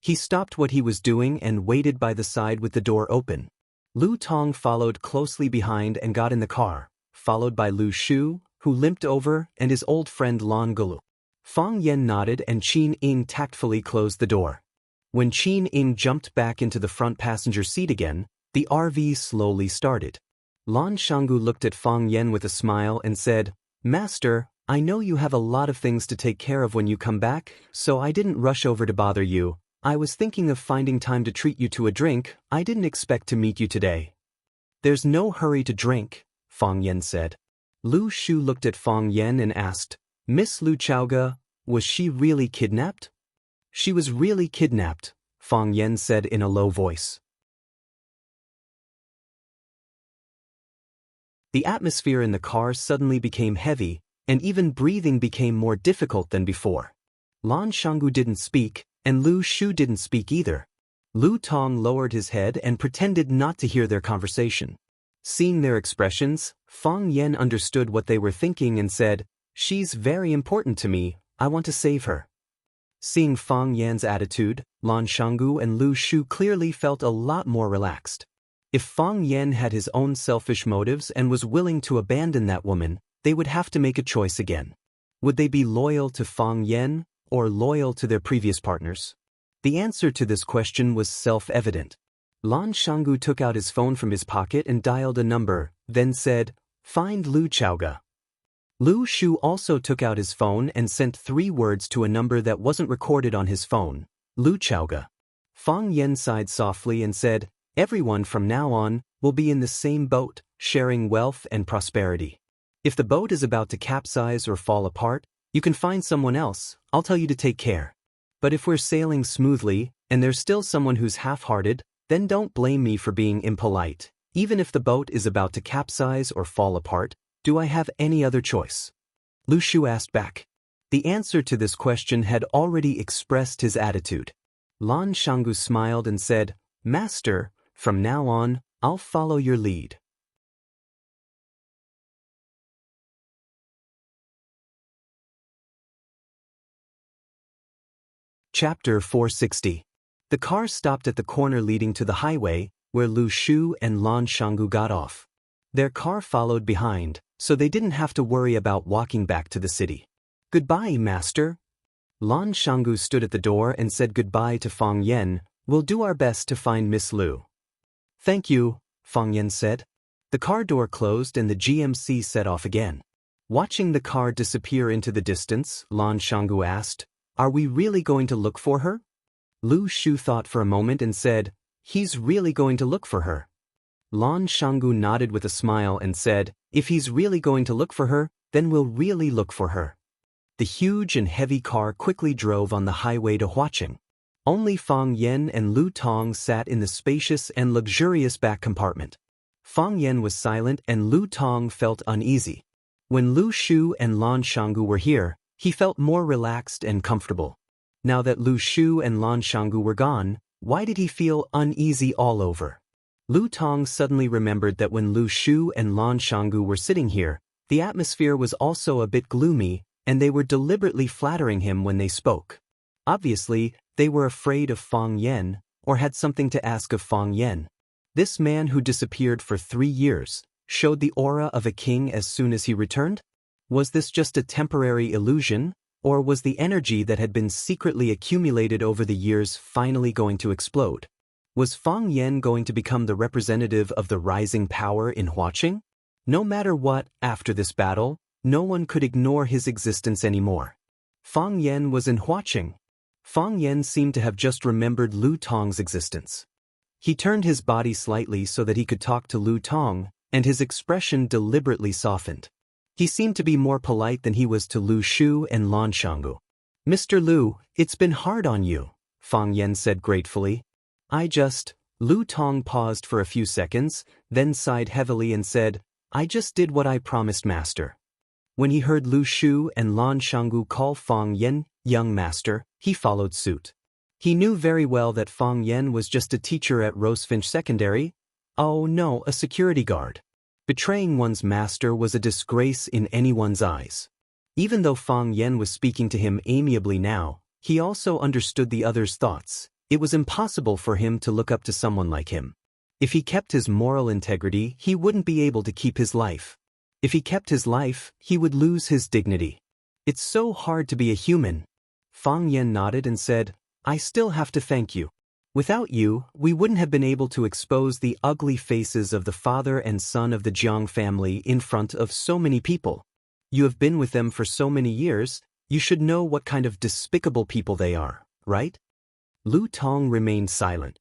He stopped what he was doing and waited by the side with the door open. Lu Tong followed closely behind and got in the car, followed by Lu Shu, who limped over, and his old friend Lan Gulu. Fang Yan nodded and Qin Ying tactfully closed the door. When Qin Ying jumped back into the front passenger seat again, the RV slowly started. Lan Shanggu looked at Fang Yan with a smile and said, "Master, I know you have a lot of things to take care of when you come back, so I didn't rush over to bother you. I was thinking of finding time to treat you to a drink. I didn't expect to meet you today." "There's no hurry to drink," Fang Yan said. Lu Shu looked at Fang Yan and asked, "Miss Lu Chaoga, was she really kidnapped?" "She was really kidnapped," Fang Yan said in a low voice. The atmosphere in the car suddenly became heavy, and even breathing became more difficult than before. Lan Shanggu didn't speak, and Lu Shu didn't speak either. Lu Tong lowered his head and pretended not to hear their conversation. Seeing their expressions, Fang Yan understood what they were thinking and said, "She's very important to me, I want to save her." Seeing Fang Yan's attitude, Lan Shanggu and Lu Shu clearly felt a lot more relaxed. If Fang Yan had his own selfish motives and was willing to abandon that woman, they would have to make a choice again. Would they be loyal to Fang Yan, or loyal to their previous partners? The answer to this question was self-evident. Lan Shanggu took out his phone from his pocket and dialed a number, then said, "Find Lu Chaoga." Lu Shu also took out his phone and sent 3 words to a number that wasn't recorded on his phone, "Lu Chaoga." Fang Yan sighed softly and said, "Everyone from now on will be in the same boat, sharing wealth and prosperity. If the boat is about to capsize or fall apart, you can find someone else, I'll tell you to take care. But if we're sailing smoothly, and there's still someone who's half-hearted, then don't blame me for being impolite. Even if the boat is about to capsize or fall apart, do I have any other choice?" Lu Shu asked back. The answer to this question had already expressed his attitude. Lan Shanggu smiled and said, "Master, from now on, I'll follow your lead." Chapter 460. The car stopped at the corner leading to the highway, where Lu Shu and Lan Shanggu got off. Their car followed behind, so they didn't have to worry about walking back to the city. "Goodbye, master." Lan Shanggu stood at the door and said goodbye to Fang Yen. "We'll do our best to find Miss Lu." "Thank you," Fang Yen said. The car door closed and the GMC set off again. Watching the car disappear into the distance, Lan Shanggu asked, "Are we really going to look for her?" Lu Shu thought for a moment and said, "He's really going to look for her." Lan Shanggu nodded with a smile and said, "If he's really going to look for her, then we'll really look for her." The huge and heavy car quickly drove on the highway to Huaqing. Only Fang Yen and Lu Tong sat in the spacious and luxurious back compartment. Fang Yen was silent and Lu Tong felt uneasy. When Lu Shu and Lan Shanggu were here, he felt more relaxed and comfortable. Now that Lu Shu and Lan Shanggu were gone, why did he feel uneasy all over? Lu Tong suddenly remembered that when Lu Shu and Lan Shanggu were sitting here, the atmosphere was also a bit gloomy, and they were deliberately flattering him when they spoke. Obviously, they were afraid of Fang Yen, or had something to ask of Fang Yen. This man who disappeared for 3 years showed the aura of a king as soon as he returned? Was this just a temporary illusion, or was the energy that had been secretly accumulated over the years finally going to explode? Was Fang Yen going to become the representative of the rising power in Huaqing? No matter what, after this battle, no one could ignore his existence anymore. Fang Yen was in Huaqing. Fang Yen seemed to have just remembered Lu Tong's existence. He turned his body slightly so that he could talk to Lu Tong, and his expression deliberately softened. He seemed to be more polite than he was to Lu Shu and Lan Shanggu. "Mr. Lu, it's been hard on you," Fang Yen said gratefully. Lu Tong paused for a few seconds, then sighed heavily and said, "I just did what I promised, master." When he heard Lu Shu and Lan Shanggu call Fang Yen young master, he followed suit. He knew very well that Fang Yen was just a teacher at Rosefinch Secondary. Oh no, a security guard. Betraying one's master was a disgrace in anyone's eyes. Even though Fang Yen was speaking to him amiably now, he also understood the other's thoughts. It was impossible for him to look up to someone like him. If he kept his moral integrity, he wouldn't be able to keep his life. If he kept his life, he would lose his dignity. It's so hard to be a human. Fang Yen nodded and said, "I still have to thank you. Without you, we wouldn't have been able to expose the ugly faces of the father and son of the Jiang family in front of so many people. You have been with them for so many years, you should know what kind of despicable people they are, right?" Lu Tong remained silent.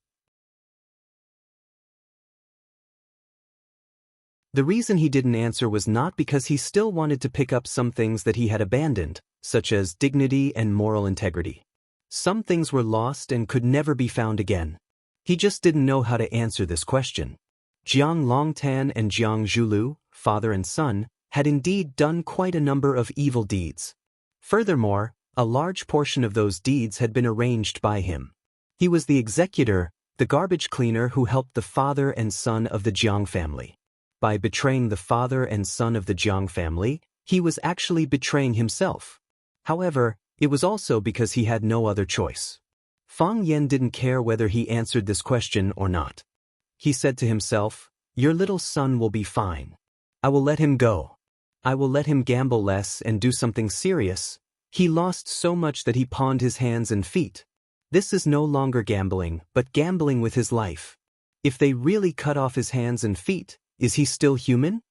The reason he didn't answer was not because he still wanted to pick up some things that he had abandoned, such as dignity and moral integrity. Some things were lost and could never be found again. He just didn't know how to answer this question. Jiang Longtan and Jiang Zhulu, father and son, had indeed done quite a number of evil deeds. Furthermore, a large portion of those deeds had been arranged by him. He was the executor, the garbage cleaner who helped the father and son of the Jiang family. By betraying the father and son of the Jiang family, he was actually betraying himself. However, it was also because he had no other choice. Fang Yen didn't care whether he answered this question or not. He said to himself, "Your little son will be fine. I will let him go. I will let him gamble less and do something serious. He lost so much that he pawned his hands and feet. This is no longer gambling, but gambling with his life. If they really cut off his hands and feet, is he still human?"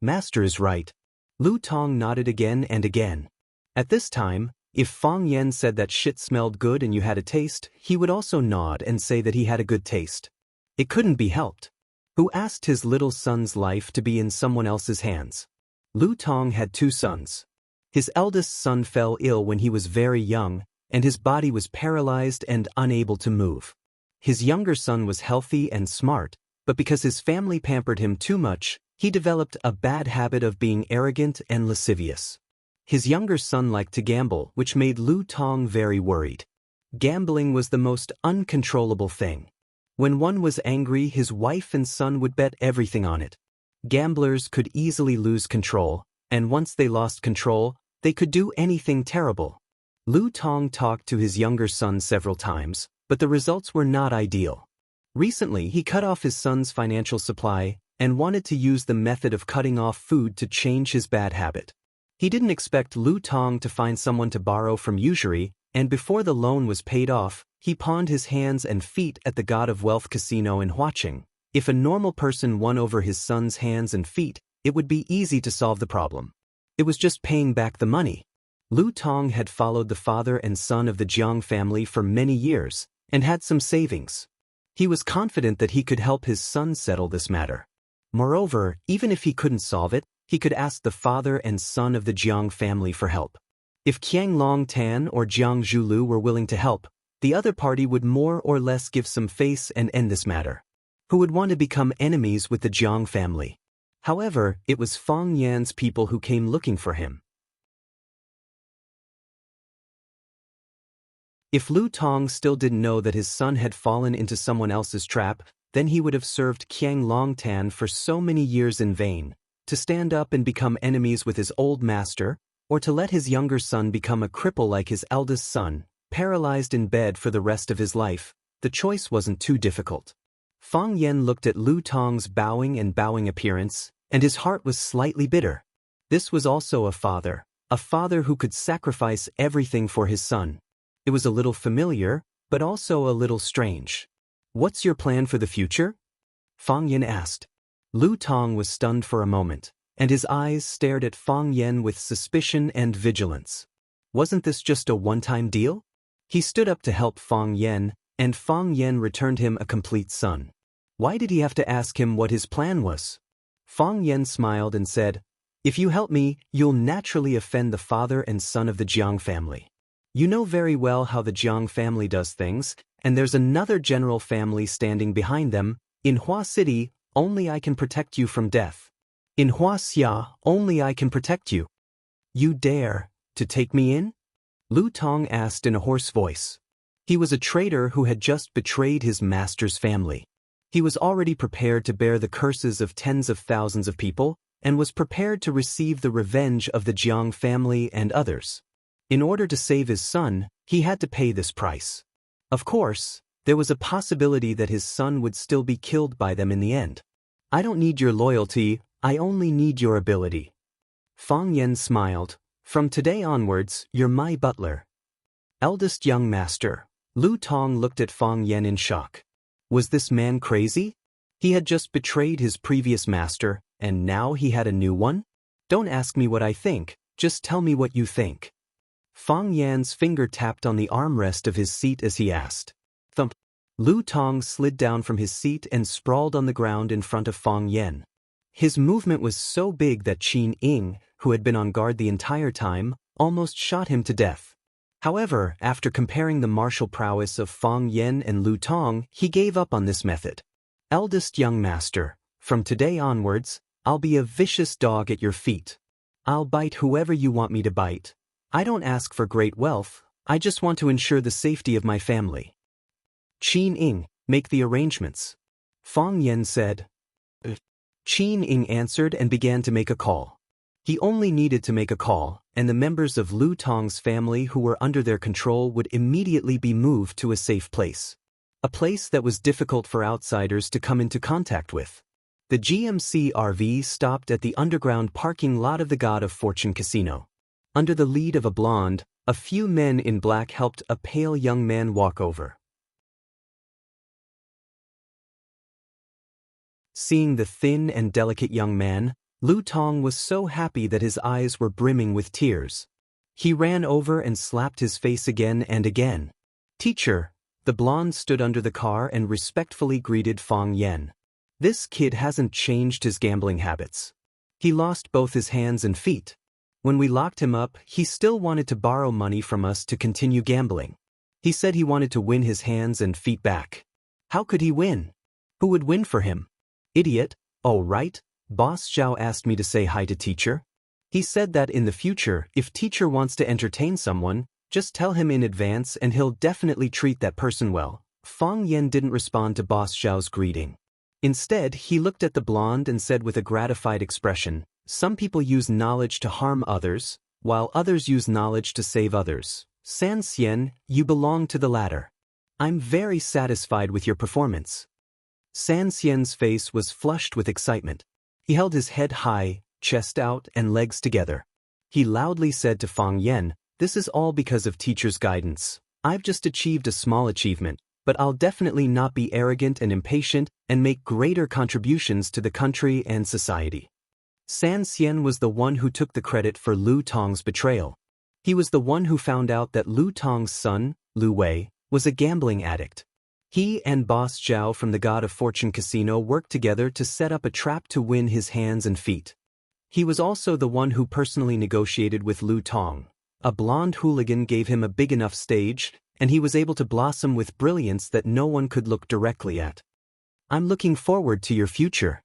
Master is right. Lu Tong nodded again and again. At this time, if Fang Yen said that shit smelled good and you had a taste, he would also nod and say that he had a good taste. It couldn't be helped. Who asked his little son's life to be in someone else's hands? Lu Tong had 2 sons. His eldest son fell ill when he was very young, and his body was paralyzed and unable to move. His younger son was healthy and smart, but because his family pampered him too much, he developed a bad habit of being arrogant and lascivious. His younger son liked to gamble, which made Lu Tong very worried. Gambling was the most uncontrollable thing. When one was angry, his wife and son would bet everything on it. Gamblers could easily lose control, and once they lost control, they could do anything terrible. Lu Tong talked to his younger son several times, but the results were not ideal. Recently, he cut off his son's financial supply and wanted to use the method of cutting off food to change his bad habit. He didn't expect Lu Tong to find someone to borrow from usury, and before the loan was paid off, he pawned his hands and feet at the God of Wealth casino in Huaqing. If a normal person won over his son's hands and feet, it would be easy to solve the problem. It was just paying back the money. Lu Tong had followed the father and son of the Jiang family for many years, and had some savings. He was confident that he could help his son settle this matter. Moreover, even if he couldn't solve it, he could ask the father and son of the Jiang family for help. If Qiang Long Tan or Jiang Zhulu were willing to help, the other party would more or less give some face and end this matter. Who would want to become enemies with the Jiang family? However, it was Fang Yan's people who came looking for him. If Lu Tong still didn't know that his son had fallen into someone else's trap, then he would have served Qiang Long Tan for so many years in vain. To stand up and become enemies with his old master, or to let his younger son become a cripple like his eldest son, paralyzed in bed for the rest of his life, the choice wasn't too difficult. Fang Yan looked at Lu Tong's bowing appearance, and his heart was slightly bitter. This was also a father who could sacrifice everything for his son. It was a little familiar, but also a little strange. "What's your plan for the future?" Fang Yan asked. Lu Tong was stunned for a moment, and his eyes stared at Fang Yan with suspicion and vigilance. Wasn't this just a one-time deal? He stood up to help Fang Yan, and Fang Yan returned him a complete son. Why did he have to ask him what his plan was? Fang Yan smiled and said, "If you help me, you'll naturally offend the father and son of the Jiang family. You know very well how the Jiang family does things, and there's another general family standing behind them. In Hua City, only I can protect you from death. In Huaxia, only I can protect you." "You dare to take me in?" Lu Tong asked in a hoarse voice. He was a traitor who had just betrayed his master's family. He was already prepared to bear the curses of tens of thousands of people, and was prepared to receive the revenge of the Jiang family and others. In order to save his son, he had to pay this price. Of course, there was a possibility that his son would still be killed by them in the end. "I don't need your loyalty, I only need your ability." Fang Yan smiled. "From today onwards, you're my butler." Eldest young master. Lu Tong looked at Fang Yan in shock. Was this man crazy? He had just betrayed his previous master, and now he had a new one? "Don't ask me what I think, just tell me what you think." Fang Yan's finger tapped on the armrest of his seat as he asked. Thump. Lu Tong slid down from his seat and sprawled on the ground in front of Fang Yan. His movement was so big that Qin Ying, who had been on guard the entire time, almost shot him to death. However, after comparing the martial prowess of Fang Yan and Lu Tong, he gave up on this method. "Eldest young master, from today onwards, I'll be a vicious dog at your feet. I'll bite whoever you want me to bite. I don't ask for great wealth, I just want to ensure the safety of my family." "Qin Ying, make the arrangements," Fang Yan said. Qin Ying answered and began to make a call. He only needed to make a call, and the members of Lu Tong's family who were under their control would immediately be moved to a safe place. A place that was difficult for outsiders to come into contact with. The GMC RV stopped at the underground parking lot of the God of Fortune Casino. Under the lead of a blonde, a few men in black helped a pale young man walk over. Seeing the thin and delicate young man, Lu Tong was so happy that his eyes were brimming with tears. He ran over and slapped his face again and again. "Teacher." The blonde stood under the car and respectfully greeted Fang Yan. "This kid hasn't changed his gambling habits. He lost both his hands and feet. When we locked him up, he still wanted to borrow money from us to continue gambling. He said he wanted to win his hands and feet back. How could he win? Who would win for him? Idiot." "Oh right, Boss Zhao asked me to say hi to teacher. He said that in the future, if teacher wants to entertain someone, Just tell him in advance and he'll definitely treat that person well. Fang Yan didn't respond to Boss Zhao's greeting. Instead, he looked at the blonde and said with a gratified expression, "Some people use knowledge to harm others, while others use knowledge to save others. Sensei, you belong to the latter. I'm very satisfied with your performance." Sensei's face was flushed with excitement. He held his head high, chest out, and legs together. He loudly said to Fang Yan, "This is all because of teacher's guidance. I've just achieved a small achievement, but I'll definitely not be arrogant and impatient and make greater contributions to the country and society." Sensei was the one who took the credit for Lu Tong's betrayal. He was the one who found out that Lu Tong's son, Lu Wei, was a gambling addict. He and Boss Zhao from the God of Fortune Casino worked together to set up a trap to win his hands and feet. He was also the one who personally negotiated with Lu Tong. A blonde hooligan gave him a big enough stage, and he was able to blossom with brilliance that no one could look directly at. "I'm looking forward to your future,"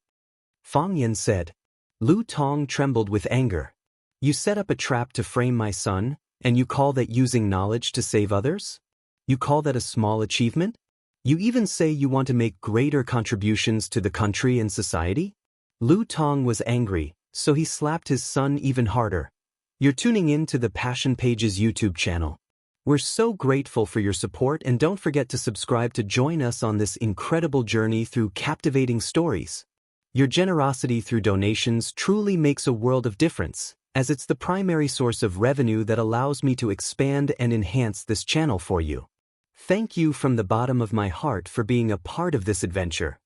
Fang Yan said. Lu Tong trembled with anger. "You set up a trap to frame my son, and you call that using knowledge to save others? You call that a small achievement? You even say you want to make greater contributions to the country and society?" Lu Tong was angry, so he slapped his son even harder. You're tuning in to the Passion Pages YouTube channel. We're so grateful for your support, and don't forget to subscribe to join us on this incredible journey through captivating stories. Your generosity through donations truly makes a world of difference, as it's the primary source of revenue that allows me to expand and enhance this channel for you. Thank you from the bottom of my heart for being a part of this adventure.